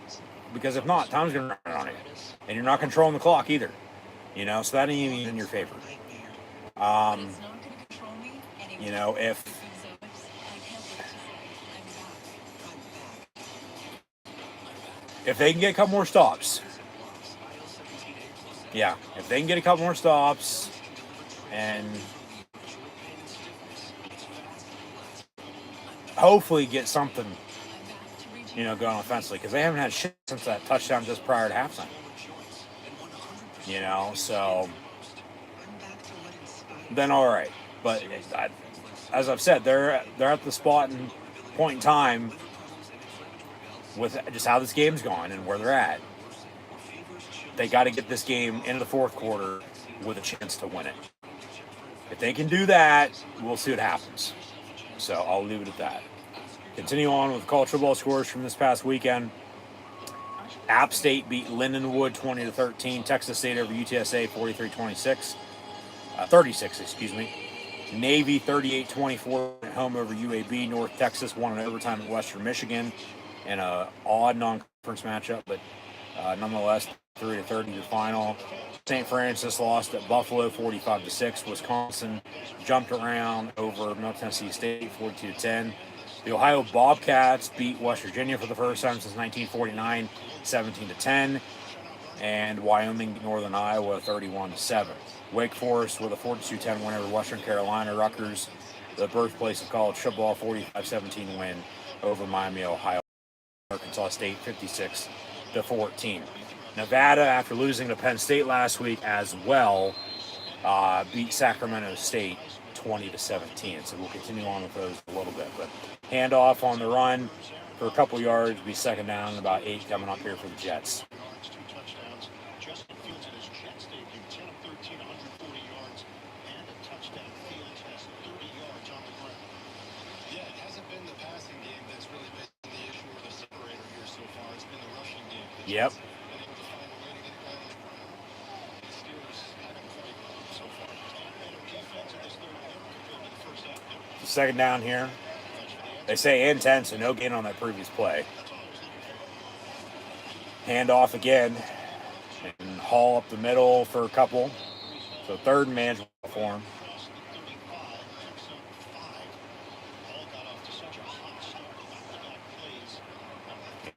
S3: because if not, time's going to run on you, and you're not controlling the clock either. You know, so that ain't even in your favor. You know, if they can get a couple more stops, if they can get a couple more stops and hopefully get something, you know, going offensively, because they haven't had shit since that touchdown just prior to halftime. You know, so then all right. But as I've said, they're at the spot and point in time with just how this game's gone and where they're at. They got to get this game into the 4th quarter with a chance to win it. If they can do that, we'll see what happens. So I'll leave it at that. Continue on with college football scores from this past weekend. App State beat Lindenwood 20-13. Texas State over UTSA 43-26. 36, excuse me. Navy 38-24 at home over UAB. North Texas won in overtime at Western Michigan in an odd non-conference matchup, but nonetheless 3-30 the final. St. Francis lost at Buffalo 45-6. Wisconsin jumped around over Middle Tennessee State 42-10. The Ohio Bobcats beat West Virginia for the first time since 1949, 17-10. And Wyoming beat Northern Iowa 31-7. Wake Forest with a 42-10 win over Western Carolina. Rutgers, the birthplace of college football, 45-17 win over Miami, Ohio. Arkansas State 56-14. Nevada, after losing to Penn State last week as well, beat Sacramento State 20-17. So we'll continue on with those a little bit. But handoff on the run for a couple yards, be 2nd down and about 8 coming up here for the Jets. Yep. Second down here. They say and 10, so no gain on that previous play. Hand off again. And haul up the middle for a couple. So third and manageable for him.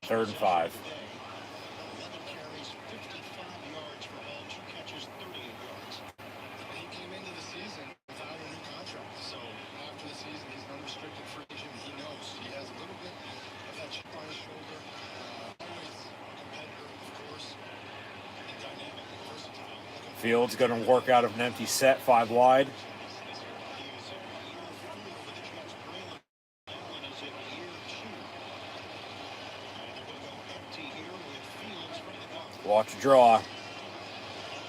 S3: Third and 5.
S2: He came into the season without a new contract, so after the season, he's an unrestricted free agent. He knows he has a little bit of that chip on his shoulder. Always a competitor, of course, and dynamic, versatile.
S3: Fields going to work out of an empty set, 5 wide. Watch a draw.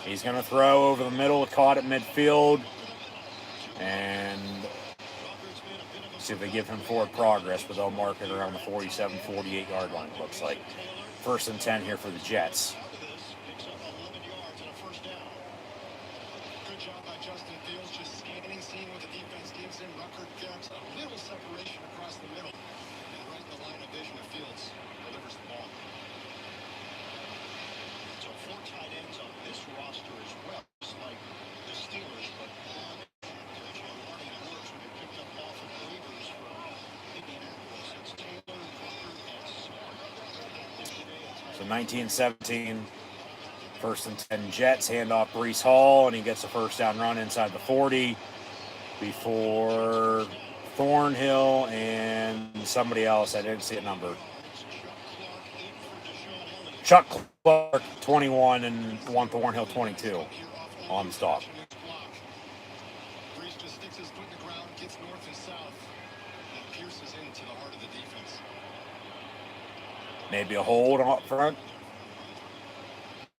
S3: He's going to throw over the middle, caught at midfield, and see if they give him forward progress, but they'll mark it around the 47, 48-yard line, it looks like. First and 10 here for the Jets.
S2: Good job by Justin Fields, just scanning, seeing what the defense gives him. Rucker gets a little separation across the middle, and right in the line of vision of Fields delivers the ball.
S1: So 4 tight ends on this roster as well, just like the Steelers, but Marty Woods would have picked up off of waivers from Indianapolis. It's Taylor, Rucker, and Smart.
S3: So 19-17, first and 10 Jets, handoff Breece Hall, and he gets a first down run inside the 40 before Thornhill and somebody else. I didn't see a number. Chuck Clark, 21, and one Thornhill, 22 on the stop.
S2: Breece just sticks his foot in the ground, gets north and south, and pierces into the heart of the defense.
S3: Maybe a hold up front.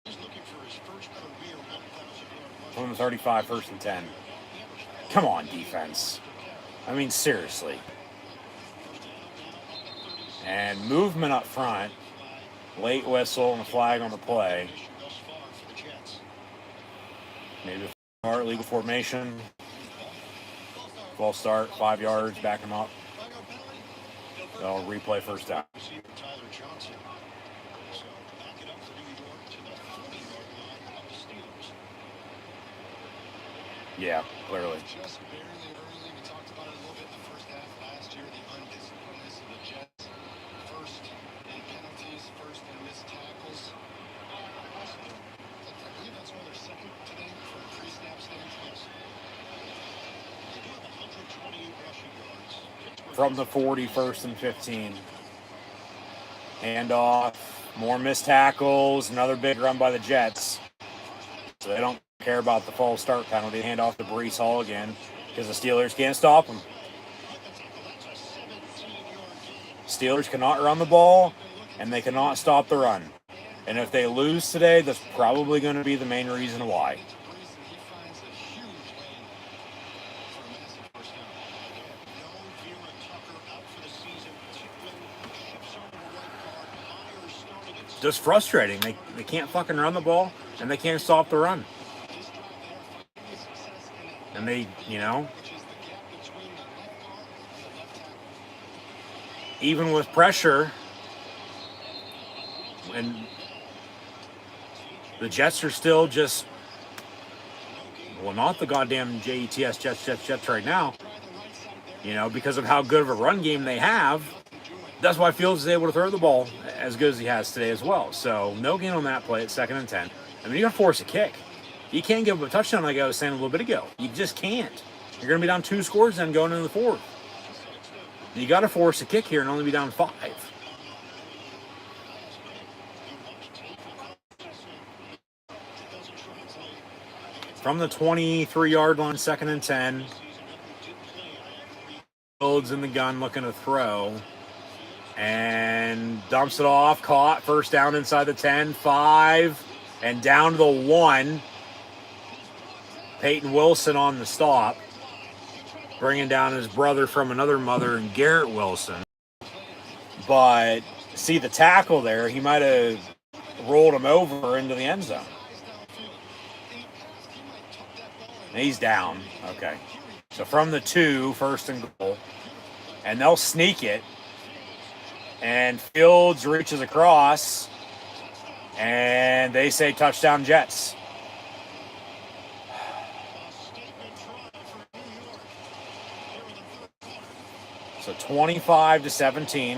S1: He's looking for his first career 1,000-yard
S3: From the 35, first and 10. Come on, defense. I mean, seriously. And movement up front. Late whistle and a flag on the play.
S1: thus far for the Jets.
S3: Maybe a start, legal formation. False start, 5 yards, back him up. They'll replay first down.
S1: Receiver Tyler Johnson. So back it up for New York to the 40-yard line of the Steelers.
S3: Yeah, clearly.
S2: Just barely early. We talked about it a little bit in the first half last year, the undisciplinedness of the Jets. First in penalties, first in missed tackles. I believe that's why they're second today from a pre-snap standpoint.
S1: They do have 128 rushing yards. Pittsburgh
S3: From the 40, first and 15. Handoff, more missed tackles, another big run by the Jets. So they don't care about the false start penalty. Hand off to Breece Hall again because the Steelers can't stop him. Steelers cannot run the ball, and they cannot stop the run. And if they lose today, that's probably going to be the main reason why.
S2: Breece, and he finds a huge lane for a massive first down.
S1: No Vera Tucker out for the season. Tickling shifts over the right guard. Myers starting at
S3: Just frustrating. They can't fucking run the ball, and they can't stop the run.
S2: This drive, they are finding success in that,
S3: And they,
S2: which is the gap between the left guard and the left tackle.
S3: even with pressure, and the Jets are still just, well, not the goddamn Jets right now, because of how good of a run game they have. That's why Fields is able to throw the ball as good as he has today as well. So no gain on that play at 2nd and 10. I mean, you got to force a kick. You can't give up a touchdown like I was saying a little bit ago. You just can't. You're going to be down 2 scores then going into the 4th. You got to force a kick here and only be down 5. From the 23-yard line, 2nd and 10. Fields in the gun looking to throw. And dumps it off. Caught. First down inside the 10. 5. And down to the 1. Peyton Wilson on the stop. Bringing down his brother from another mother, and Garrett Wilson. But see the tackle there, he might have rolled him over into the end zone. And he's down. Okay. So from the 2, first and goal. And they'll sneak it. And Fields reaches across. And they say touchdown Jets. So 25-17,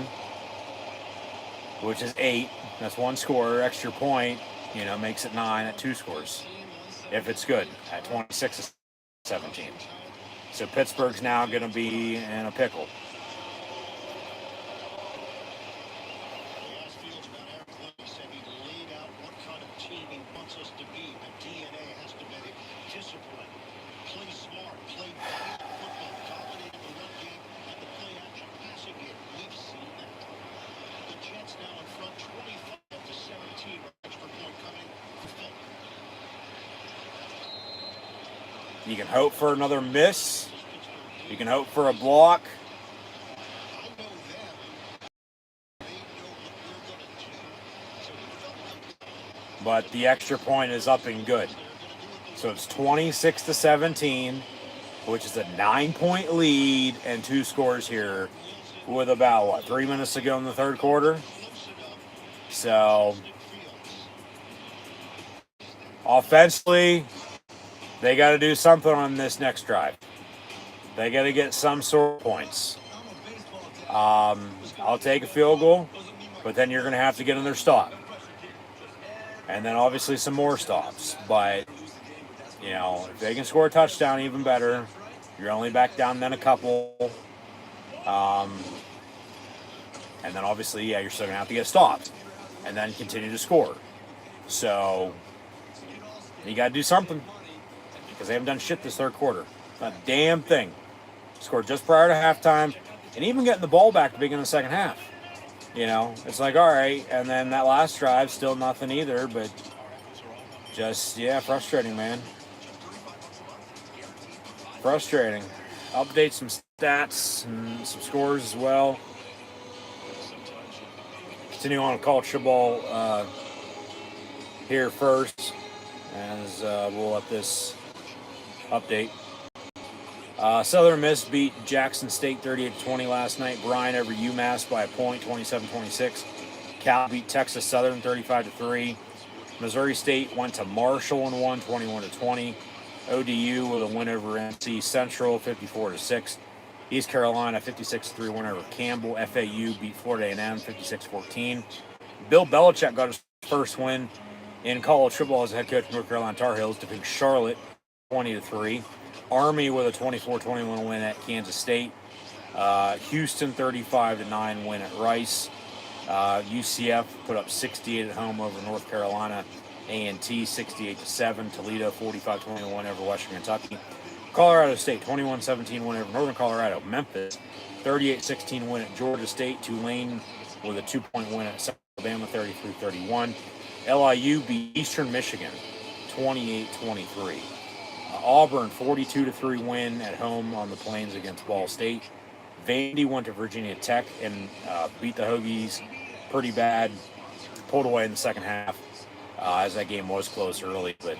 S3: which is 8. That's 1 score. Extra point, makes it 9 at 2 scores. If it's good at 26-17. So Pittsburgh's now going to be in a pickle. You can hope for another miss. You can hope for a block. But the extra point is up and good. So it's 26-17, which is a 9-point lead and 2 scores here with about, 3 minutes to go in the third quarter? So, offensively, they got to do something on this next drive. They got to get some sort of points. I'll take a field goal, but then you're going to have to get another stop. And then obviously some more stops. But, if they can score a touchdown, even better. You're only back down then a couple. And then obviously, you're still going to have to get stopped. And then continue to score. So, you got to do something. Because they haven't done shit this third quarter. Not a damn thing. Scored just prior to halftime. And even getting the ball back at the beginning of the second half. It's like, all right. And then that last drive, still nothing either. But just, frustrating, man. Frustrating. Update some stats and some scores as well. Continue on with college football here first. As we'll let this update. Southern Miss beat Jackson State 38-20 last night. Bryan over UMass by a point, 27-26. Cal beat Texas Southern 35-3. Missouri State went to Marshall and won 21-20. ODU with a win over NC Central 54-6. East Carolina 56-3 win over Campbell. FAU beat Florida A&M 56-14. Bill Belichick got his first win in college football as head coach of North Carolina Tar Heels, defeating Charlotte 20-3. Army with a 24-21 win at Kansas State. Houston 35-9 win at Rice. UCF put up 68 at home over North Carolina. A&T 68-7. Toledo 45-21 over Western Kentucky. Colorado State 21-17 win over Northern Colorado. Memphis 38-16 win at Georgia State. Tulane with a 2-point win at Alabama 33-31. LIU beat Eastern Michigan 28-23. Auburn 42-3 win at home on the Plains against Ball State. Vandy went to Virginia Tech and beat the Hokies pretty bad. Pulled away in the second half as that game was close early, but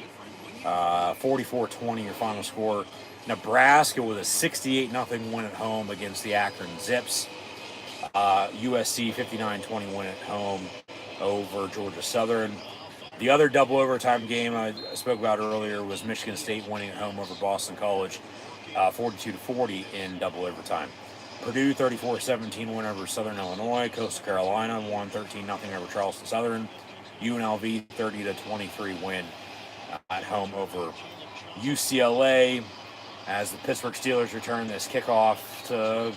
S3: 44-20 your final score. Nebraska with a 68-0 win at home against the Akron Zips. USC 59-20 win at home over Georgia Southern. The other double overtime game I spoke about earlier was Michigan State winning at home over Boston College, 42-40 in double overtime. Purdue 34-17 win over Southern Illinois. Coastal Carolina won 13-0 over Charleston Southern. UNLV 30-23 win at home over UCLA as the Pittsburgh Steelers return this kickoff to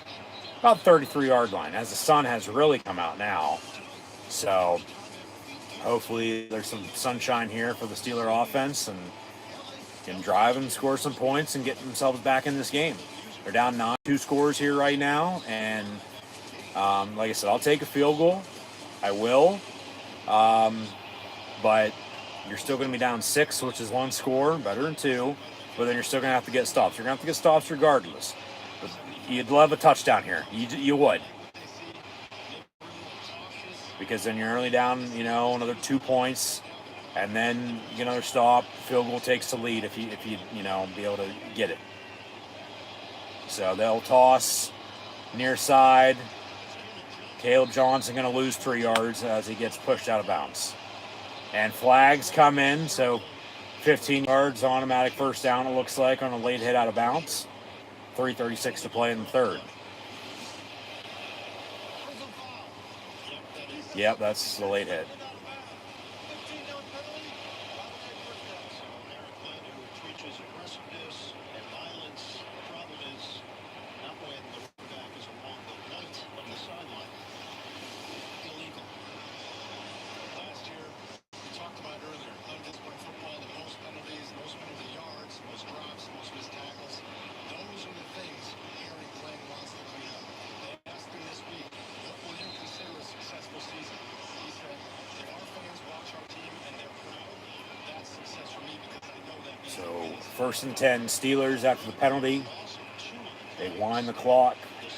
S3: about 33-yard line as the sun has really come out now. So hopefully there's some sunshine here for the Steeler offense and can drive and score some points and get themselves back in this game. They're down 9-2 scores here right now, and like I said, I'll take a field goal. I will. But you're still going to be down 6, which is 1 score, better than 2. But then you're still going to have to get stops. You're going to have to get stops regardless. But you'd love a touchdown here. You would. because then you're only down, another 2 points, and then you get another stop. Field goal takes the lead if you be able to get it. So they'll toss near side. Caleb Johnson going to lose 3 yards as he gets pushed out of bounds. And flags come in, so 15 yards, automatic first down, it looks like, on a late hit out of bounds. 3:36 to play in the third. Yep, that's the late hit. So 1st and 10, Steelers after the penalty. They wind the clock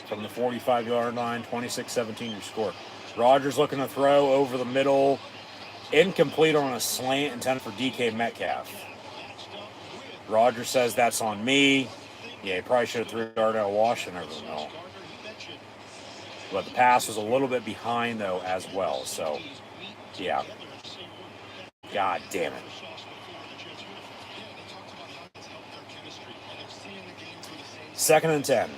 S3: from the 45-yard line, 26-17 your score. Rodgers looking to throw over the middle, incomplete on a slant intended for DK Metcalf. Rodgers says that's on me. Yeah, he probably should have threw a yard out of Washington over the middle. But the pass was a little bit behind, though, as well. So, yeah. God damn it. 2nd and 10.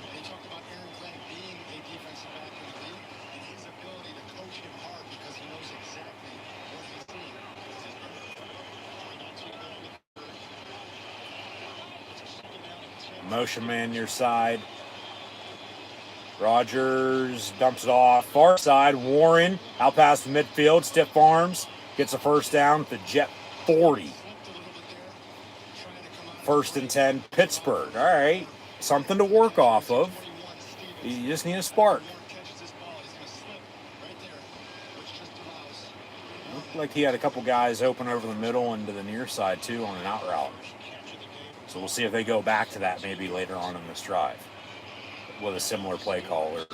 S3: Motion man near side. Rodgers dumps it off. Far side, Warren out past the midfield. Stiff arms. Gets a first down at the Jet 40. 1st and 10, Pittsburgh. All right. Something to work off of. You just need a spark. Looked like he had a couple guys open over the middle and to the near side, too, on an out route. So we'll see if they go back to that maybe later on in this drive with a similar play call, or,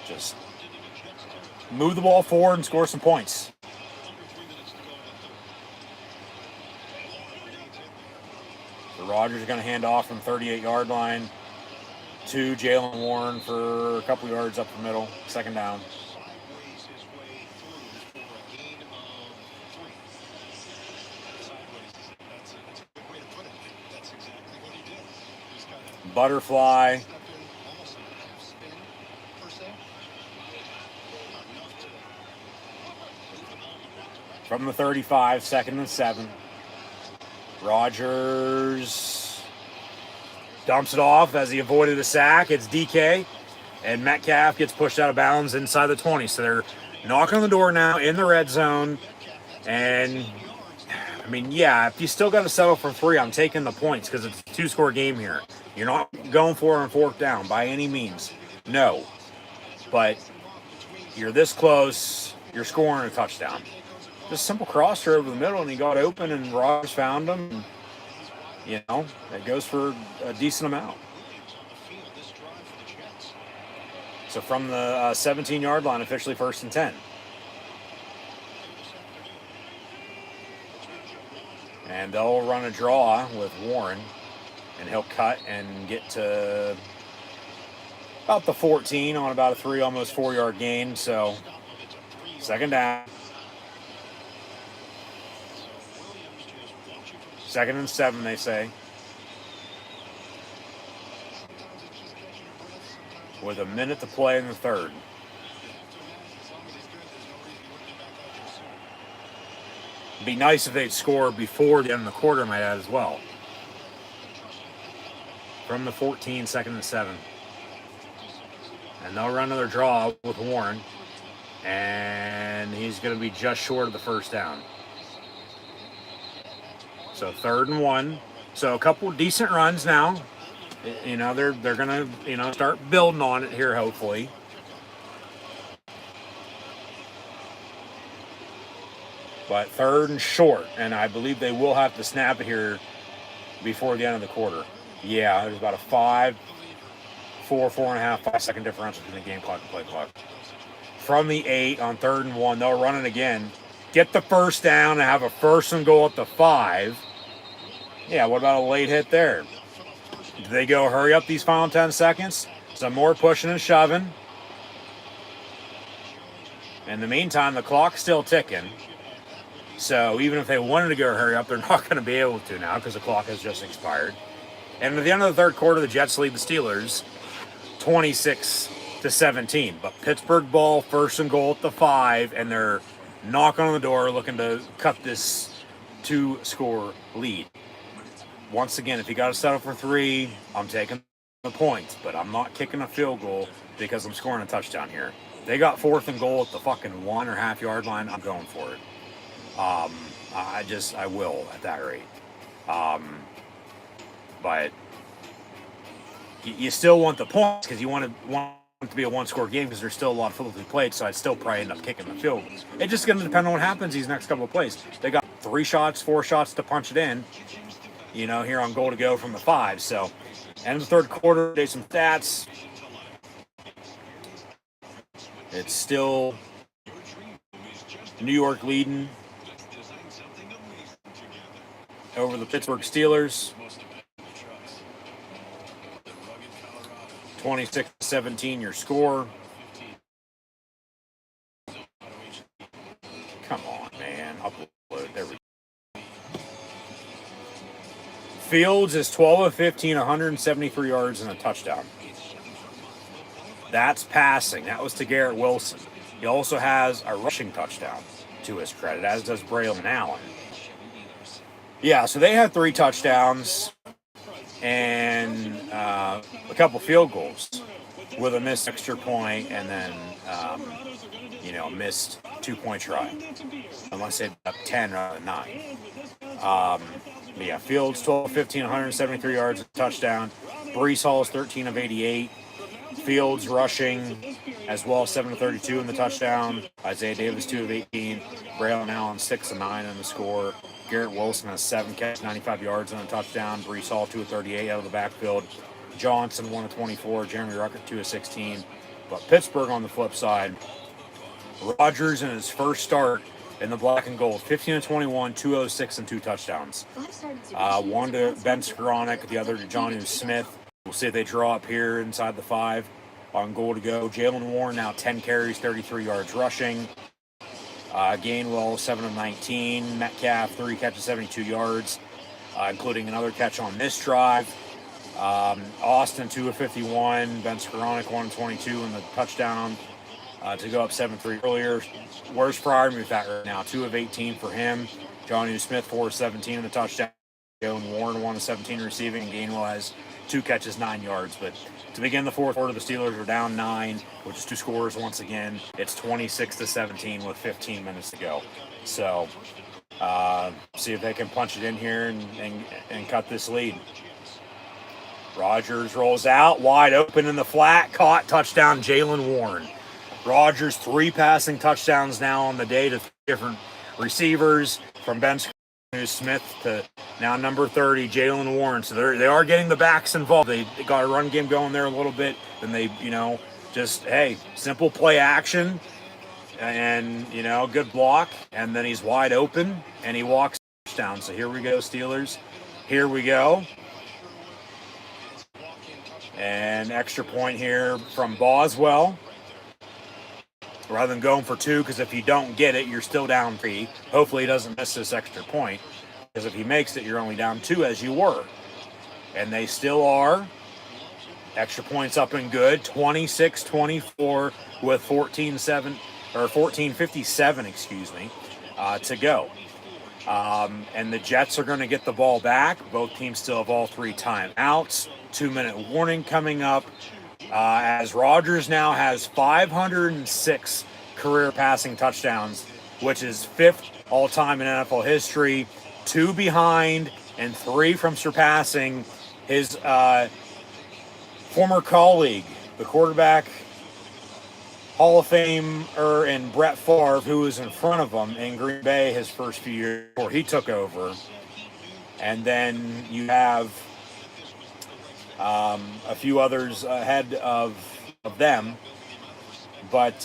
S3: just move the ball forward and score some points. So Rodgers is going to hand off from 38-yard line to Jalen Warren for a couple yards up the middle. 2nd down. Butterfly. From the 35, 2nd and 7. Rodgers dumps it off as he avoided a sack. It's DK, and Metcalf gets pushed out of bounds inside the 20. So they're knocking on the door now in the red zone. And, if you still got to settle for 3, I'm taking the points because it's a 2-score game here. You're not going for it on 4th down by any means. No. But you're this close, you're scoring a touchdown. Just simple crosser over the middle, and he got open, and Rodgers found him. And, it goes for a decent amount. So from the 17-yard line, officially 1st and 10. And they'll run a draw with Warren. And he'll cut and get to about the 14 on about a 3, almost 4-yard gain. So 2nd down. 2nd and 7, they say. With a minute to play in the third. It'd be nice if they'd score before the end of the quarter, might add as well. From the 14, 2nd and 7. And they'll run another draw with Warren. And he's going to be just short of the first down. So 3rd and 1. So a couple decent runs now. They're going to, start building on it here, hopefully. But 3rd and short. And I believe they will have to snap it here before the end of the quarter. Yeah, there's about a 4.5, 5-second differential between the game clock and play clock. from the 8 on 3rd and 1. They'll run it again. Get the first down and have a 1st and goal at the 5. Yeah, what about a late hit there? Do they go hurry up these final 10 seconds? Some more pushing and shoving. In the meantime, the clock's still ticking. So even if they wanted to go hurry up, they're not going to be able to now because the clock has just expired. And at the end of the 3rd quarter, the Jets lead the Steelers 26-17. But Pittsburgh ball, 1st and goal at the 5, and they're knocking on the door looking to cut this 2-score lead. Once again, if you got to settle for 3, I'm taking the points, but I'm not kicking a field goal because I'm scoring a touchdown here. They got 4th and goal at the fucking 1 or half yard line. I'm going for it. I will at that rate. But you still want the points because you want it to be a 1-score game because there's still a lot of football to be played. So I'd still probably end up kicking the field goal. It's just going to depend on what happens these next couple of plays. They got 3 shots, 4 shots to punch it in. Here on goal to go from the 5. So, end of the 3rd quarter, there's some stats. It's still New York leading over the Pittsburgh Steelers. 26-17 your score. Come on, man. Upload. There we go. Fields is 12 of 15, 173 yards and a touchdown. That's passing. That was to Garrett Wilson. He also has a rushing touchdown to his credit, as does Braylon Allen. Yeah, so they had 3 touchdowns and a couple field goals with a missed extra point and then, missed 2-point try. Unless they up 10 rather than 9. But yeah, Fields 12 of 15, 173 yards, a touchdown. Breece Hall is 13 of 88. Fields rushing as well, 7 of 32 in the touchdown. Isaiah Davis 2 of 18. Braylon Allen 6 of 9 in the score. Garrett Wilson has 7 catches, 95 yards and a touchdown. Breece Hall 2 of 38 out of the backfield. Johnson 1 of 24. Jeremy Ruckert 2 of 16. But Pittsburgh on the flip side, Rodgers in his first start in the black and gold, 15 of 21, 206 and 2 touchdowns. One to Ben Skoranek, the other to Jonnu Smith. We'll see if they draw up here inside the 5 on goal to go. Jalen Warren now 10 carries, 33 yards rushing. Gainwell 7 of 19. Metcalf 3 catches, 72 yards, including another catch on this drive. Austin 2 of 51. Ben Skoranek 1 of 22 in the touchdown to go up 7-3 earlier. Where's Fryer with that right now? 2 of 18 for him. Jonnu Smith 4 of 17 in the touchdown. Jalen Warren 1 of 17 receiving. Gainwell has 2 catches, 9 yards. But to begin the 4th quarter, the Steelers are down 9, which is 2 scores once again. It's 26-17 with 15 minutes to go. So, see if they can punch it in here and cut this lead. Rodgers rolls out, wide open in the flat, caught, touchdown, Jalen Warren. Rodgers 3 passing touchdowns now on the day to different receivers, from Ben Smith to now number 30, Jalen Warren. So they are getting the backs involved. They got a run game going there a little bit. Then they, just, simple play action and, good block. And then he's wide open and he walks down. So here we go, Steelers. Here we go. And extra point here from Boswell. Rather than going for 2, because if you don't get it, you're still down 3. Hopefully he doesn't miss this extra point, because if he makes it, you're only down 2 as you were. And they still are. Extra points up and good. 26-24 with 14:57 to go. And the Jets are going to get the ball back. Both teams still have all 3 timeouts. 2-minute warning coming up. As Rodgers now has 506 career passing touchdowns, which is 5th all-time in NFL history, 2 behind and 3 from surpassing his former colleague, the quarterback Hall of Famer in Brett Favre, who was in front of him in Green Bay his first few years before he took over. And then you have a few others ahead of them, but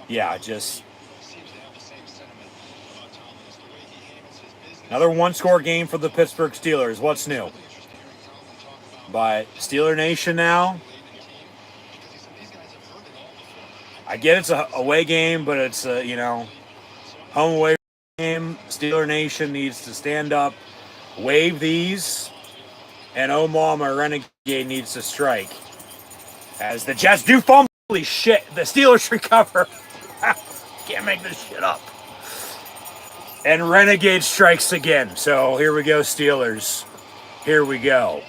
S3: yeah, just
S1: Seems to have the same sentiment about Tomlin. The way he handles his business.
S3: another one-score game for the Pittsburgh Steelers. What's new? But Steeler Nation now. I get it's a away game, but it's a, home away game. Steeler Nation needs to stand up, wave these, and oh mama, Renegade needs to strike. As the Jets do fumble. Holy shit, the Steelers recover. Can't make this shit up. And Renegade strikes again. So here we go, Steelers. Here we go.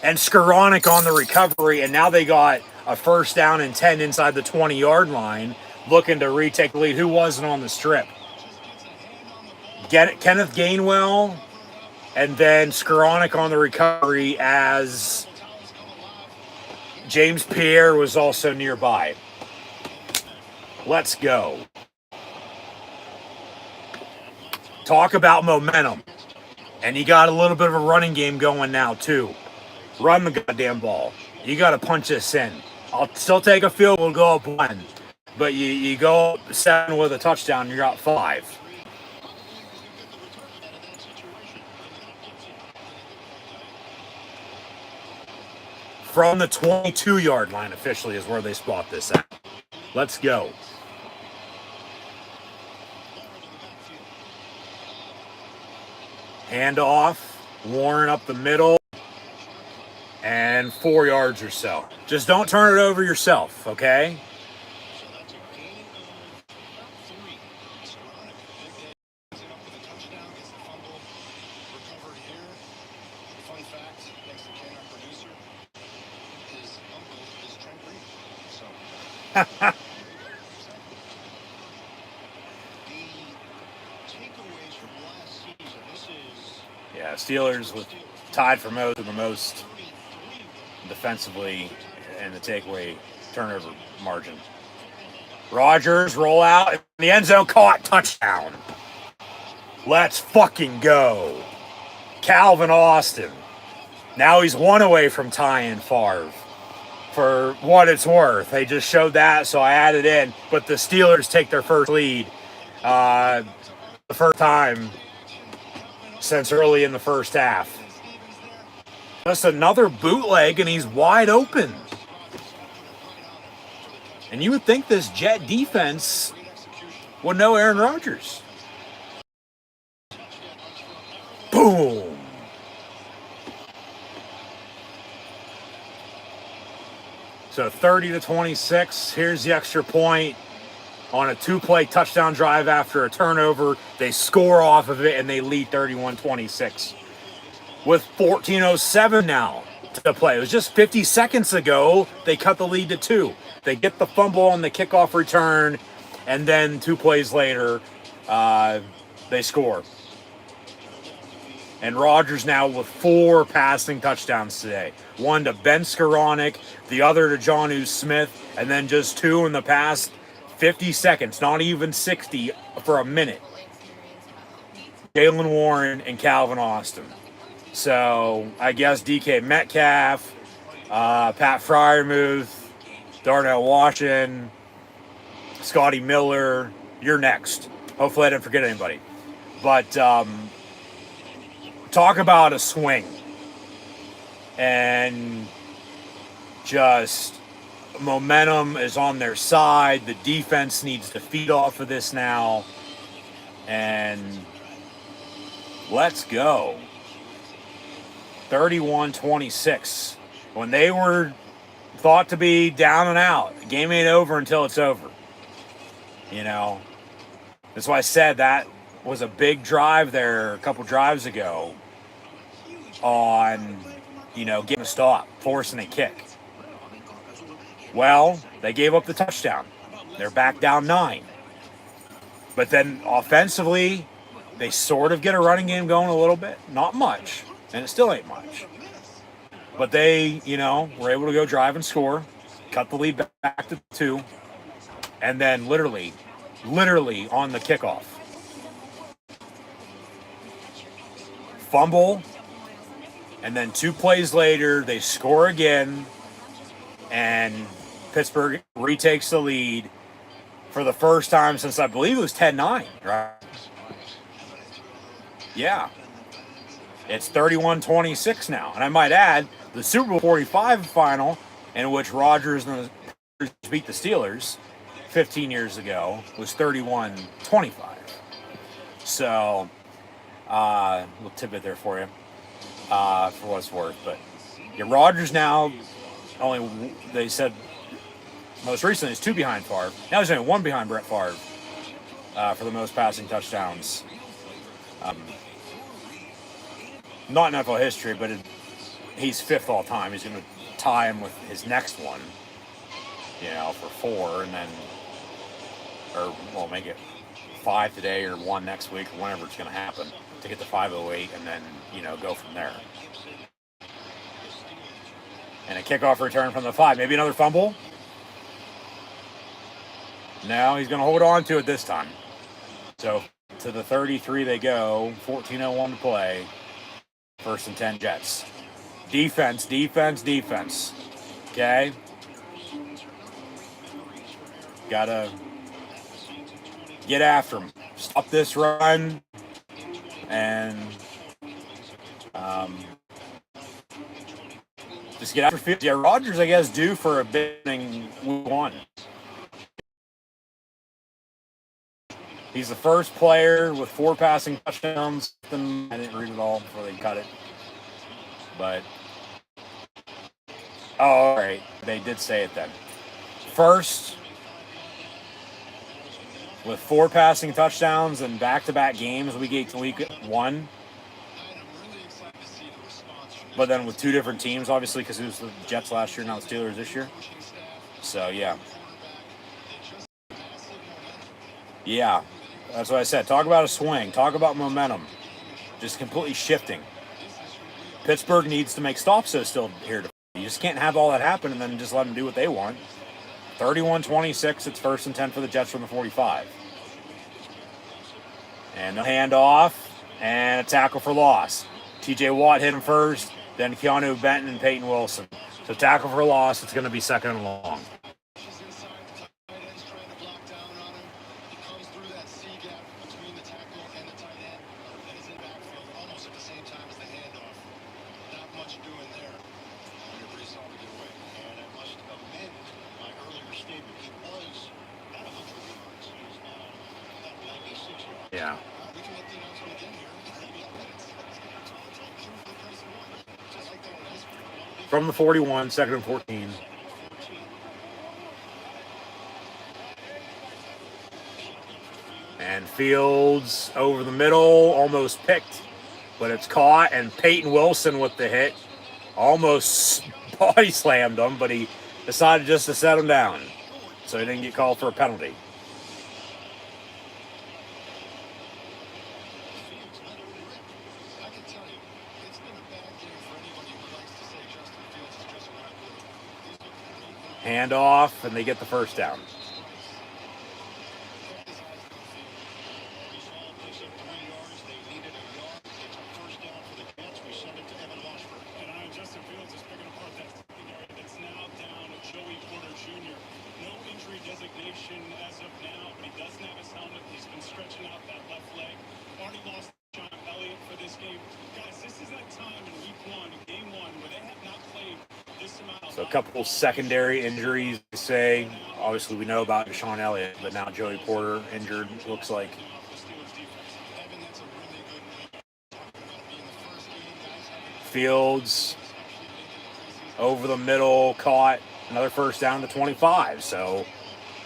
S3: And Skoranek on the recovery, and now they got a first down and 10 inside the 20-yard line, looking to retake the lead. Who wasn't on the strip? Kenneth Gainwell, and then Skoranek on the recovery as James Pierre was also nearby. Let's go. Talk about momentum. And you got a little bit of a running game going now, too. Run the goddamn ball. You got to punch this in. I'll still take a field goal, go up 1. But you go up 7 with a touchdown, you're up 5. From the 22-yard line officially is where they spot this at. Let's go. Handoff. Warren up the middle. And 4 yards or so. Just don't turn it over yourself, okay?
S1: So that's a gain of 3. Skoranek, big day, ends it up with a touchdown, gets the fumble recovered here. Fun fact, thanks to Ken, our producer, his uncle is Trent Reed. So the takeaways from last season, this is
S3: Yeah, Steelers with tied for most of the most defensively and the takeaway turnover margin. Rodgers roll out in the end zone, caught, touchdown. Let's fucking go. Calvin Austin. Now he's 1 away from tying Favre. For what it's worth, they just showed that, so I added in. But the Steelers take their first lead, the first time since early in the first half. Just another bootleg, and he's wide open. And you would think this Jet defense would know Aaron Rodgers. Boom. So 30-26. Here's the extra point on a 2-play touchdown drive after a turnover. They score off of it, and they lead 31-26. With 14:07 now to play. It was just 50 seconds ago they cut the lead to 2. They get the fumble on the kickoff return, and then 2 plays later, they score. And Rodgers now with 4 passing touchdowns today. 1 to Ben Skoranek, the other to Jonnu Smith, and then just 2 in the past 50 seconds, not even 60 for a minute. Jaylen Warren and Calvin Austin. So I guess DK Metcalf, Pat Freiermuth, Darnell Washington, Scotty Miller, you're next. Hopefully I didn't forget anybody. But talk about a swing. And just momentum is on their side. The defense needs to feed off of this now. And let's go. 31-26. When they were thought to be down and out, the game ain't over until it's over. You know, that's why I said that was a big drive there a couple drives ago on, getting a stop, forcing a kick. Well, they gave up the touchdown. They're back down 9. But then offensively, they sort of get a running game going a little bit. Not much. And it still ain't much. But they, were able to go drive and score, cut the lead back to 2, and then literally on the kickoff. Fumble, and then 2 plays later, they score again, and Pittsburgh retakes the lead, for the first time since I believe it was 10-9, right? Yeah. It's 31-26 now. And I might add, the Super Bowl 45 final, in which Rodgers and the Patriots beat the Steelers 15 years ago, was 31-25. So, little tidbit there for you, for what it's worth. But yeah, Rodgers now, they said most recently is 2 behind Favre. Now he's only 1 behind Brett Favre for the most passing touchdowns. Not in NFL history, but he's 5th all time. He's going to tie him with his next one, for 4, and then, make it 5 today or 1 next week or whenever it's going to happen to get to 508, and then, go from there. And a kickoff return from the 5. Maybe another fumble. No, he's going to hold on to it this time. So to the 33 they go. 14:01 to play. 1st and 10 Jets. Defense. Okay? Gotta get after him. Stop this run. And just get after Fields. Yeah, Rodgers, I guess, due for a big week 1. He's the first player with 4 passing touchdowns. I didn't read it all before they cut it. But, all right. They did say it then. First with 4 passing touchdowns in back-to-back games, week 1. But then with 2 different teams, obviously, because it was the Jets last year, now the Steelers this year. So, yeah. Yeah. That's what I said. Talk about a swing. Talk about momentum. Just completely shifting. Pittsburgh needs to make stops, so still here. You just can't have all that happen and then just let them do what they want. 31-26. It's 1st and 10 for the Jets from the 45. And the handoff and a tackle for loss. T.J. Watt hit him first, then Keanu Benton and Peyton Wilson. So tackle for loss. It's going to be 2nd and long. Yeah. From the 41, 2nd and 14. And Fields over the middle, almost picked, but it's caught, and Peyton Wilson with the hit. Almost body slammed him, but he decided just to set him down, so he didn't get called for a penalty. Hand off, and they get the 1st down. So a couple secondary injuries, they say. Obviously, we know about Deshaun Elliott, but now Joey Porter injured, looks like. Fields over the middle, caught. Another 1st down to 25. So,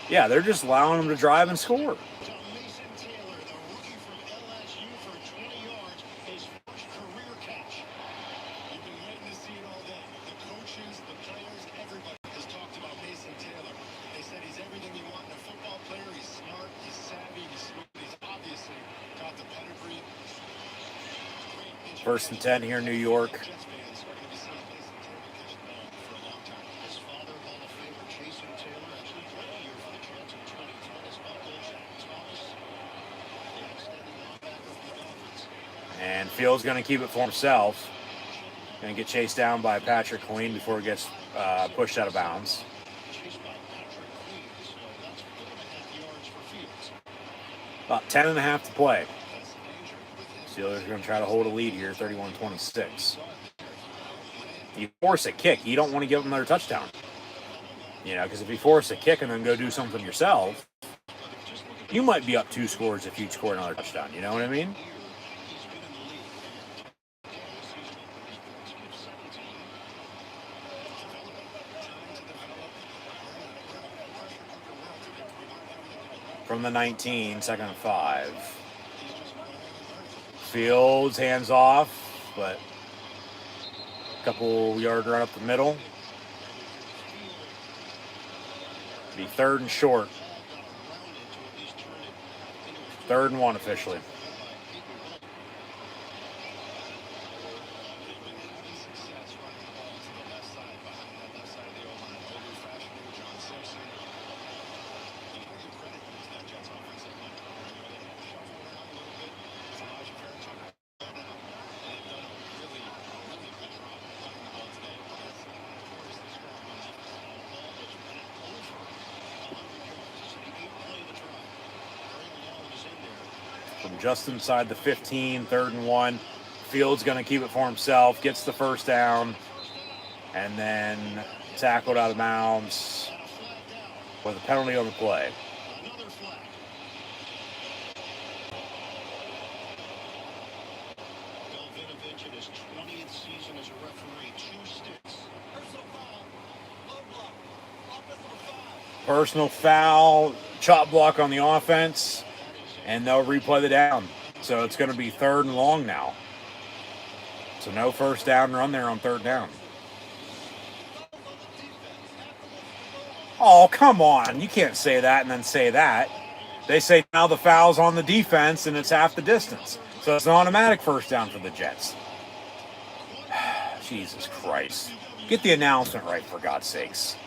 S3: yeah, they're just allowing them to drive and score. First and 10 here in New York. And Fields going to keep it for himself. Going to get chased down by Patrick Queen before it gets pushed out of bounds. About 10.5 to play. Steelers are going to try to hold a lead here, 31-26. You force a kick, you don't want to give them another touchdown. You know, because if you force a kick and then go do something yourself, you might be up 2 scores if you score another touchdown. You know what I mean? From the 19, second and 5. Fields, hands off, but a couple yards right up the middle. Be 3rd and short. 3rd and 1 officially. From just inside the 15, 3rd and 1. Fields going to keep it for himself, gets the first down, and then tackled out of bounds with a penalty on the play. Personal foul, chop block on the offense, and they'll replay the down. So it's going to be 3rd and long now. So no first down run there on 3rd down. Oh, come on. You can't say that and then say that. They say now the foul's on the defense and it's half the distance. So it's an automatic first down for the Jets. Jesus Christ. Get the announcement right, for God's sakes.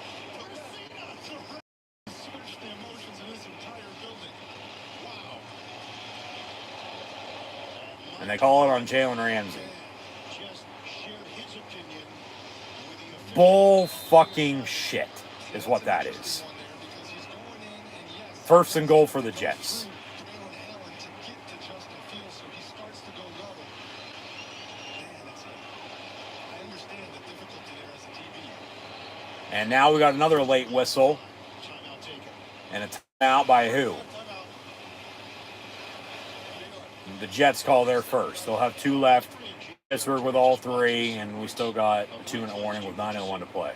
S3: And they call it on Jalen Ramsey. Bull fucking shit is what that is. 1st and goal for the Jets. And now we got another late whistle. And a timeout by who? The Jets call their first. They'll have 2 left. Pittsburgh with all 3, and we still got a 2-minute warning with 9:01 to play.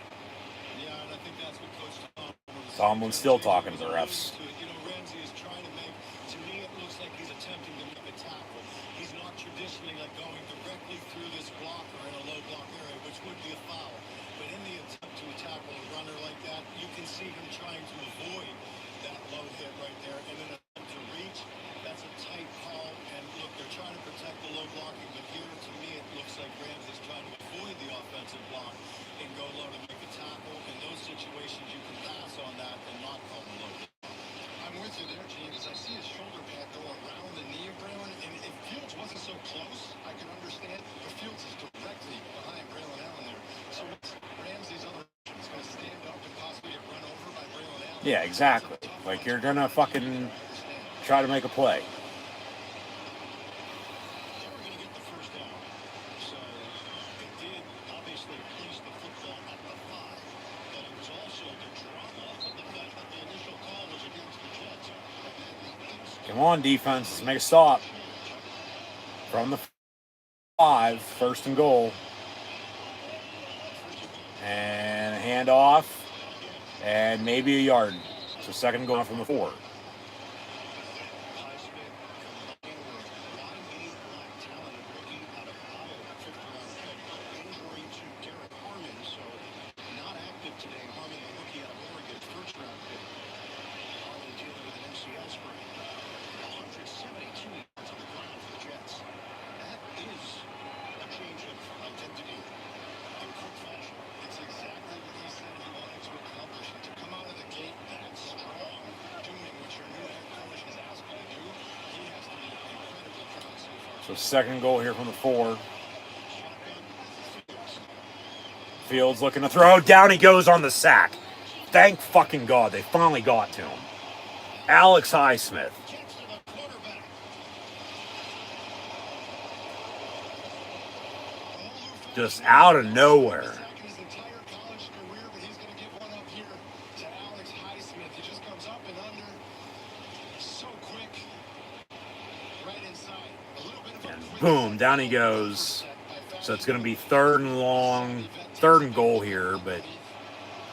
S3: Tomlin's still talking to the refs.
S1: Ramsey is trying to make, to me, it looks like he's attempting to make a tackle. He's not traditionally like going directly through this blocker in a low block area, which would be a foul. But in the attempt to tackle a runner like that, you can see him trying to avoid that low hit right there. And in an attempt to reach, that's a tight call. And look, they're trying to protect the low blocking, but here, to me, it looks like Ramsey's trying to avoid the offensive block and go low to make a tackle. In those situations, you can pass on that and not call the low. I'm with you there, Gene, as I see his shoulder pad go around the knee of Braylon, and if Fields wasn't so close, I can understand, but Fields is directly behind Braylon Allen there. So what's Ramsey's other option? He's going to stand up and possibly get run over by Braylon Allen?
S3: Yeah, exactly. Like, you're going to fucking try to make a play. Come on, defense. Let's make a stop. From the 5, 1st and goal. And hand off. And maybe a yard. So 2nd and goal from the 4. So 2nd goal here from the 4. Fields looking to throw. Down he goes on the sack. Thank fucking God. They finally got to him. Alex Highsmith. Just out of nowhere.
S2: His entire college career, but he's going to give one up here to Alex Highsmith. He just comes up and under so quick, right inside. A little bit of a
S3: And boom, down he goes. So it's going to be third and goal here, but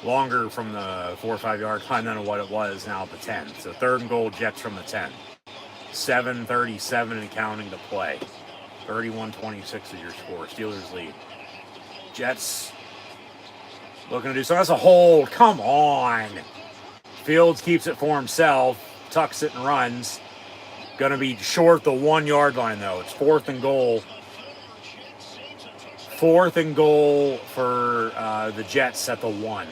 S3: longer from the 4 or 5 yard line than what it was now at the 10. So third and goal, Jets from the 10. 7:37 and counting to play. 31-26 is your score. Steelers lead. Jets looking to do so. That's a hold. Come on. Fields keeps it for himself. Tucks it and runs. Going to be short the 1 yard line, though. It's fourth and goal. Fourth and goal for the Jets at the 1.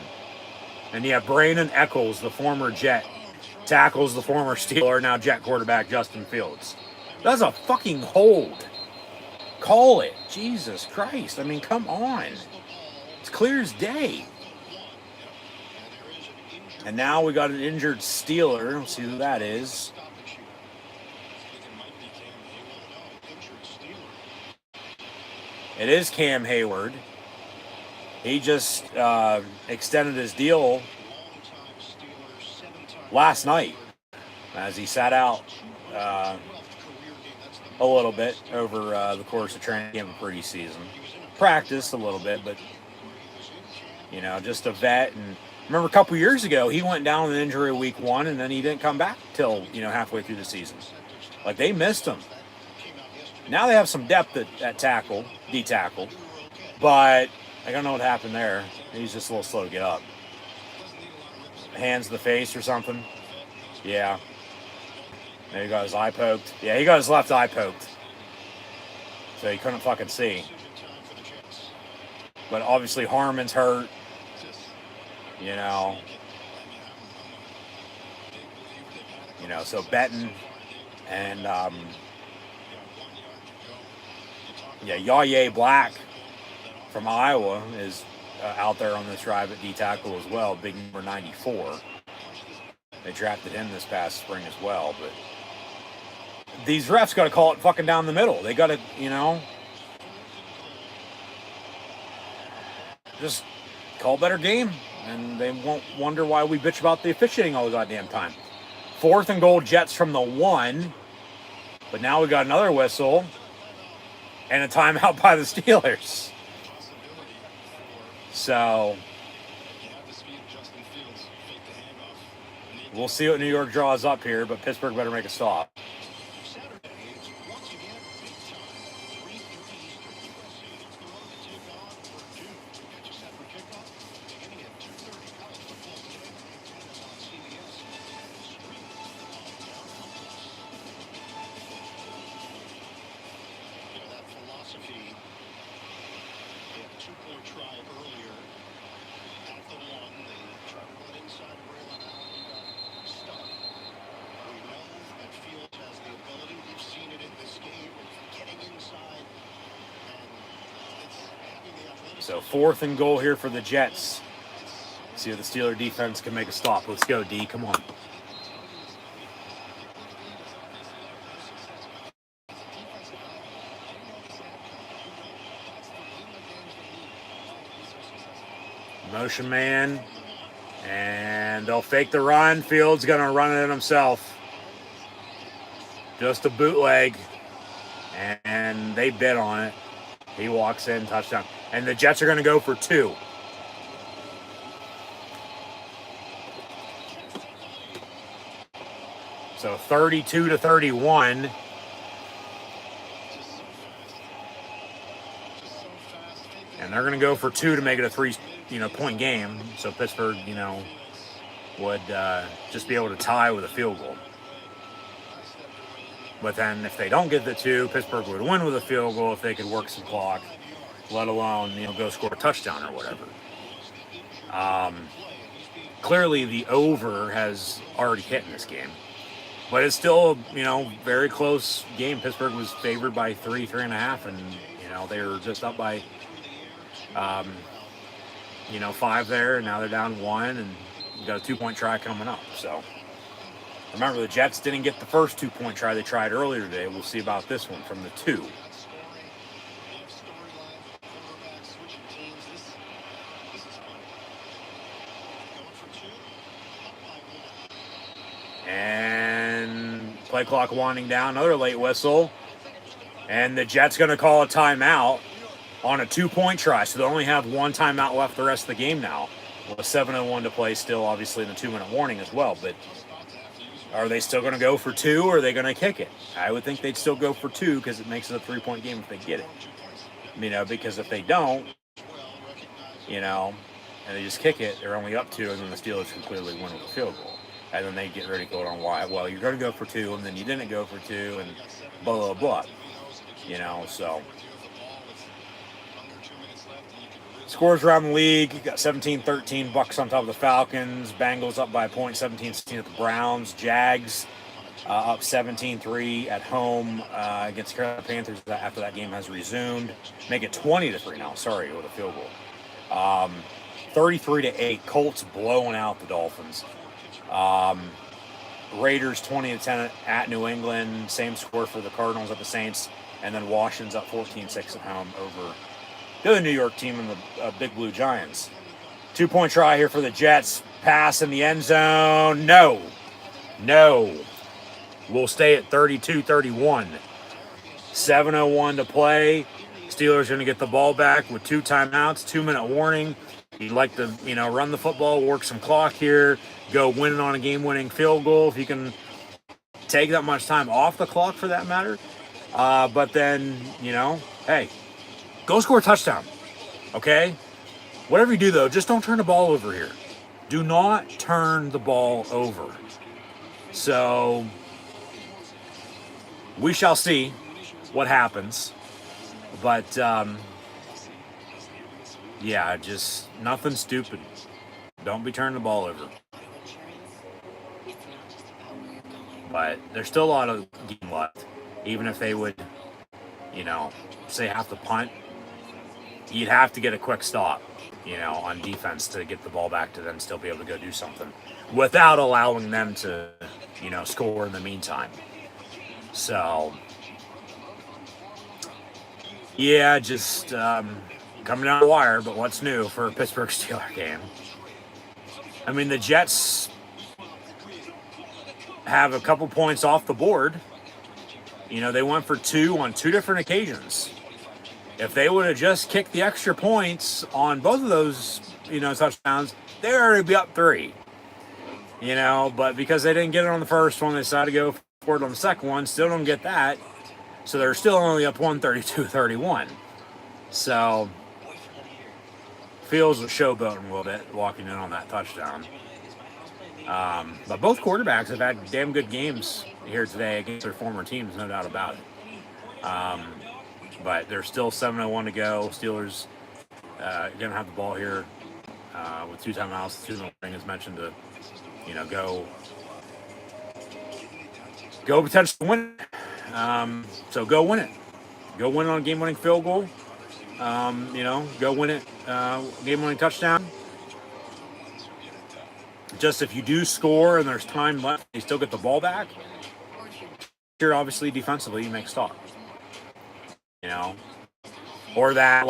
S3: And yeah, Brandon Eccles, the former Jet, tackles the former Steeler, now Jet quarterback Justin Fields. That's a fucking hold. Call it. Jesus Christ. I mean, come on. It's clear as day. And now we got an injured Steeler. Let's see who that is. It is Cam Hayward. He just extended his deal last night as he sat out a little bit over the course of training camp and preseason. Practiced a little bit, but, you know, just a vet. And remember a couple years ago, he went down with an injury week 1, and then he didn't come back till, you know, halfway through the season. Like, they missed him. Now they have some depth at tackle, D-tackle, but I don't know what happened there. He's just a little slow to get up. Hands to the face or something. Yeah. There he got his eye poked. Yeah, he got his left eye poked. So he couldn't fucking see. But obviously Harmon's hurt. You know, so Benton and Yahya Black from Iowa is out there on this drive at D-tackle as well, big number 94. They drafted him this past spring as well, but these refs got to call it fucking down the middle. They got to, just call a better game, and they won't wonder why we bitch about the officiating all the goddamn time. Fourth and goal, Jets from the 1, but now we got another whistle and a timeout by the Steelers. So we'll see what New York draws up here, but Pittsburgh better make a stop. So fourth and goal here for the Jets. See if the Steeler defense can make a stop. Let's go, D. Come on. Motion man. And they'll fake the run. Fields going to run it himself. Just a bootleg. And they bid on it. He walks in, touchdown. And the Jets are going to go for 2. So 32-31. And they're going to go for 2 to make it a 3-point game. So Pittsburgh, would just be able to tie with a field goal. But then if they don't get the 2, Pittsburgh would win with a field goal if they could work some clock, let alone, go score a touchdown or whatever. Clearly the over has already hit in this game. But it's still, very close game. Pittsburgh was favored by 3.5, and, they were just up by, 5 there, and now they're down 1, and you got a 2-point try coming up, so. Remember, the Jets didn't get the first 2-point try they tried earlier today. We'll see about this one from the 2. And play clock winding down, another late whistle. And the Jets going to call a timeout on a 2-point try. So they only have one timeout left the rest of the game now. With 7:01 to play still, obviously, in the 2-minute warning as well. But are they still going to go for 2, or are they going to kick it? I would think they'd still go for 2 because it makes it a 3-point game if they get it. Because if they don't, and they just kick it, they're only up 2, and then the Steelers can clearly win with a field goal. And then they get ridiculed on why. Well, you're going to go for 2, and then you didn't go for 2, and blah, blah, blah. So. Scores around the league. You got 17-13 Bucks on top of the Falcons. Bengals up by a point, 17-16 at the Browns. Jags up 17-3 at home against the Carolina Panthers after that game has resumed. Make it 20-3 now, with a field goal. 33-8, Colts blowing out the Dolphins. Raiders 20-10 at New England. Same score for the Cardinals at the Saints. And then Washington's up 14-6 at home over the other New York team and the Big Blue Giants. 2-point try here for the Jets. Pass in the end zone. No. We'll stay at 32-31. 7:01 to play. Steelers going to get the ball back with 2 timeouts, 2-minute warning. You'd like to, run the football, work some clock here, go win it on a game-winning field goal if you can take that much time off the clock for that matter. But then, hey, go score a touchdown, okay? Whatever you do, though, just don't turn the ball over here. Do not turn the ball over. So we shall see what happens. But, just nothing stupid. Don't be turning the ball over. But there's still a lot of game left. Even if they would, say have to punt, you'd have to get a quick stop, on defense to get the ball back to then still be able to go do something without allowing them to, score in the meantime. So, just coming down the wire, but what's new for a Pittsburgh Steelers game? The Jets have a couple points off the board. They went for 2 on 2 different occasions. If they would have just kicked the extra points on both of those, touchdowns, they'd already be up 3. But because they didn't get it on the first one, they decided to go for it on the second one. Still don't get that. So they're still only up 132-31. So Fields was showboating a little bit, walking in on that touchdown. But both quarterbacks have had damn good games here today against their former teams, no doubt about it. But there's still 7:01 to go. Steelers going to have the ball here with 2 timeouts. 2-minute warning is mentioned to, go potentially win it. So go win it. Go win it on a game-winning field goal. Go win it. Game-winning touchdown. Just if you do score and there's time left, you still get the ball back. Here, obviously, defensively, you make a stop. Or that,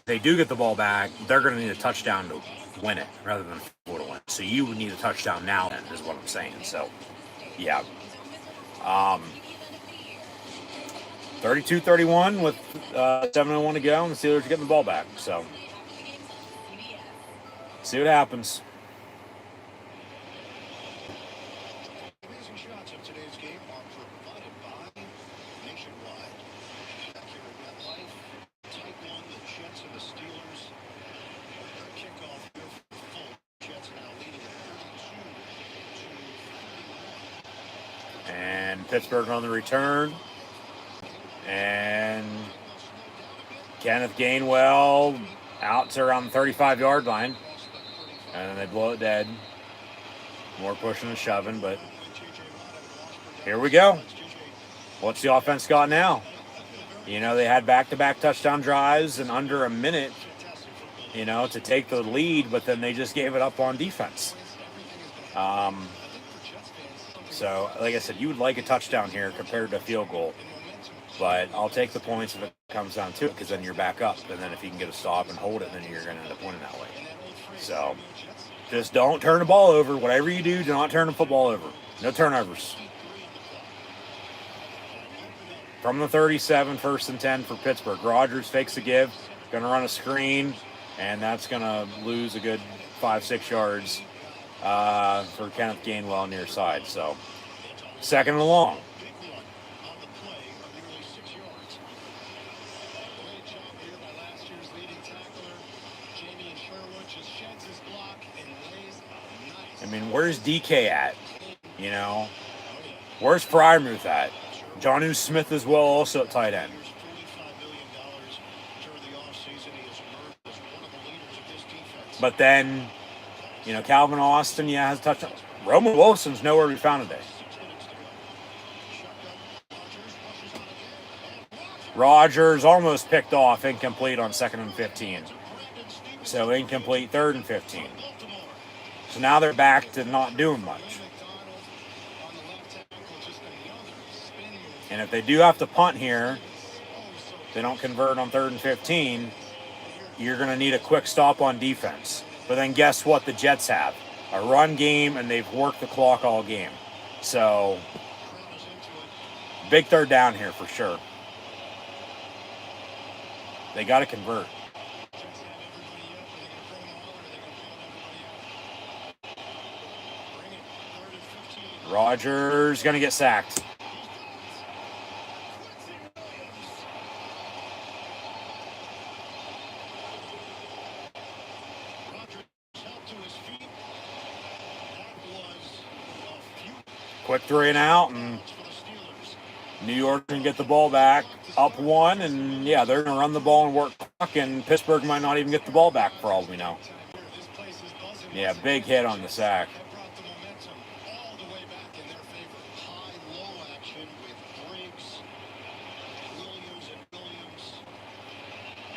S3: they do get the ball back, they're going to need a touchdown to win it rather than to win it. So you would need a touchdown now, then, is what I'm saying. So, 32-31 with 7:01 to go, and the Steelers are getting the ball back. So, see what happens.
S1: Amazing shots of today's game are provided by Nationwide. Back here at MetLife, tight one, the Jets and the Steelers. The kickoff here for full. Jets now leading at 32-31.
S3: And Pittsburgh on the return. And Kenneth Gainwell out to around the 35-yard line. And then they blow it dead. More pushing and shoving, but here we go. What's the offense got now? They had back-to-back touchdown drives in under a minute, to take the lead, but then they just gave it up on defense. So, like I said, you would like a touchdown here compared to a field goal. But I'll take the points if it comes down to it, because then you're back up. And then if you can get a stop and hold it, then you're going to end up winning that way. So, Just don't turn the ball over. Whatever you do not turn the football over. No turnovers. From the 37, 1st and 10 for Pittsburgh. Rodgers fakes a give. Going to run a screen. And that's going to lose a good 5-6 yards for Kenneth Gainwell near side. So, 2nd and long. I mean, where's DK at? You know, where's Fryermuth at? Jonnu Smith as well, also at tight end. But then, you know, Calvin Austin, has a touchdown. Roman Wilson's nowhere to be found today. Rodgers almost picked off, incomplete on 2nd and 15. So incomplete 3rd and 15. So now they're back to not doing much. And if they do have to punt here, they don't convert on 3rd and 15, you're going to need a quick stop on defense. But then guess what the Jets have? A run game, and they've worked the clock all game. So, big 3rd down here for sure. They got to convert. Rodgers going to get sacked. Quick 3 and out, and New York can get the ball back up 1, and yeah, they're going to run the ball and work clock, and Pittsburgh might not even get the ball back for all we know. Yeah, big hit on the sack.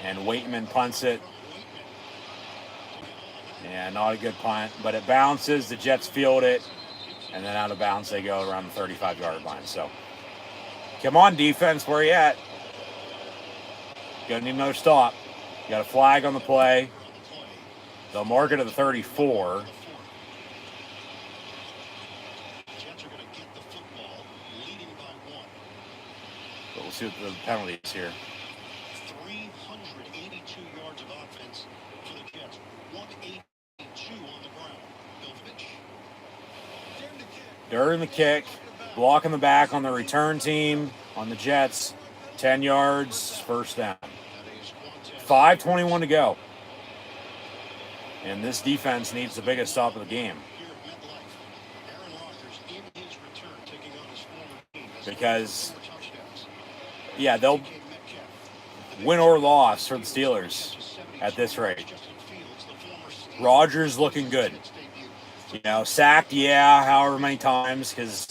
S3: And Waitman punts it. Yeah, not a good punt, but it bounces. The Jets field it, and then out of bounds they go around the 35-yard line. So, come on, defense, where you at? Gonna need another stop. You got a flag on the play. They'll mark it at the 34. But we'll see what the penalty is here.
S1: 382 yards of offense for the Jets. 182 on the ground.
S3: During the kick, block in the back on the return team on the Jets. 10 yards, 1st down. 5:21 to go. And this defense needs the biggest stop of the game. Because, yeah, they'll win or loss for the Steelers at this rate. Rodgers looking good. You know, sacked, yeah, however many times, because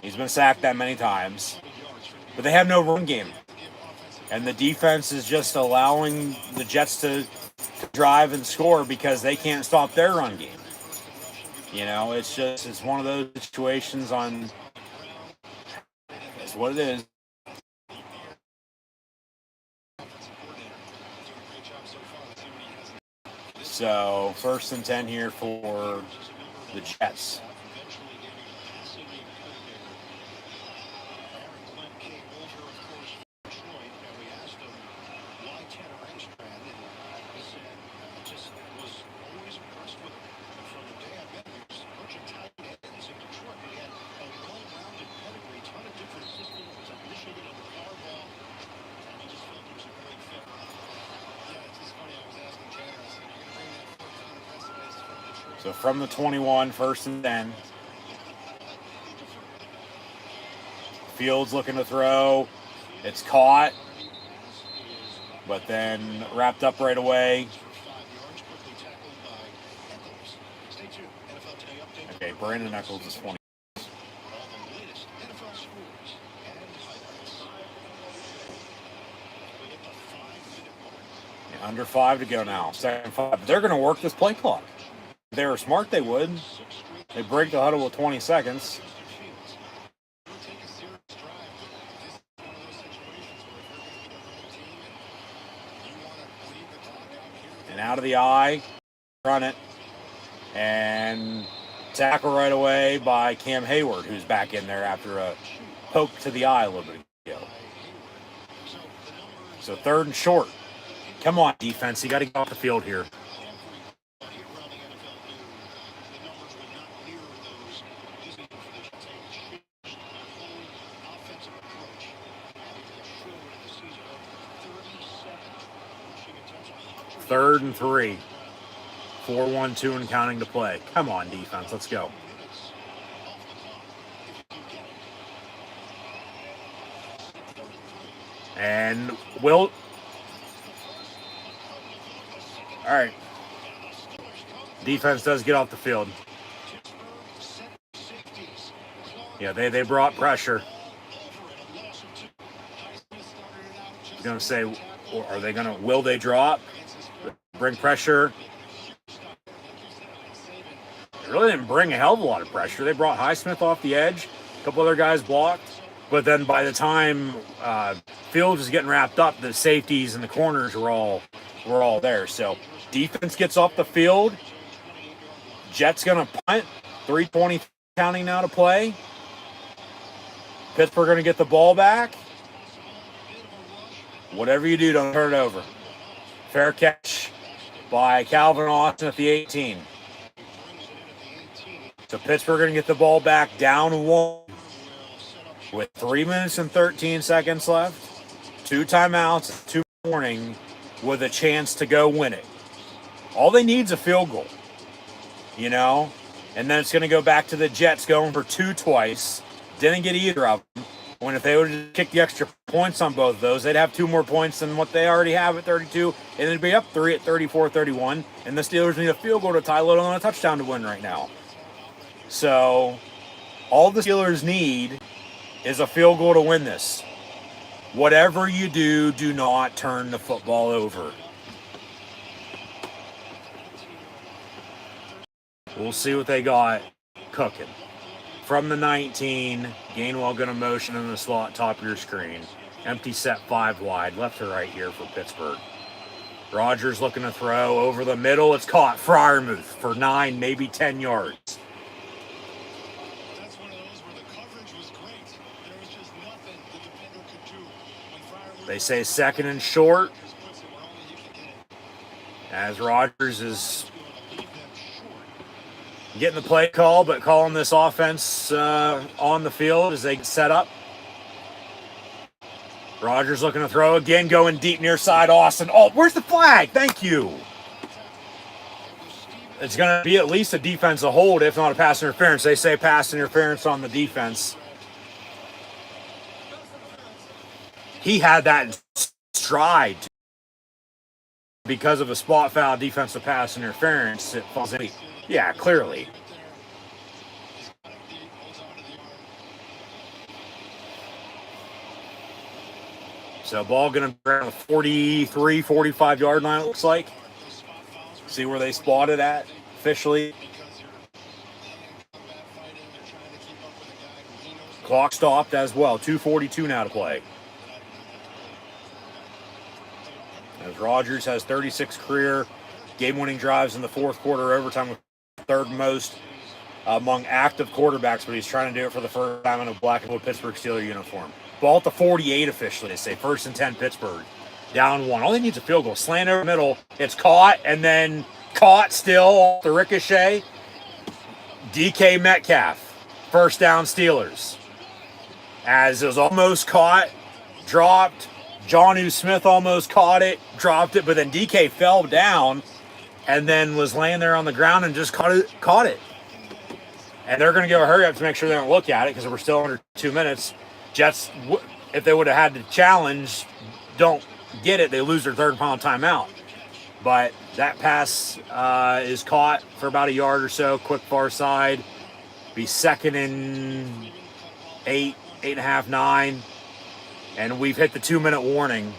S3: he's been sacked that many times. But they have no run game. And the defense is just allowing the Jets to drive and score because they can't stop their run game. You know, it's one of those situations on, it's what it is. So, 1st and 10 here for the Jets. So from the 21, 1st and 10. Fields looking to throw. It's caught, but then wrapped up right away. Okay, Brandon Eccles is 20. Under 5 to go now. 2nd and 5. They're going to work this play clock. If they were smart, they would. They break the huddle with 20 seconds. And out of the eye, run it. And tackle right away by Cam Hayward, who's back in there after a poke to the eye a little bit ago. So 3rd and short. Come on, defense. You got to get off the field here. Third and 3. 4-1-2 and counting to play. Come on, defense. Let's go. And Will. All right. Defense does get off the field. Yeah, they brought pressure. I was going to say, are they going to, will they drop? Bring pressure? They really didn't bring a hell of a lot of pressure. They brought Highsmith off the edge. A couple other guys blocked. But then by the time Fields is getting wrapped up, the safeties and the corners were all there. So defense gets off the field. Jets going to punt. 3:20 counting now to play. Pittsburgh going to get the ball back. Whatever you do, don't turn it over. Fair catch by Calvin Austin at the 18. So Pittsburgh going to get the ball back down 1 with 3 minutes and 13 seconds left. 2 timeouts, 2 warning with a chance to go win it. All they need is a field goal, you know? And then it's going to go back to the Jets going for 2 twice. Didn't get either of them. When if they would have kicked the extra points on both of those, they'd have 2 more points than what they already have at 32, and they'd be up 3 at 34-31. And the Steelers need a field goal to tie, let alone a touchdown to win right now. So all the Steelers need is a field goal to win this. Whatever you do, do not turn the football over. We'll see what they got cooking. From the 19, Gainwell going to motion in the slot top of your screen. Empty set 5 wide, left to right here for Pittsburgh. Rodgers looking to throw over the middle. It's caught. Freiermuth for 9, maybe 10 yards.
S2: That's one of those where the coverage was great. There was just nothing the defender could do. When Freiermuth
S3: They say 2nd and short. As Rodgers is getting the play call, but calling this offense on the field as they get set up. Rodgers looking to throw again, going deep near side Austin. Oh, where's the flag? Thank you. It's going to be at least a defensive hold, if not a pass interference. They say pass interference on the defense. He had that in stride. Because of a spot foul, defensive pass interference, it falls in. Yeah, clearly. So ball going to be around the 43, 45 yard line, it looks like. See where they spotted at officially. Clock stopped as well. 2:42 now to play. As Rodgers has 36 career game-winning drives in the 4th quarter overtime, with 3rd most among active quarterbacks, but he's trying to do it for the first time in a black and blue Pittsburgh Steelers uniform. Ball at the 48 officially, they say. 1st and 10 Pittsburgh. Down 1. All he needs is a field goal. Slant over the middle. It's caught, and then caught still off the ricochet. DK Metcalf. 1st down Steelers. As it was almost caught, dropped. Jonnu Smith almost caught it, dropped it, but then DK fell down and then was laying there on the ground and just caught it. And they're going to give a hurry up to make sure they don't look at it because we're still under 2 minutes. Jets, if they would have had to challenge, don't get it, they lose their 3rd and final timeout. But that pass is caught for about a yard or so, quick far side. Be 2nd and 8, 8.5, 9. And we've hit the 2-minute warning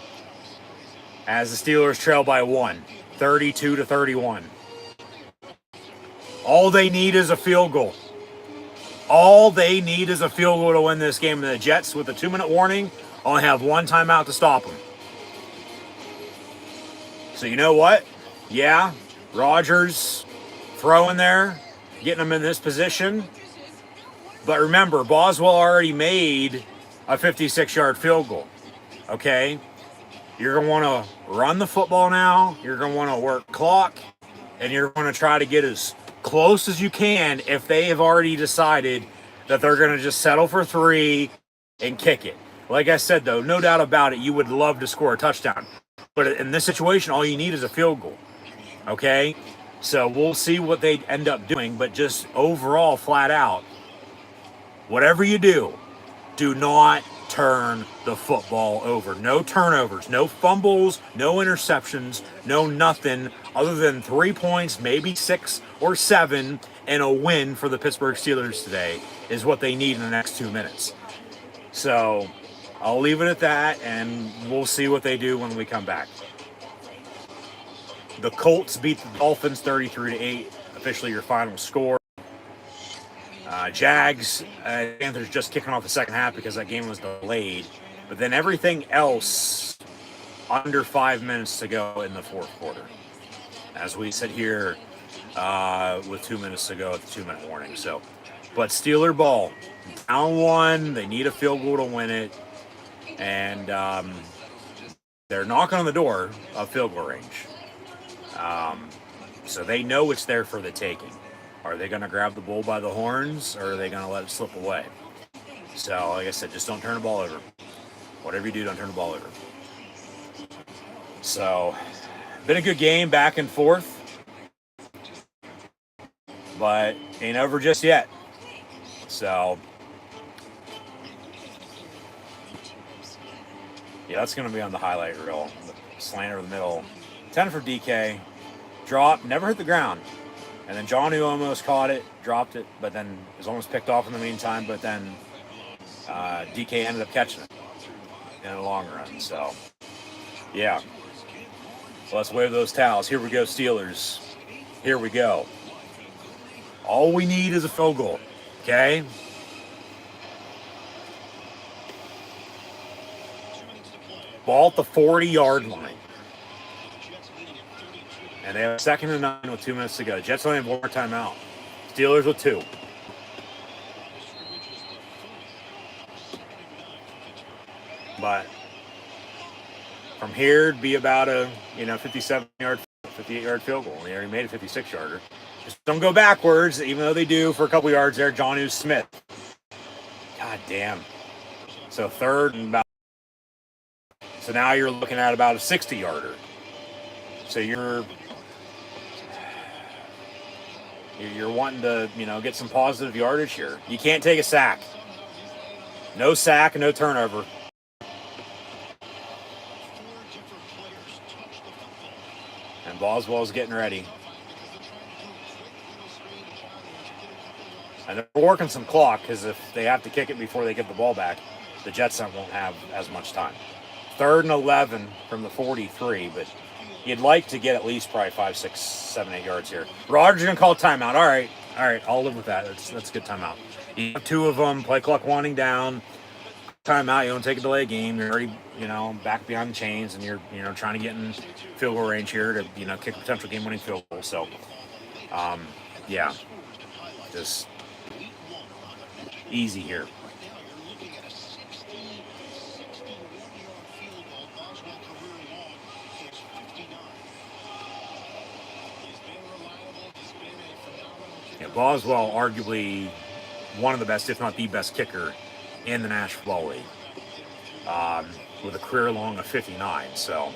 S3: as the Steelers trail by 1, 32-31. All they need is a field goal. All they need is a field goal to win this game. And the Jets, with a 2-minute warning, only have 1 timeout to stop them. So you know what? Yeah, Rodgers throwing there, getting them in this position. But remember, Boswell already made a 56-yard field goal. Okay? You're going to want to run the football now. You're going to want to work clock. And you're going to try to get as close as you can if they have already decided that they're going to just settle for 3 and kick it. Like I said, though, no doubt about it, you would love to score a touchdown. But in this situation, all you need is a field goal. Okay? So we'll see what they end up doing. But just overall, flat out, whatever you do not turn the football over. No turnovers, no fumbles, no interceptions, no nothing other than 3 points, maybe 6 or 7, and a win for the Pittsburgh Steelers today is what they need in the next 2 minutes. So I'll leave it at that, and we'll see what they do when we come back. The Colts beat the Dolphins 33-8, officially your final score. Jags, Panthers just kicking off the second half because that game was delayed. But then everything else under 5 minutes to go in the fourth quarter. As we sit here with 2 minutes to go at the 2-minute warning. So, but Steeler ball, down 1. They need a field goal to win it. And they're knocking on the door of field goal range. So they know it's there for the taking. Are they going to grab the bull by the horns, or are they going to let it slip away? So, like I said, just don't turn the ball over. Whatever you do, don't turn the ball over. So, been a good game, back and forth. But ain't over just yet. So, yeah, that's going to be on the highlight reel. The slant over the middle. 10 for DK. Drop, never hit the ground. And then Johnny almost caught it, dropped it, but then it was almost picked off in the meantime. But then DK ended up catching it in the long run. So, yeah. Well, let's wave those towels. Here we go, Steelers. Here we go. All we need is a field goal, okay? Ball at the 40-yard line. And they have 2nd and 9 with 2 minutes to go. Jets only have 1 more timeout. Steelers with 2. But from here, it'd be about a 57-yard, 58-yard field goal. They already made a 56-yarder. Just don't go backwards, even though they do for a couple yards there. Jonnu Smith. God damn. So 3rd and about. So now you're looking at about a 60-yarder. So you're wanting to, get some positive yardage here. You can't take a sack. No sack and no turnover. And Boswell's getting ready. And they're working some clock because if they have to kick it before they get the ball back, the Jets won't have as much time. 3rd and 11 from the 43, but you'd like to get at least probably 5, 6, 7, 8 yards here. Rodgers going to call timeout. All right. I'll live with that. That's a good timeout. You have 2 of them. Play clock winding down. Timeout. You don't take a delay game. You're already, back beyond the chains, and you're, trying to get in field goal range here to, kick a potential game-winning field goal. So, yeah, just easy here. Boswell, arguably one of the best, if not the best kicker in the National Football League, with a career long of 59. So,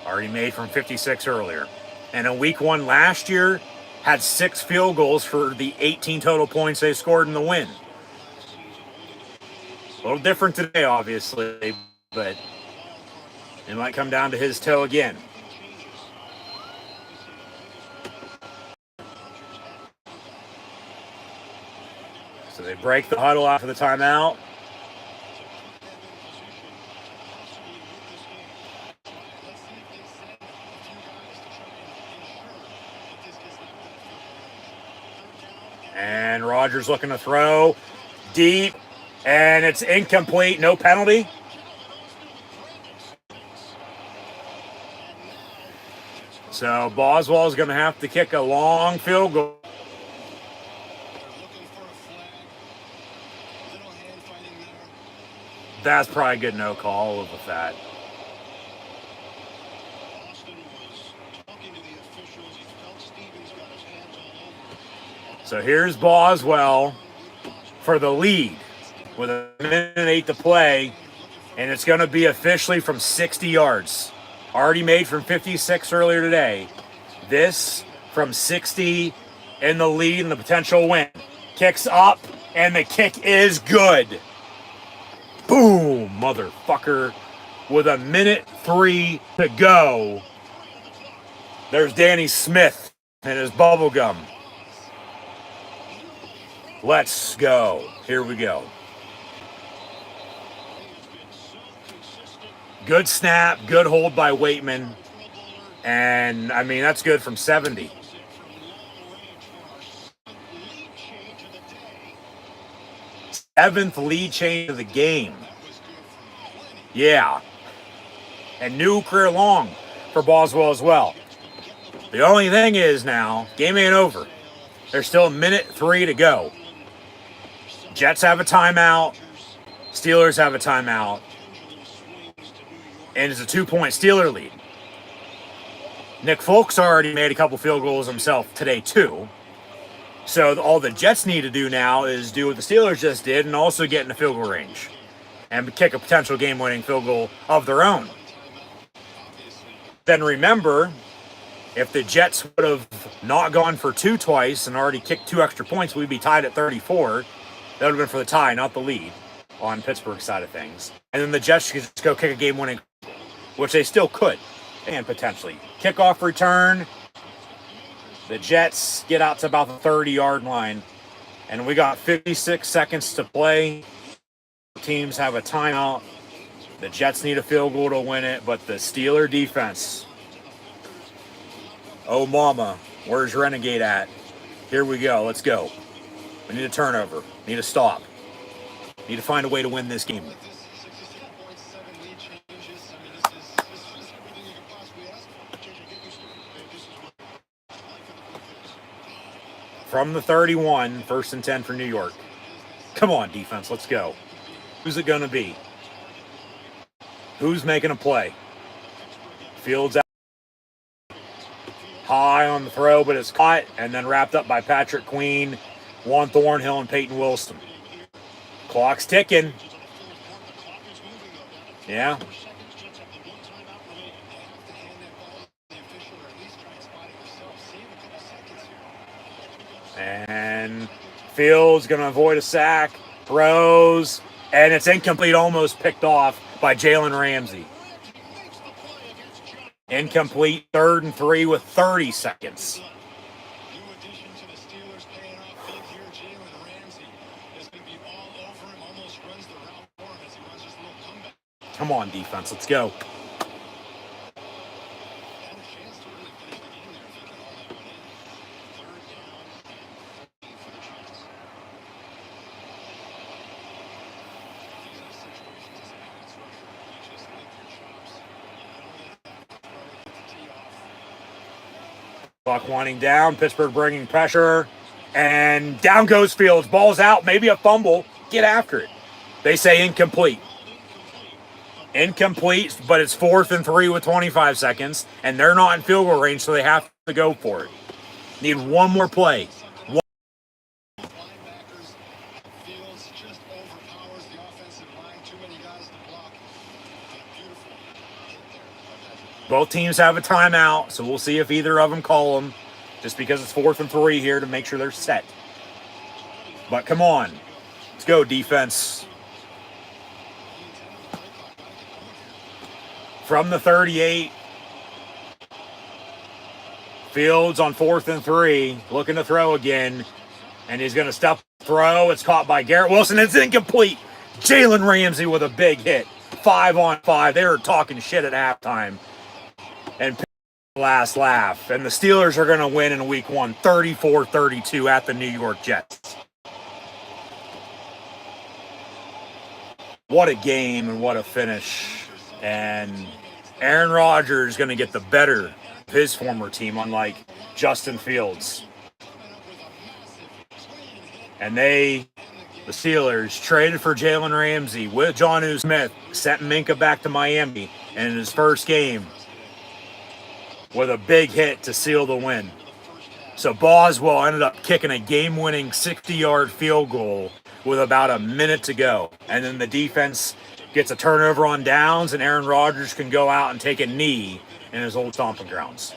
S3: already made from 56 earlier. And in week 1 last year, had 6 field goals for the 18 total points they scored in the win. A little different today, obviously, but it might come down to his toe again. So they break the huddle after the timeout. And Rodgers looking to throw deep, and it's incomplete. No penalty. So Boswell's going to have to kick a long field goal.
S1: They're looking for a flag. Little hand fighting there.
S3: That's probably a good no call with that.
S1: Austin was talking to the officials. He felt Stevens got his hands all over.
S3: So here's Boswell for the lead with a minute and 8 to play, and it's going to be officially from 60 yards. Already made from 56 earlier today. This from 60 in the lead and the potential win. Kicks up, and the kick is good. Boom, motherfucker. With a minute 3 to go. There's Danny Smith and his bubble gum. Let's go. Here we go. Good snap, good hold by Waitman. And, I mean, that's good from 70. Seventh lead change of the game. Yeah. And new career long for Boswell as well. The only thing is now, game ain't over. There's still a minute 3 to go. Jets have a timeout. Steelers have a timeout. And it's a 2-point Steeler lead. Nick Folk's already made a couple field goals himself today, too. So all the Jets need to do now is do what the Steelers just did and also get in the field goal range and kick a potential game-winning field goal of their own. Then remember, if the Jets would have not gone for 2 twice and already kicked 2 extra points, we'd be tied at 34. That would have been for the tie, not the lead on Pittsburgh's side of things. And then the Jets could just go kick a game-winning, which they still could, and potentially. Kickoff return. The Jets get out to about the 30-yard line. And we got 56 seconds to play. Teams have a timeout. The Jets need a field goal to win it, but the Steeler defense. Oh, mama, where's Renegade at? Here we go. Let's go. We need a turnover. Need a stop. Need to find a way to win this game. From the 31, 1st and 10 for New York. Come on, defense, let's go. Who's it going to be? Who's making a play? Fields out. High on the throw, but it's caught and then wrapped up by Patrick Queen, Juan Thornhill, and Peyton Wilson. Clock's ticking. Yeah. And Fields going to avoid a sack, throws, and it's incomplete, almost picked off by Jalen Ramsey. Incomplete, 3rd and 3 with 30 seconds. Come on, defense, let's go. Clock winding down, Pittsburgh bringing pressure, and down goes Fields. Ball's out, maybe a fumble. Get after it. They say incomplete. Incomplete, but it's 4th and 3 with 25 seconds, and they're not in field goal range, so they have to go for it. Need one more play. Both teams have a timeout, so we'll see if either of them call them, just because it's 4th and 3 here to make sure they're set. But come on. Let's go, defense. From the 38. Fields on 4th and 3, looking to throw again, and he's going to stop throw. It's caught by Garrett Wilson. It's incomplete. Jalen Ramsey with a big hit. 5-on-5. They were talking shit at halftime. And last laugh. And the Steelers are going to win in week 1, 34-32 at the New York Jets. What a game and what a finish. And Aaron Rodgers is going to get the better his former team, unlike Justin Fields. And the Steelers, traded for Jalen Ramsey with Jonnu Smith, sent Minka back to Miami, and in his first game with a big hit to seal the win. So Boswell ended up kicking a game-winning 60-yard field goal with about a minute to go. And then the defense gets a turnover on downs, and Aaron Rodgers can go out and take a knee in his old stomping grounds.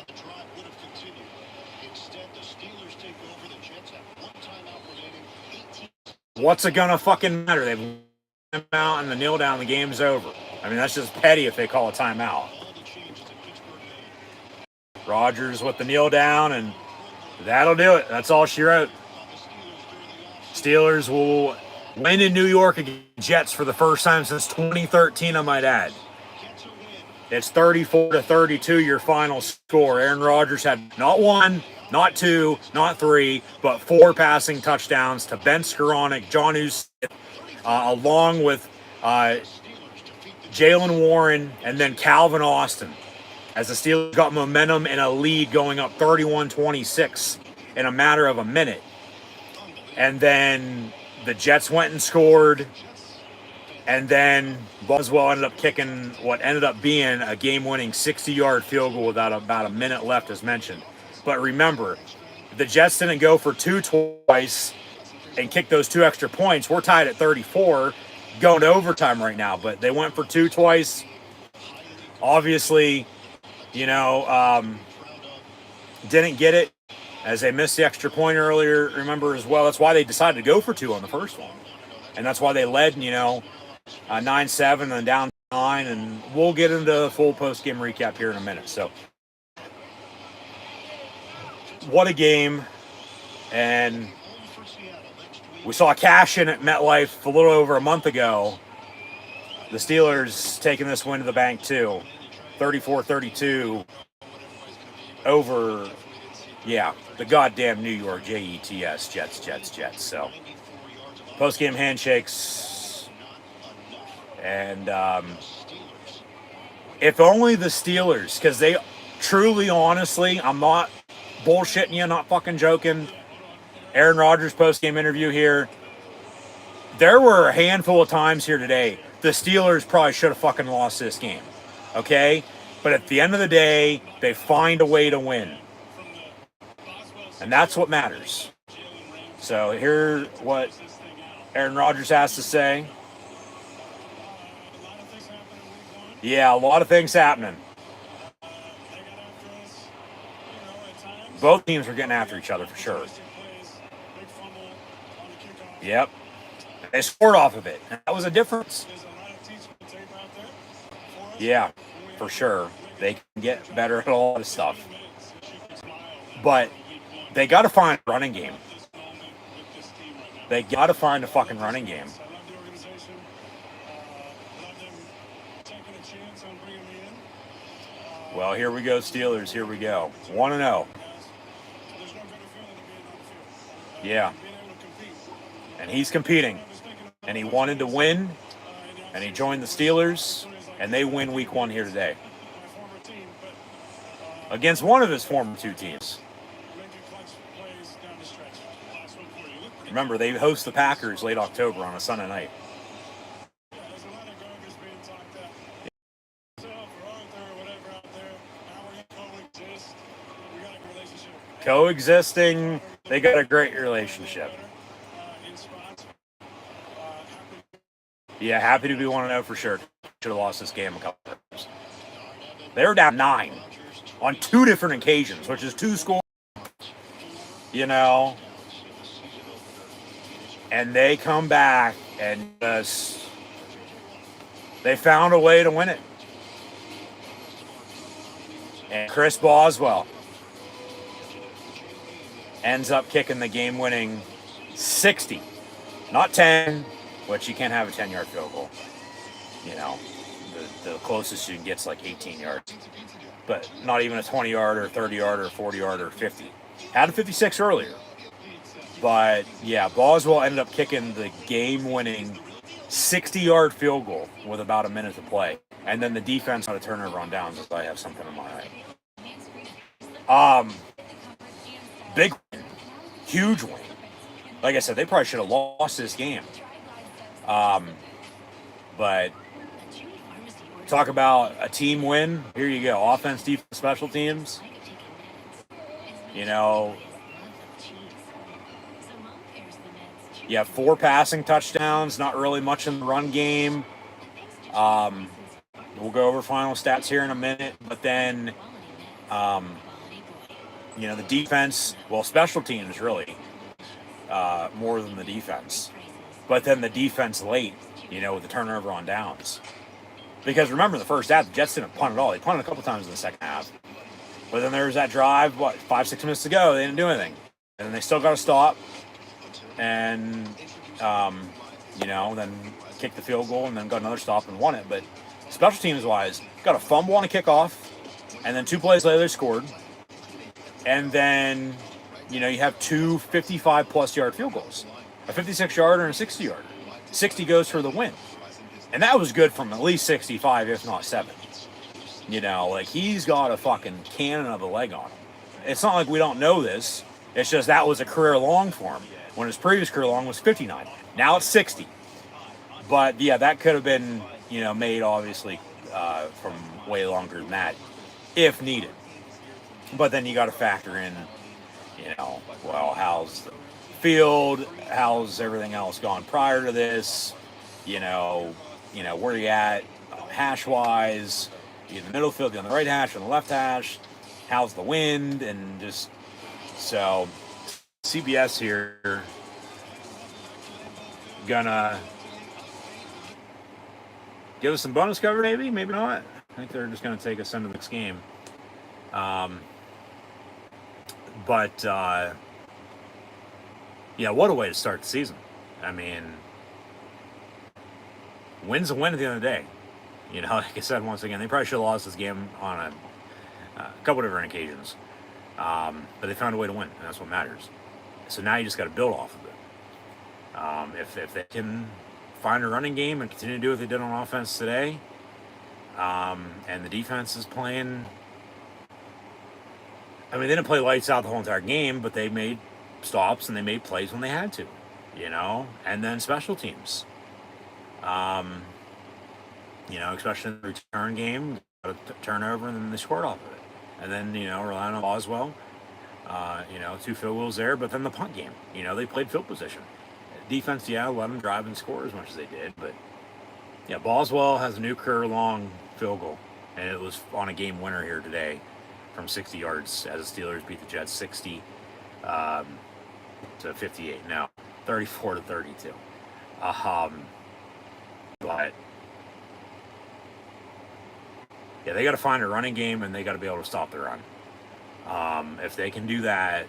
S3: What's it gonna fucking matter? They've them out and the kneel down, the game's over. I mean, that's just petty if they call a timeout. Rodgers with the kneel down, and that'll do it. That's all she wrote. Steelers will win in New York against Jets for the first time since 2013, I might add. It's 34-32, your final score. Aaron Rodgers had not one, not two, not three, but 4 passing touchdowns to Ben Skoranek, Jonnu Smith, along with Jalen Warren, and then Calvin Austin, as the Steelers got momentum and a lead going up 31-26 in a matter of a minute. And then the Jets went and scored, and then Boswell ended up kicking what ended up being a game-winning 60-yard field goal without about a minute left, as mentioned. But remember, the Jets didn't go for 2 twice and kick those 2 extra points. We're tied at 34, going to overtime right now, but they went for 2 twice. Obviously, didn't get it, as they missed the extra point earlier, remember, as well. That's why they decided to go for 2 on the first one. And that's why they led, 9-7 and down 9. And we'll get into the full post-game recap here in a minute. So, what a game. And we saw a cash in at MetLife a little over a month ago. The Steelers taking this win to the bank, too. 34-32 over... Yeah, the goddamn New York Jets, Jets. So, post-game handshakes. And if only the Steelers, because they truly, honestly, I'm not bullshitting you, not fucking joking. Aaron Rodgers post-game interview here. There were a handful of times here today the Steelers probably should have fucking lost this game. Okay? But at the end of the day, they find a way to win. And that's what matters. So here's what Aaron Rodgers has to say. Yeah, a lot of things happening. Both teams were getting after each other for sure. Yep. They scored off of it. And that was a difference. Yeah, for sure. They can get better at a lot of stuff. But they got to find a running game. They got to find a fucking running game. Well, here we go, Steelers. Here we go. 1-0. Yeah. And he's competing. And he wanted to win. And he joined the Steelers. And they win week 1 here today. Against one of his former 2 teams. Remember, they host the Packers late October on a Sunday night. Coexisting, they got a great relationship. Yeah, happy to be 1-0 for sure. Should have lost this game a couple times. They were down 9 on 2 different occasions, which is 2 scores. And they come back and just, they found a way to win it. And Chris Boswell ends up kicking the game-winning 60, not 10, which you can't have a 10-yard field goal. The closest you can get is like 18 yards. But not even a 20-yard or 30-yard or 40-yard or 50. Had a 56 earlier. But, yeah, Boswell ended up kicking the game-winning 60-yard field goal with about a minute to play. And then the defense got a turnover on downs if I have something in my eye. Big win, huge win. Like I said, they probably should have lost this game. But talk about a team win. Here you go. Offense, defense, special teams. You know, you have 4 passing touchdowns, not really much in the run game. We'll go over final stats here in a minute, but then, the defense, well, special teams really, more than the defense. But then the defense late, with the turnover on downs. Because remember, the first half, the Jets didn't punt at all. They punted a couple times in the second half. But then there was that drive, 5-6 minutes to go, they didn't do anything. And then they still got to stop. And, then kicked the field goal and then got another stop and won it. But special teams wise, got a fumble on a kickoff, and then 2 plays later they scored. And then, you have 2 55-plus yard field goals, a 56-yarder and a 60-yarder. 60 goes for the win. And that was good from at least 65, if not 7. He's got a fucking cannon of a leg on him. It's not like we don't know this. It's just that was a career long for him, when his previous career long was 59. Now it's 60. But, yeah, that could have been, made, obviously, from way longer than that, if needed. But then you got to factor in, how's the field, how's everything else gone prior to this, where you at hash-wise, in the middle field, on the right hash, on the left hash, how's the wind, and just, so, CBS here, gonna give us some bonus cover, maybe not. I think they're just gonna take us into the next game. But what a way to start the season. I mean, win's a win at the end of the day. Like I said, once again, they probably should have lost this game on a couple different occasions. But they found a way to win, and that's what matters. So now you just got to build off of it. If they can find a running game and continue to do what they did on offense today, and the defense is playing, I mean, they didn't play lights out the whole entire game, but they made stops and they made plays when they had to, and then special teams. Especially in the return game, got a turnover and then they scored off of it. And then, relying on Boswell, 2 field goals there, but then the punt game, they played field position. Defense, let them drive and score as much as they did, but Boswell has a new career-long field goal, and it was on a game winner here today from 60 yards as the Steelers beat the Jets 60 to 58. Now, 34 to 32. But they got to find a running game, and they got to be able to stop the run. If they can do that,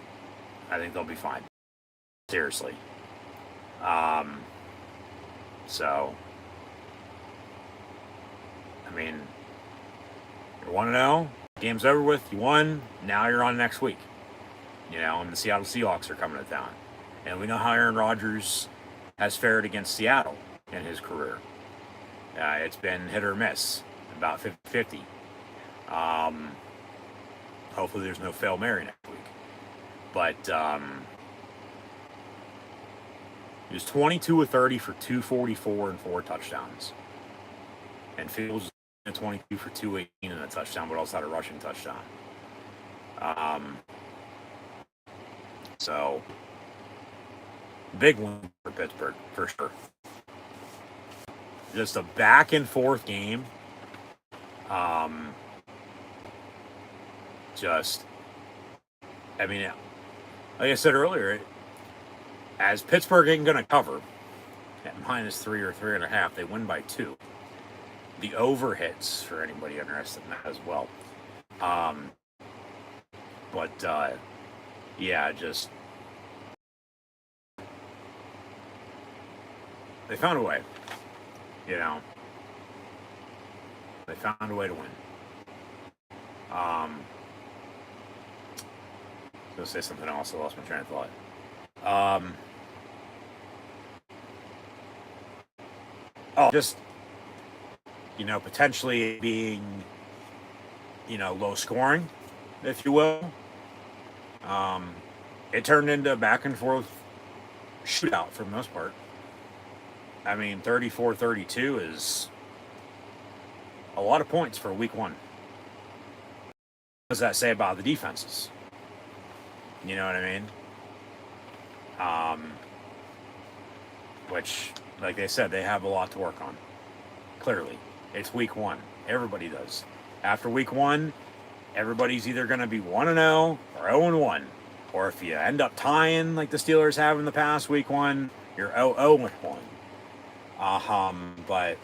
S3: I think they'll be fine. Seriously. So, I mean, you want to know? Game's over with. You won. Now you're on next week. And the Seattle Seahawks are coming to town. And we know how Aaron Rodgers has fared against Seattle in his career. It's been hit or miss, about 50-50. Hopefully there's no Fail Mary next week. But he was 22 of 30 for 244 and 4 touchdowns. And Fields was 22 for 218 and a touchdown, but also had a rushing touchdown. So, big win for Pittsburgh, for sure. Just a back and forth game. Like I said earlier, as Pittsburgh ain't going to cover at -3 or 3.5, they win by 2. The over hits for anybody interested in that as well. Just they found a way. They found a way to win. I was going to say something else. I lost my train of thought. Potentially being, low scoring, if you will. It turned into a back and forth shootout for the most part. I mean, 34-32 is a lot of points for week one. What does that say about the defenses? You know what I mean? Which, like they said, they have a lot to work on. Clearly, it's week one. Everybody does. After week one, everybody's either going to be 1-0 or 0-1. Or if you end up tying like the Steelers have in the past, week one, you're 0-1. But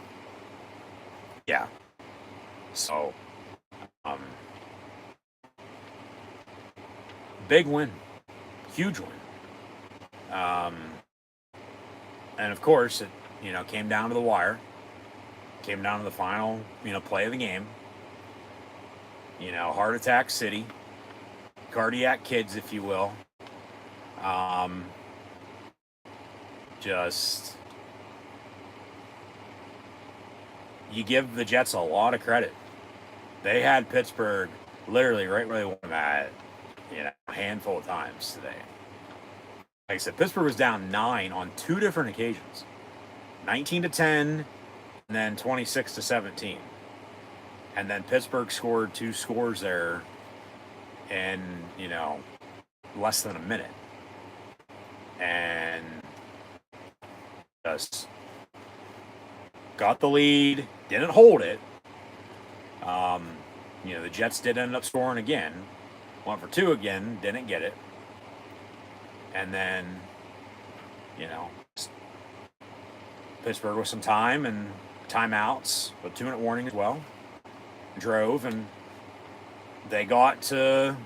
S3: yeah. So, big win. Huge win. And of course, it, came down to the wire. Came down to the final, play of the game. Heart attack city. Cardiac kids, if you will. Just, you give the Jets a lot of credit. They had Pittsburgh literally right where they wanted them at, a handful of times today. Like I said, Pittsburgh was down 9 on 2 different occasions. 19-10, and then 26-17. And then Pittsburgh scored 2 scores there in, less than a minute. And just got the lead, didn't hold it. The Jets did end up scoring again. 1 for 2 again, didn't get it. And then, Pittsburgh with some time and timeouts, with 2-minute warning as well. Drove, and they got to,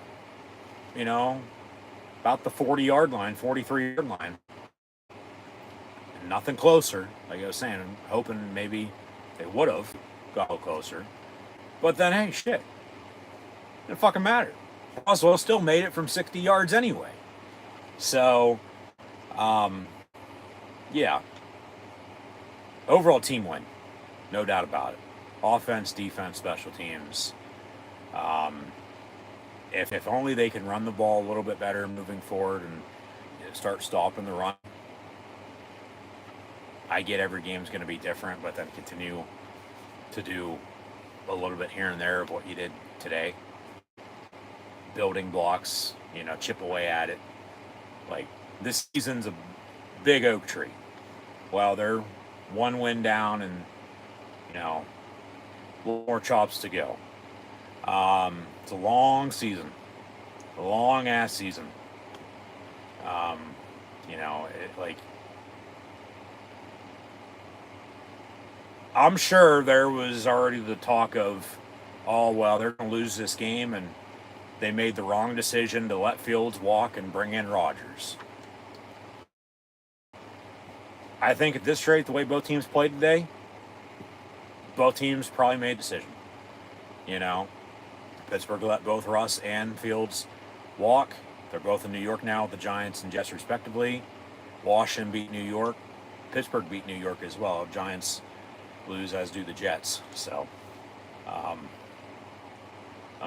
S3: about the 40-yard line, 43-yard line. And nothing closer, like I was saying. I'm hoping maybe they would have got a little closer. But then, hey, shit. It didn't fucking matter. Oswald still made it from 60 yards anyway. So, yeah. Overall team win. No doubt about it. Offense, defense, special teams. If only they can run the ball a little bit better moving forward and start stopping the run. I get every game's going to be different, but then continue to do a little bit here and there of what you did today. Building blocks, chip away at it. Like, this season's a big oak tree. Well, they're 1 win down and, a little more chops to go. It's a long season. A long-ass season. I'm sure there was already the talk of, oh, well, they're going to lose this game, and they made the wrong decision to let Fields walk and bring in Rodgers. I think at this rate, the way both teams played today, both teams probably made a decision. Pittsburgh let both Russ and Fields walk. They're both in New York now with the Giants and Jets respectively. Washington beat New York. Pittsburgh beat New York as well. Giants lose, as do the Jets. So, I'm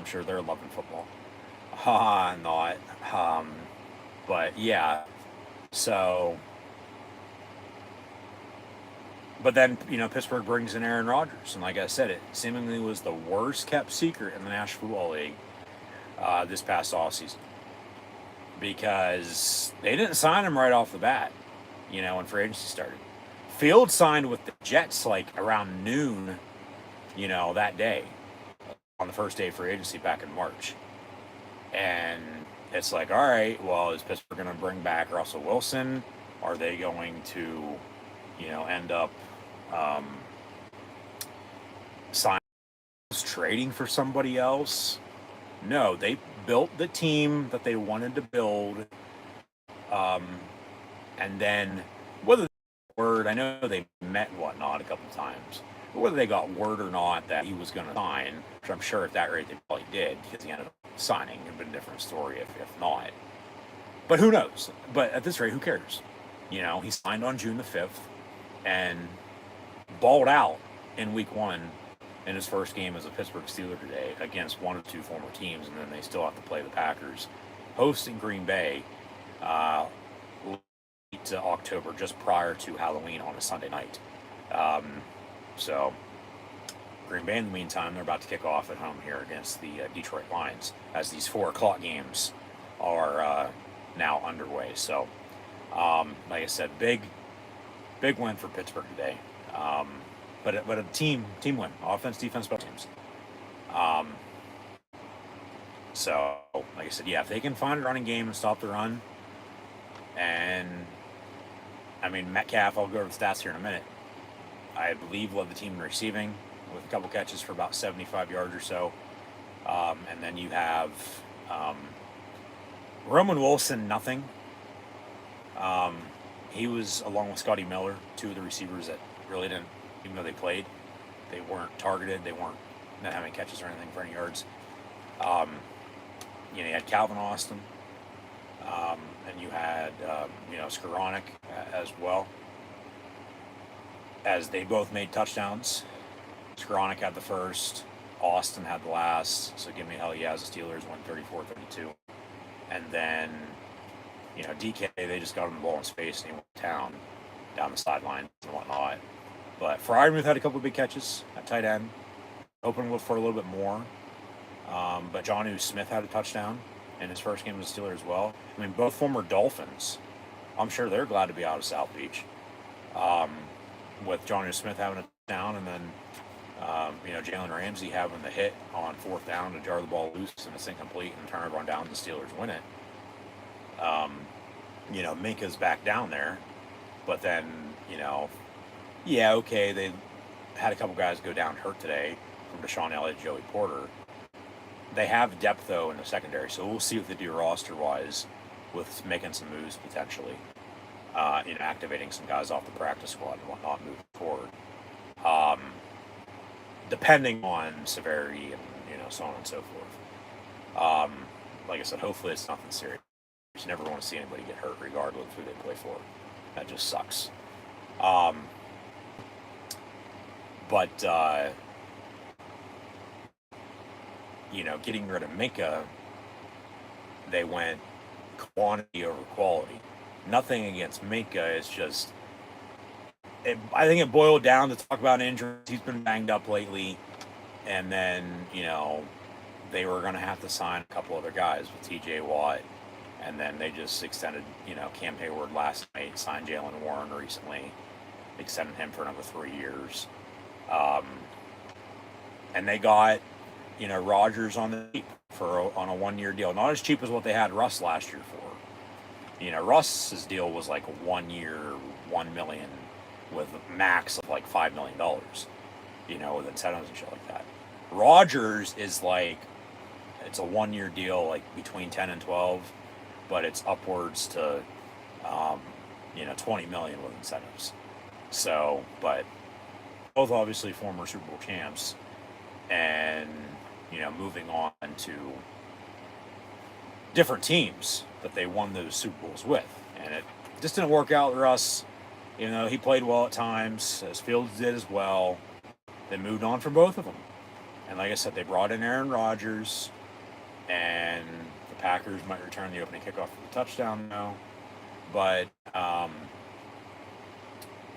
S3: sure they're loving football. Not. But yeah. So, but then, Pittsburgh brings in Aaron Rodgers. And like I said, it seemingly was the worst kept secret in the National Football League this past offseason. Because they didn't sign him right off the bat, when free agency started. Fields signed with the Jets like around noon, that day, on the first day of free agency back in March. And it's like, all right, well, is Pittsburgh going to bring back Russell Wilson? Are they going to, end up signing, trading for somebody else? No, they built the team that they wanted to build. And then whether they got word, I know they met and whatnot a couple times, but whether they got word or not that he was going to sign, which I'm sure at that rate they probably did, because he ended up signing, it would have been a different story if not. But who knows? But at this rate, who cares? He signed on June the 5th and balled out in week 1 in his first game as a Pittsburgh Steeler today against one of 2 former teams, and then they still have to play the Packers hosting Green Bay late to October, just prior to Halloween on a Sunday night. So Green Bay, in the meantime, they're about to kick off at home here against the Detroit Lions, as these 4 o'clock games are now underway. So, like I said, big win for Pittsburgh today. But a team win, offense, defense, special teams. So, like I said, yeah, if they can find a running game and stop the run, and I mean, Metcalf, I'll go over the stats here in a minute. I believe led the team in receiving with a couple catches for about 75 yards or so. And then you have Roman Wilson, nothing. He was, along with Scotty Miller, 2 of the receivers that really didn't, even though they played, they weren't targeted. They weren't not having catches or anything for any yards. You had Calvin Austin, and you had Skoranek as well, as they both made touchdowns. Skoranek had the first, Austin had the last. So give me hell yeah, as the Steelers won 34-32. And then, DK, they just got him the ball in space and he went to town down the sideline and whatnot. But Freiermuth had a couple of big catches at tight end, hoping for a little bit more. But Jonnu Smith had a touchdown in his first game as a Steeler as well. I mean, both former Dolphins. I'm sure they're glad to be out of South Beach. With Jonnu Smith having a touchdown, and then Jalen Ramsey having the hit on 4th down to jar the ball loose and it's incomplete and turn everyone down, the Steelers win it. Minka's back down there, but then, okay, they had a couple guys go down hurt today, from Deshaun Elliott, Joey Porter. They have depth, though, in the secondary, so we'll see what they do roster-wise with making some moves potentially, activating some guys off the practice squad and whatnot moving forward. Depending on severity and, so on and so forth. Like I said, hopefully it's nothing serious. You never want to see anybody get hurt regardless of who they play for. That just sucks. Getting rid of Minka, they went quantity over quality. Nothing against Minka. It's just, I think it boiled down to talk about injuries. He's been banged up lately. And then, they were going to have to sign a couple other guys with TJ Watt. And then they just extended, Cam Hayward last night, signed Jalen Warren recently, extended him for another 3 years. And they got, Rodgers on the cheap on a 1-year deal. Not as cheap as what they had Russ last year for. Russ's deal was like a 1 year, $1 million with a max of like $5 million, with incentives and shit like that. Rodgers is like, it's a 1-year deal, like between 10 and 12, but it's upwards to, 20 million with incentives. So, but both obviously former Super Bowl champs, and, moving on to different teams that they won those Super Bowls with. And it just didn't work out with Russ. He played well at times, as Fields did as well. They moved on from both of them. And like I said, they brought in Aaron Rodgers, and the Packers might return the opening kickoff for the touchdown now. But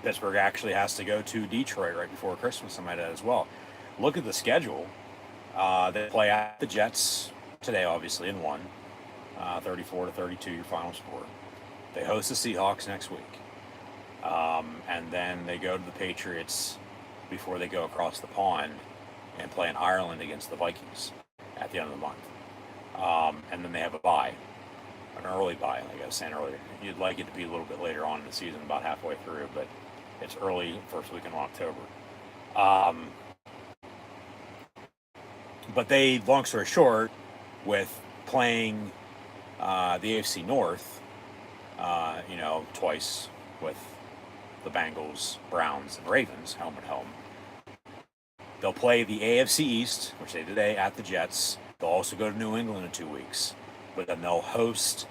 S3: Pittsburgh actually has to go to Detroit right before Christmas, I might add as well. Look at the schedule. They play at the Jets today, obviously, and won 34-32, your final score. They host the Seahawks next week. And then they go to the Patriots before they go across the pond and play in Ireland against the Vikings at the end of the month. And then they have a bye, an early bye, like I was saying earlier. You'd like it to be a little bit later on in the season, about halfway through, but it's early, first week in October. But they, long story short, with playing the AFC North, twice with the Bengals, Browns, and Ravens, home and home. They'll play the AFC East, which they did today at the Jets. They'll also go to New England in 2 weeks. But then they'll host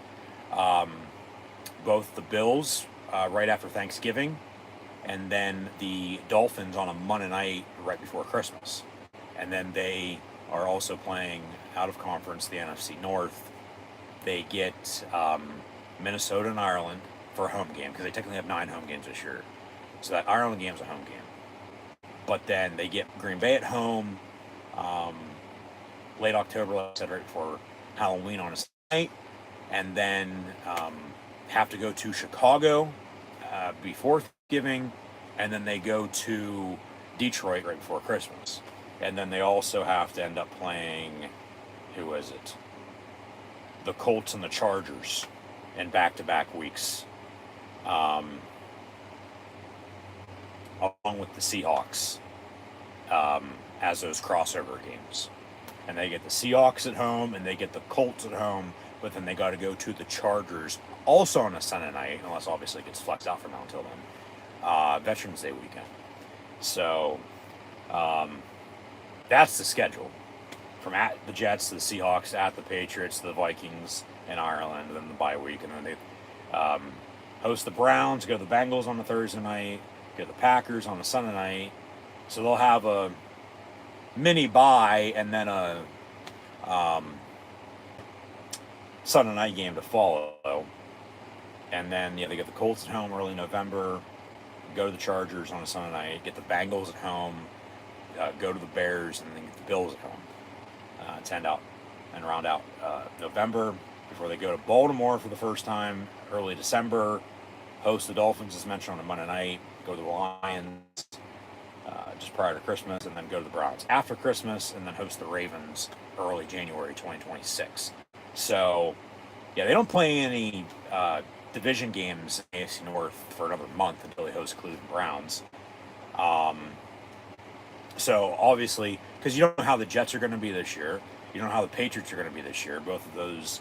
S3: both the Bills right after Thanksgiving, and then the Dolphins on a Monday night right before Christmas. And then they are also playing out of conference the NFC North they get Minnesota and Ireland for a home game, because they technically have 9 home games this year. So that Ireland game's a home game. But then they get Green Bay at home, late October, like I said, right before Halloween on a night, and then have to go to Chicago before Thanksgiving, and then they go to Detroit right before Christmas. And then they also have to end up playing, who is it? The Colts and the Chargers in back-to-back weeks, along with the Seahawks, as those crossover games. And they get the Seahawks at home, and they get the Colts at home, but then they got to go to the Chargers also on a Sunday night, unless obviously it gets flexed out from now until then. Veterans Day weekend. So that's the schedule. From at the Jets to the Seahawks, at the Patriots, to the Vikings in Ireland, and then the bye week, and then they host the Browns, go to the Bengals on the Thursday night, go to the Packers on the Sunday night. So they'll have a mini bye and then a Sunday night game to follow. And then they get the Colts at home early November, go to the Chargers on a Sunday night, get the Bengals at home, go to the Bears, and then get the Bills at home. To end out and round out November before they go to Baltimore for the first time early December, host the Dolphins as mentioned on a Monday night, go to the Lions just prior to Christmas, and then go to the Browns after Christmas, and then host the Ravens early January 2026. So yeah, they don't play any division games in AFC North for another month until they host Cleveland Browns. So obviously, because you don't know how the Jets are going to be this year, you don't know how the Patriots are going to be this year. Both of those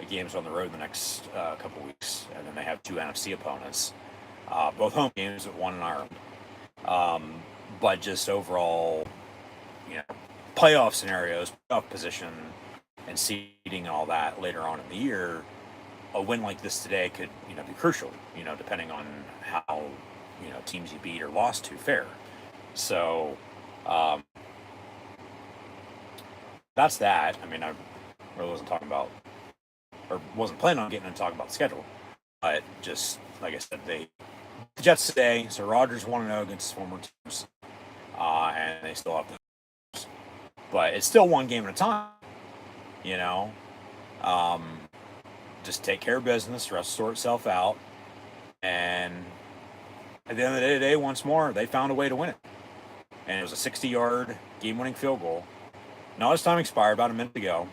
S3: games on the road the next couple weeks, and then they have 2 NFC opponents, both home games, but 1 in Ireland. But just overall, playoff scenarios, playoff position, and seeding and all that later on in the year, a win like this today could be crucial. Depending on how teams you beat or lost to fare. So. That's that. I mean, I really wasn't talking about, or wasn't planning on getting into talking about the schedule. But just, like I said, the Jets today, so Rodgers 1-0 against former teams. And they still have to. But it's still one game at a time, Just take care of business, rest sort itself out. And at the end of the day, once more, they found a way to win it. And it was a 60-yard game-winning field goal. Now his time expired about a minute ago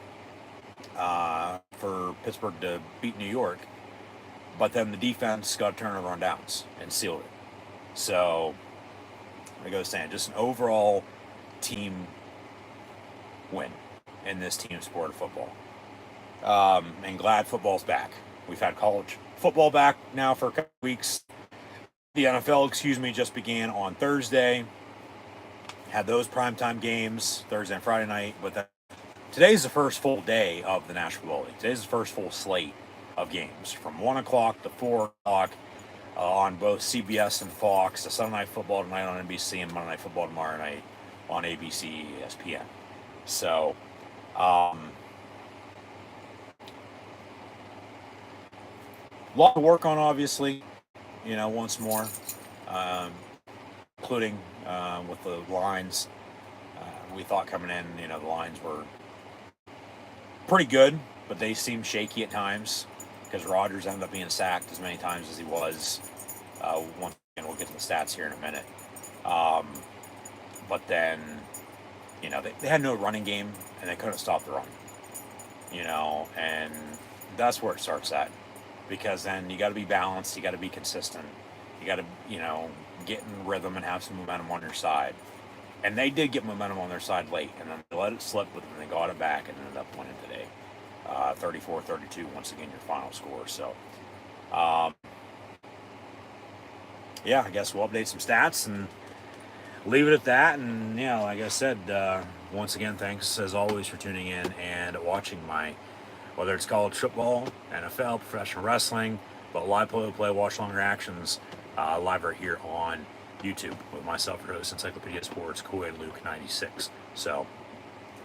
S3: for Pittsburgh to beat New York. But then the defense got a turnover on downs and sealed it. So, I go saying, just an overall team win in this team sport of football. And glad football's back. We've had college football back now for a couple weeks. The NFL, just began on Thursday. Had those primetime games Thursday and Friday night, but today's the first full day of the National Football League. Today's the first full slate of games from 1 o'clock to 4 o'clock on both CBS and Fox. The Sunday Night Football tonight on NBC and Monday Night Football tomorrow night on ABC, ESPN. So, a lot to work on, obviously. Once more. Including with the lines. We thought coming in, the lines were pretty good, but they seemed shaky at times because Rodgers ended up being sacked as many times as he was. Once again, we'll get to the stats here in a minute. But then, they had no running game, and they couldn't stop the run. And that's where it starts at. Because then you got to be balanced, you got to be consistent, you got to, get in rhythm and have some momentum on your side. And they did get momentum on their side late, and then they let it slip, but then they got it back and ended up winning today. 34-32, once again, your final score. So, I guess we'll update some stats and leave it at that. And, like I said, once again, thanks as always for tuning in and watching whether it's college football, NFL, professional wrestling, but live play-by-play, watch-along reactions, live right here on YouTube with myself, your host, Encyclopedia Sports, Kool-Aid Luke 96. So,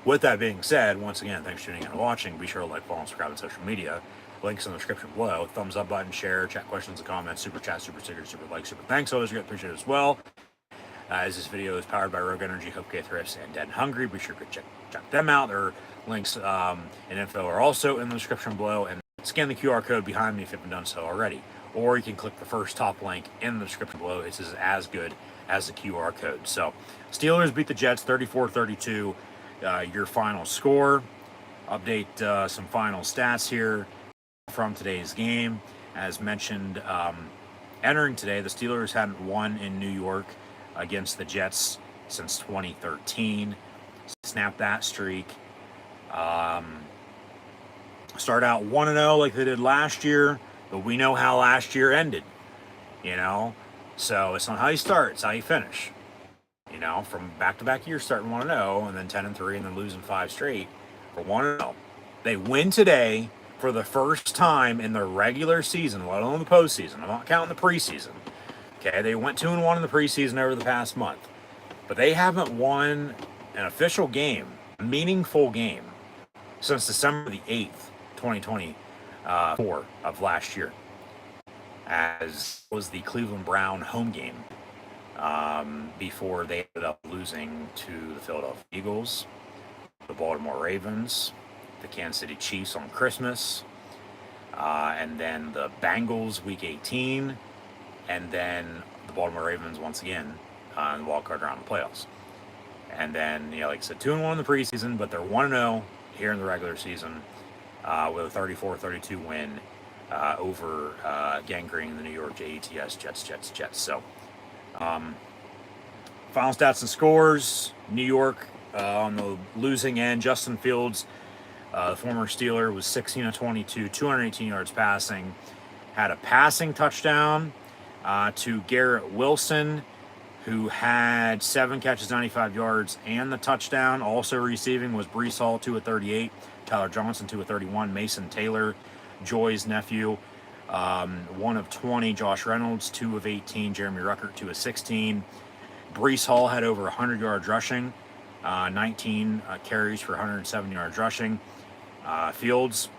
S3: With that being said, once again, thanks for tuning in and watching. Be sure to like, follow, and subscribe on social media. Links in the description below. Thumbs up button, share, chat questions and comments, super chat, super stickers, super likes, super thanks. Always great, appreciate it as well. As this video is powered by Rogue Energy, HopeKThrifts, and Dead and Hungry. Be sure to check them out. Their links and info are also in the description below. And scan the QR code behind me if you haven't done so already. Or you can click the first top link in the description below. It's as good as the QR code. So, Steelers beat the Jets 34-32. Your final score. Update some final stats here from today's game. As mentioned, entering today, the Steelers hadn't won in New York against the Jets since 2013. Snapped that streak. Start out 1-0 like they did last year, but we know how last year ended, you know? So it's not how you start, it's how you finish. You know, from back-to-back years starting 1-0 and then 10-3 and then losing 5 straight for 1-0. They win today for the first time in the regular season, let alone the postseason. I'm not counting the preseason. Okay, they went 2-1 in the preseason over the past month. But they haven't won an official game, a meaningful game, since December the 8th, 2024 of last year, as was the Cleveland Brown home game before they ended up losing to the Philadelphia Eagles, the Baltimore Ravens, the Kansas City Chiefs on Christmas, and then the Bengals week 18, and then the Baltimore Ravens once again in the wild card round of the playoffs. And then, you know, like I said, 2-1 in the preseason, but they're 1-0 here in the regular season with a 34-32 win over gangrening the New York Jets. So, final stats and scores. New York on the losing end, Justin Fields, the former Steeler, was 16 of 22, 218 yards passing. Had a passing touchdown to Garrett Wilson, who had 7 catches, 95 yards, and the touchdown. Also receiving was Breece Hall, 2 of 38. Tyler Johnson, 2 of 31. Mason Taylor, Joy's nephew, 1 of 20. Josh Reynolds, 2 of 18. Jeremy Ruckert, 2 of 16. Breece Hall had over 100 yards rushing, 19 carries for 107 yards rushing. Fields,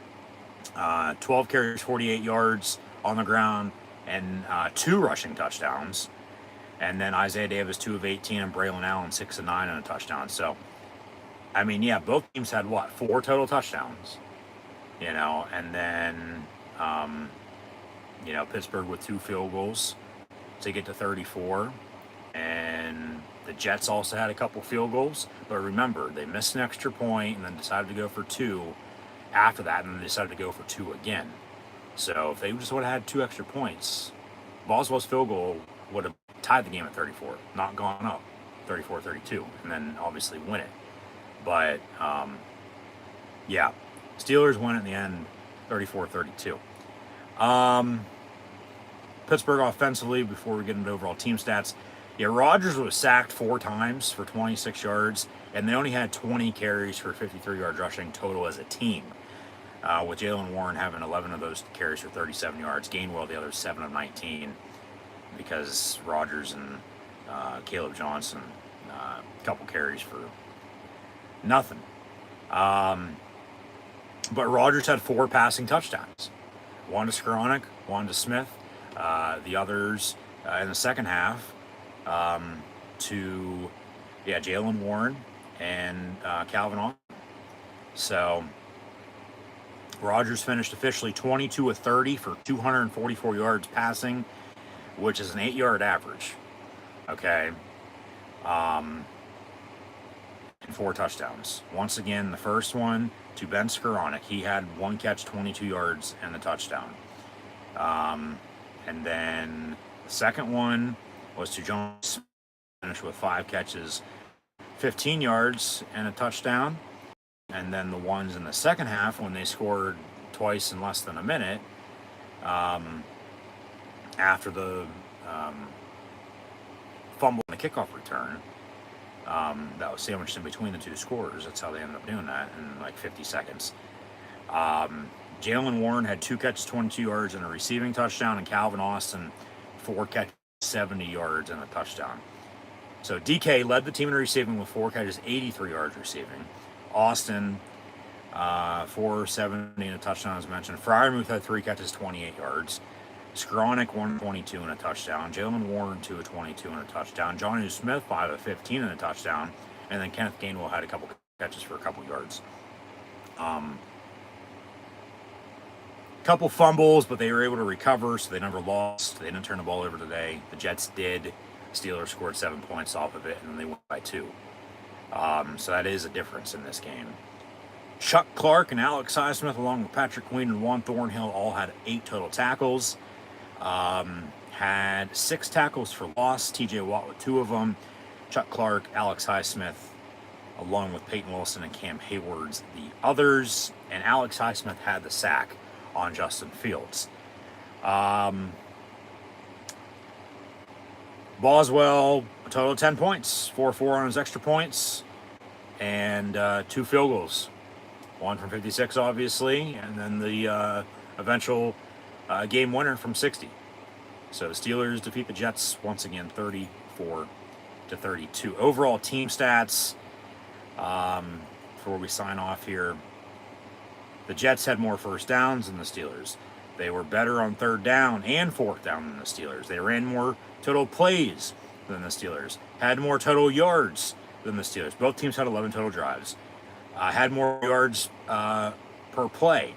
S3: 12 carries, 48 yards on the ground, and 2 rushing touchdowns. And then Isaiah Davis, 2 of 18, and Braylon Allen, 6 of 9 on a touchdown. So, I mean, yeah, both teams had, 4 total touchdowns? You know, and then, you know, Pittsburgh with 2 field goals to get to 34. And the Jets also had a couple field goals. But remember, they missed an extra point and then decided to go for 2 after that, and then decided to go for 2 again. So if they just would have had 2 extra points, Boswell's field goal would have tied the game at 34, not gone up 34-32, and then obviously win it. But yeah, Steelers win in the end 34-32. Pittsburgh offensively, before we get into overall team stats, yeah, Rodgers was sacked 4 times for 26 yards, and they only had 20 carries for 53 yards rushing total as a team, with Jaylen Warren having 11 of those carries for 37 yards, Gainwell the other 7 of 19, because Rodgers and Caleb Johnson, a couple carries for nothing. But Rodgers had 4 passing touchdowns. 1 to Skoranek, 1 to Smith. The others in the second half to Jaylen Warren and Calvin Austin. So Rodgers finished officially 22 of 30 for 244 yards passing, which is an 8-yard average. Okay. And 4 touchdowns. Once again, the first one to Ben Skoranek. He had 1 catch, 22 yards, and a touchdown. And then the second one was to John Smith, finished with 5 catches, 15 yards, and a touchdown. And then the ones in the second half, when they scored twice in less than a minute, after the fumble and the kickoff return, that was sandwiched in between the 2 scores. That's how they ended up doing that in like 50 seconds. Jaylen Warren had 2 catches, 22 yards, and a receiving touchdown, and Calvin Austin 4 catches, 70 yards, and a touchdown. So DK led the team in receiving with 4 catches, 83 yards receiving. Austin, 470 and a touchdown, as mentioned. Fryermuth had 3 catches, 28 yards. Skronik, 122 and a touchdown. Jalen Warren, 2 of 22 and a touchdown. Johnny Smith, 5 of 15 and a touchdown. And then Kenneth Gainwell had a couple catches for a couple yards. Couple fumbles, but they were able to recover, so they never lost. They didn't turn the ball over today. The Jets did. Steelers scored 7 points off of it, and then they went by 2. So that is a difference in this game. Chuck Clark and Alex Highsmith, along with Patrick Queen and Juan Thornhill, all had 8 total tackles. Had 6 tackles for loss. TJ Watt with 2 of them. Chuck Clark, Alex Highsmith, along with Peyton Wilson and Cam Hayward's the others. And Alex Highsmith had the sack on Justin Fields. Boswell, a total of 10 points, 4-4 on his extra points, and 2 field goals. One from 56, obviously, and then the eventual game winner from 60. So the Steelers defeat the Jets once again, 34-32. Overall team stats, before we sign off here, the Jets had more first downs than the Steelers. They were better on 3rd down and 4th down than the Steelers. They ran more total plays than the Steelers. Had more total yards than the Steelers. Both teams had 11 total drives. Had more yards per play.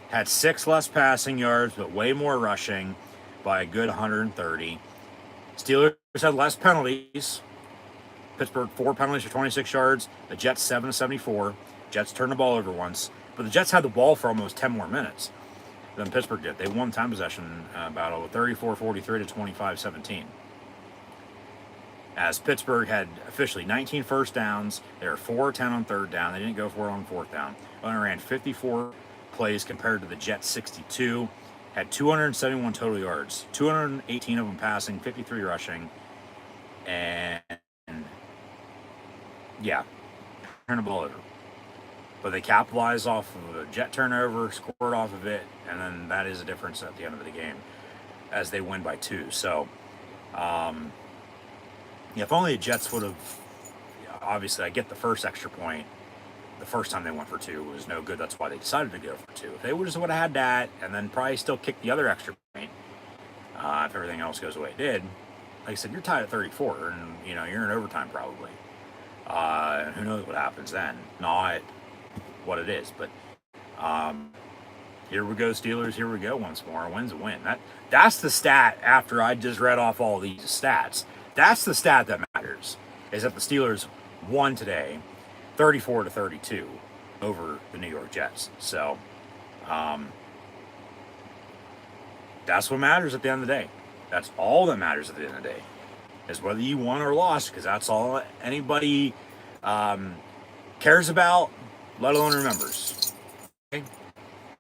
S3: Had 6 less passing yards, but way more rushing by a good 130. Steelers had less penalties. Pittsburgh 4 penalties for 26 yards. The Jets 7 of 74. Jets turned the ball over once, but the Jets had the ball for almost 10 more minutes than Pittsburgh did. They won time possession battle 34-43 to 25-17. As Pittsburgh had officially 19 first downs, they were 4-10 on 3rd down. They didn't go for it on 4th down. Only ran 54 plays compared to the Jets 62. Had 271 total yards, 218 of them passing, 53 rushing, and yeah, turned the ball over. But they capitalized off of a Jet turnover, scored off of it, and then that is a difference at the end of the game as they win by 2. So, if only the Jets would have, obviously I get the first extra point. The first time they went for 2 was no good. That's why they decided to go for 2. If they would have had that and then probably still kicked the other extra point, if everything else goes the way it did, like I said, you're tied at 34, and you're in overtime probably. Who knows what happens then? Not what it is, but here we go, Steelers. Here we go once more. A win's a win. That's the stat. After I just read off all these stats, that's the stat that matters. Is that the Steelers won today, 34-32, over the New York Jets. So that's what matters at the end of the day. That's all that matters at the end of the day, is whether you won or lost, because that's all anybody cares about, let alone remembers. Okay?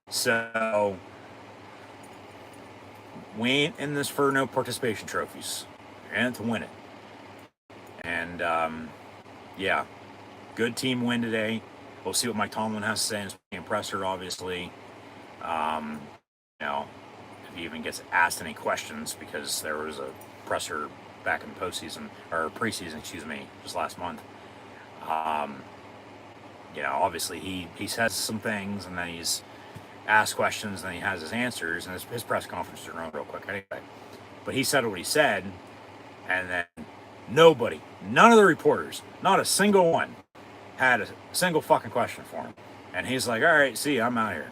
S3: So we ain't in this for no participation trophies. We're in it to win it. And yeah, good team win today. We'll see what Mike Tomlin has to say in his presser, obviously. If he even gets asked any questions, because there was a presser back in the postseason, or preseason, just last month. Obviously he says some things, and then he's asked questions, and then he has his answers, and his press conference is run real quick anyway. But he said what he said, and then none of the reporters, not a single one, had a single fucking question for him. And he's like, all right, see, I'm out here.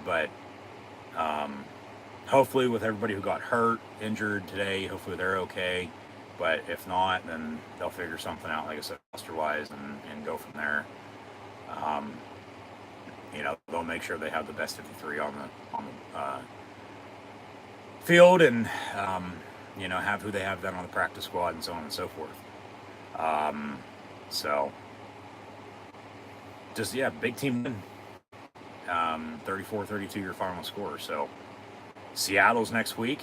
S3: But hopefully with everybody who got hurt, injured today, hopefully they're okay. But if not, then they'll figure something out, like I said, roster-wise, and go from there. They'll make sure they have the best 53 on the field, and have who they have then on the practice squad, and so on and so forth. Big team win. 34-32 your final score. So Seattle's next week,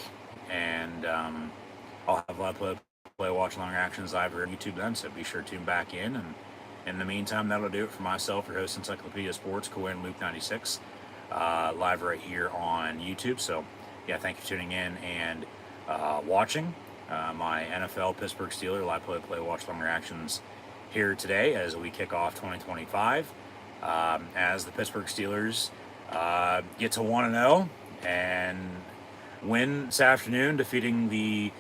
S3: and I'll have a lot of play watch along actions live here on YouTube then, so be sure to tune back in. And in the meantime, that'll do it for myself, your host, Encyclopedia Sports, Cohen Luke 96, live right here on YouTube. So yeah, thank you for tuning in and watching my NFL Pittsburgh Steelers live play watch long reactions here today as we kick off 2025, as the Pittsburgh Steelers get to 1-0 and win this afternoon, defeating the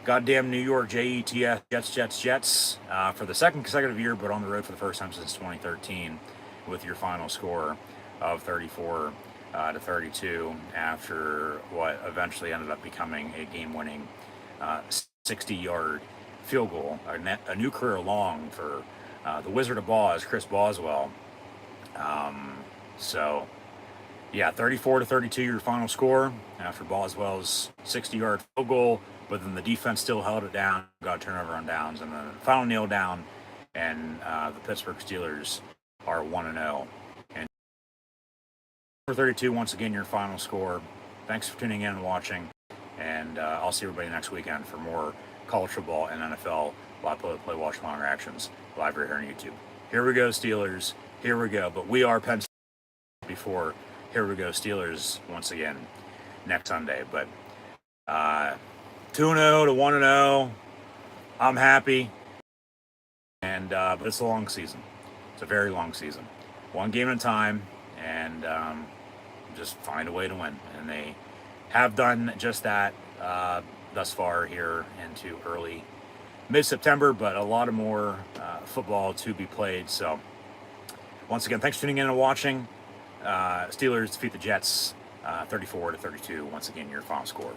S3: goddamn New York Jets for the second consecutive year, but on the road for the first time since 2013, with your final score of 34-32 after what eventually ended up becoming a game-winning 60-yard field goal, a new career long for the Wizard of Boz, Chris Boswell. So, yeah, 34-32 your final score after Boswell's 60-yard field goal, but then the defense still held it down, got a turnover on downs, and then final nail down, and the Pittsburgh Steelers are 1-0. And 32 once again your final score. Thanks for tuning in and watching, and I'll see everybody next weekend for more college football and NFL live play watch long reactions live right here on YouTube. Here we go, Steelers. Here we go. But we are Penn State before. Here we go, Steelers once again next Sunday. But 2-0 to 1-0. I'm happy. And but it's a long season. It's a very long season. One game at a time, and just find a way to win. And they have done just that thus far here into early mid-September, but a lot of more football to be played. So once again, thanks for tuning in and watching. Steelers defeat the Jets 34-32. Once again, your final score.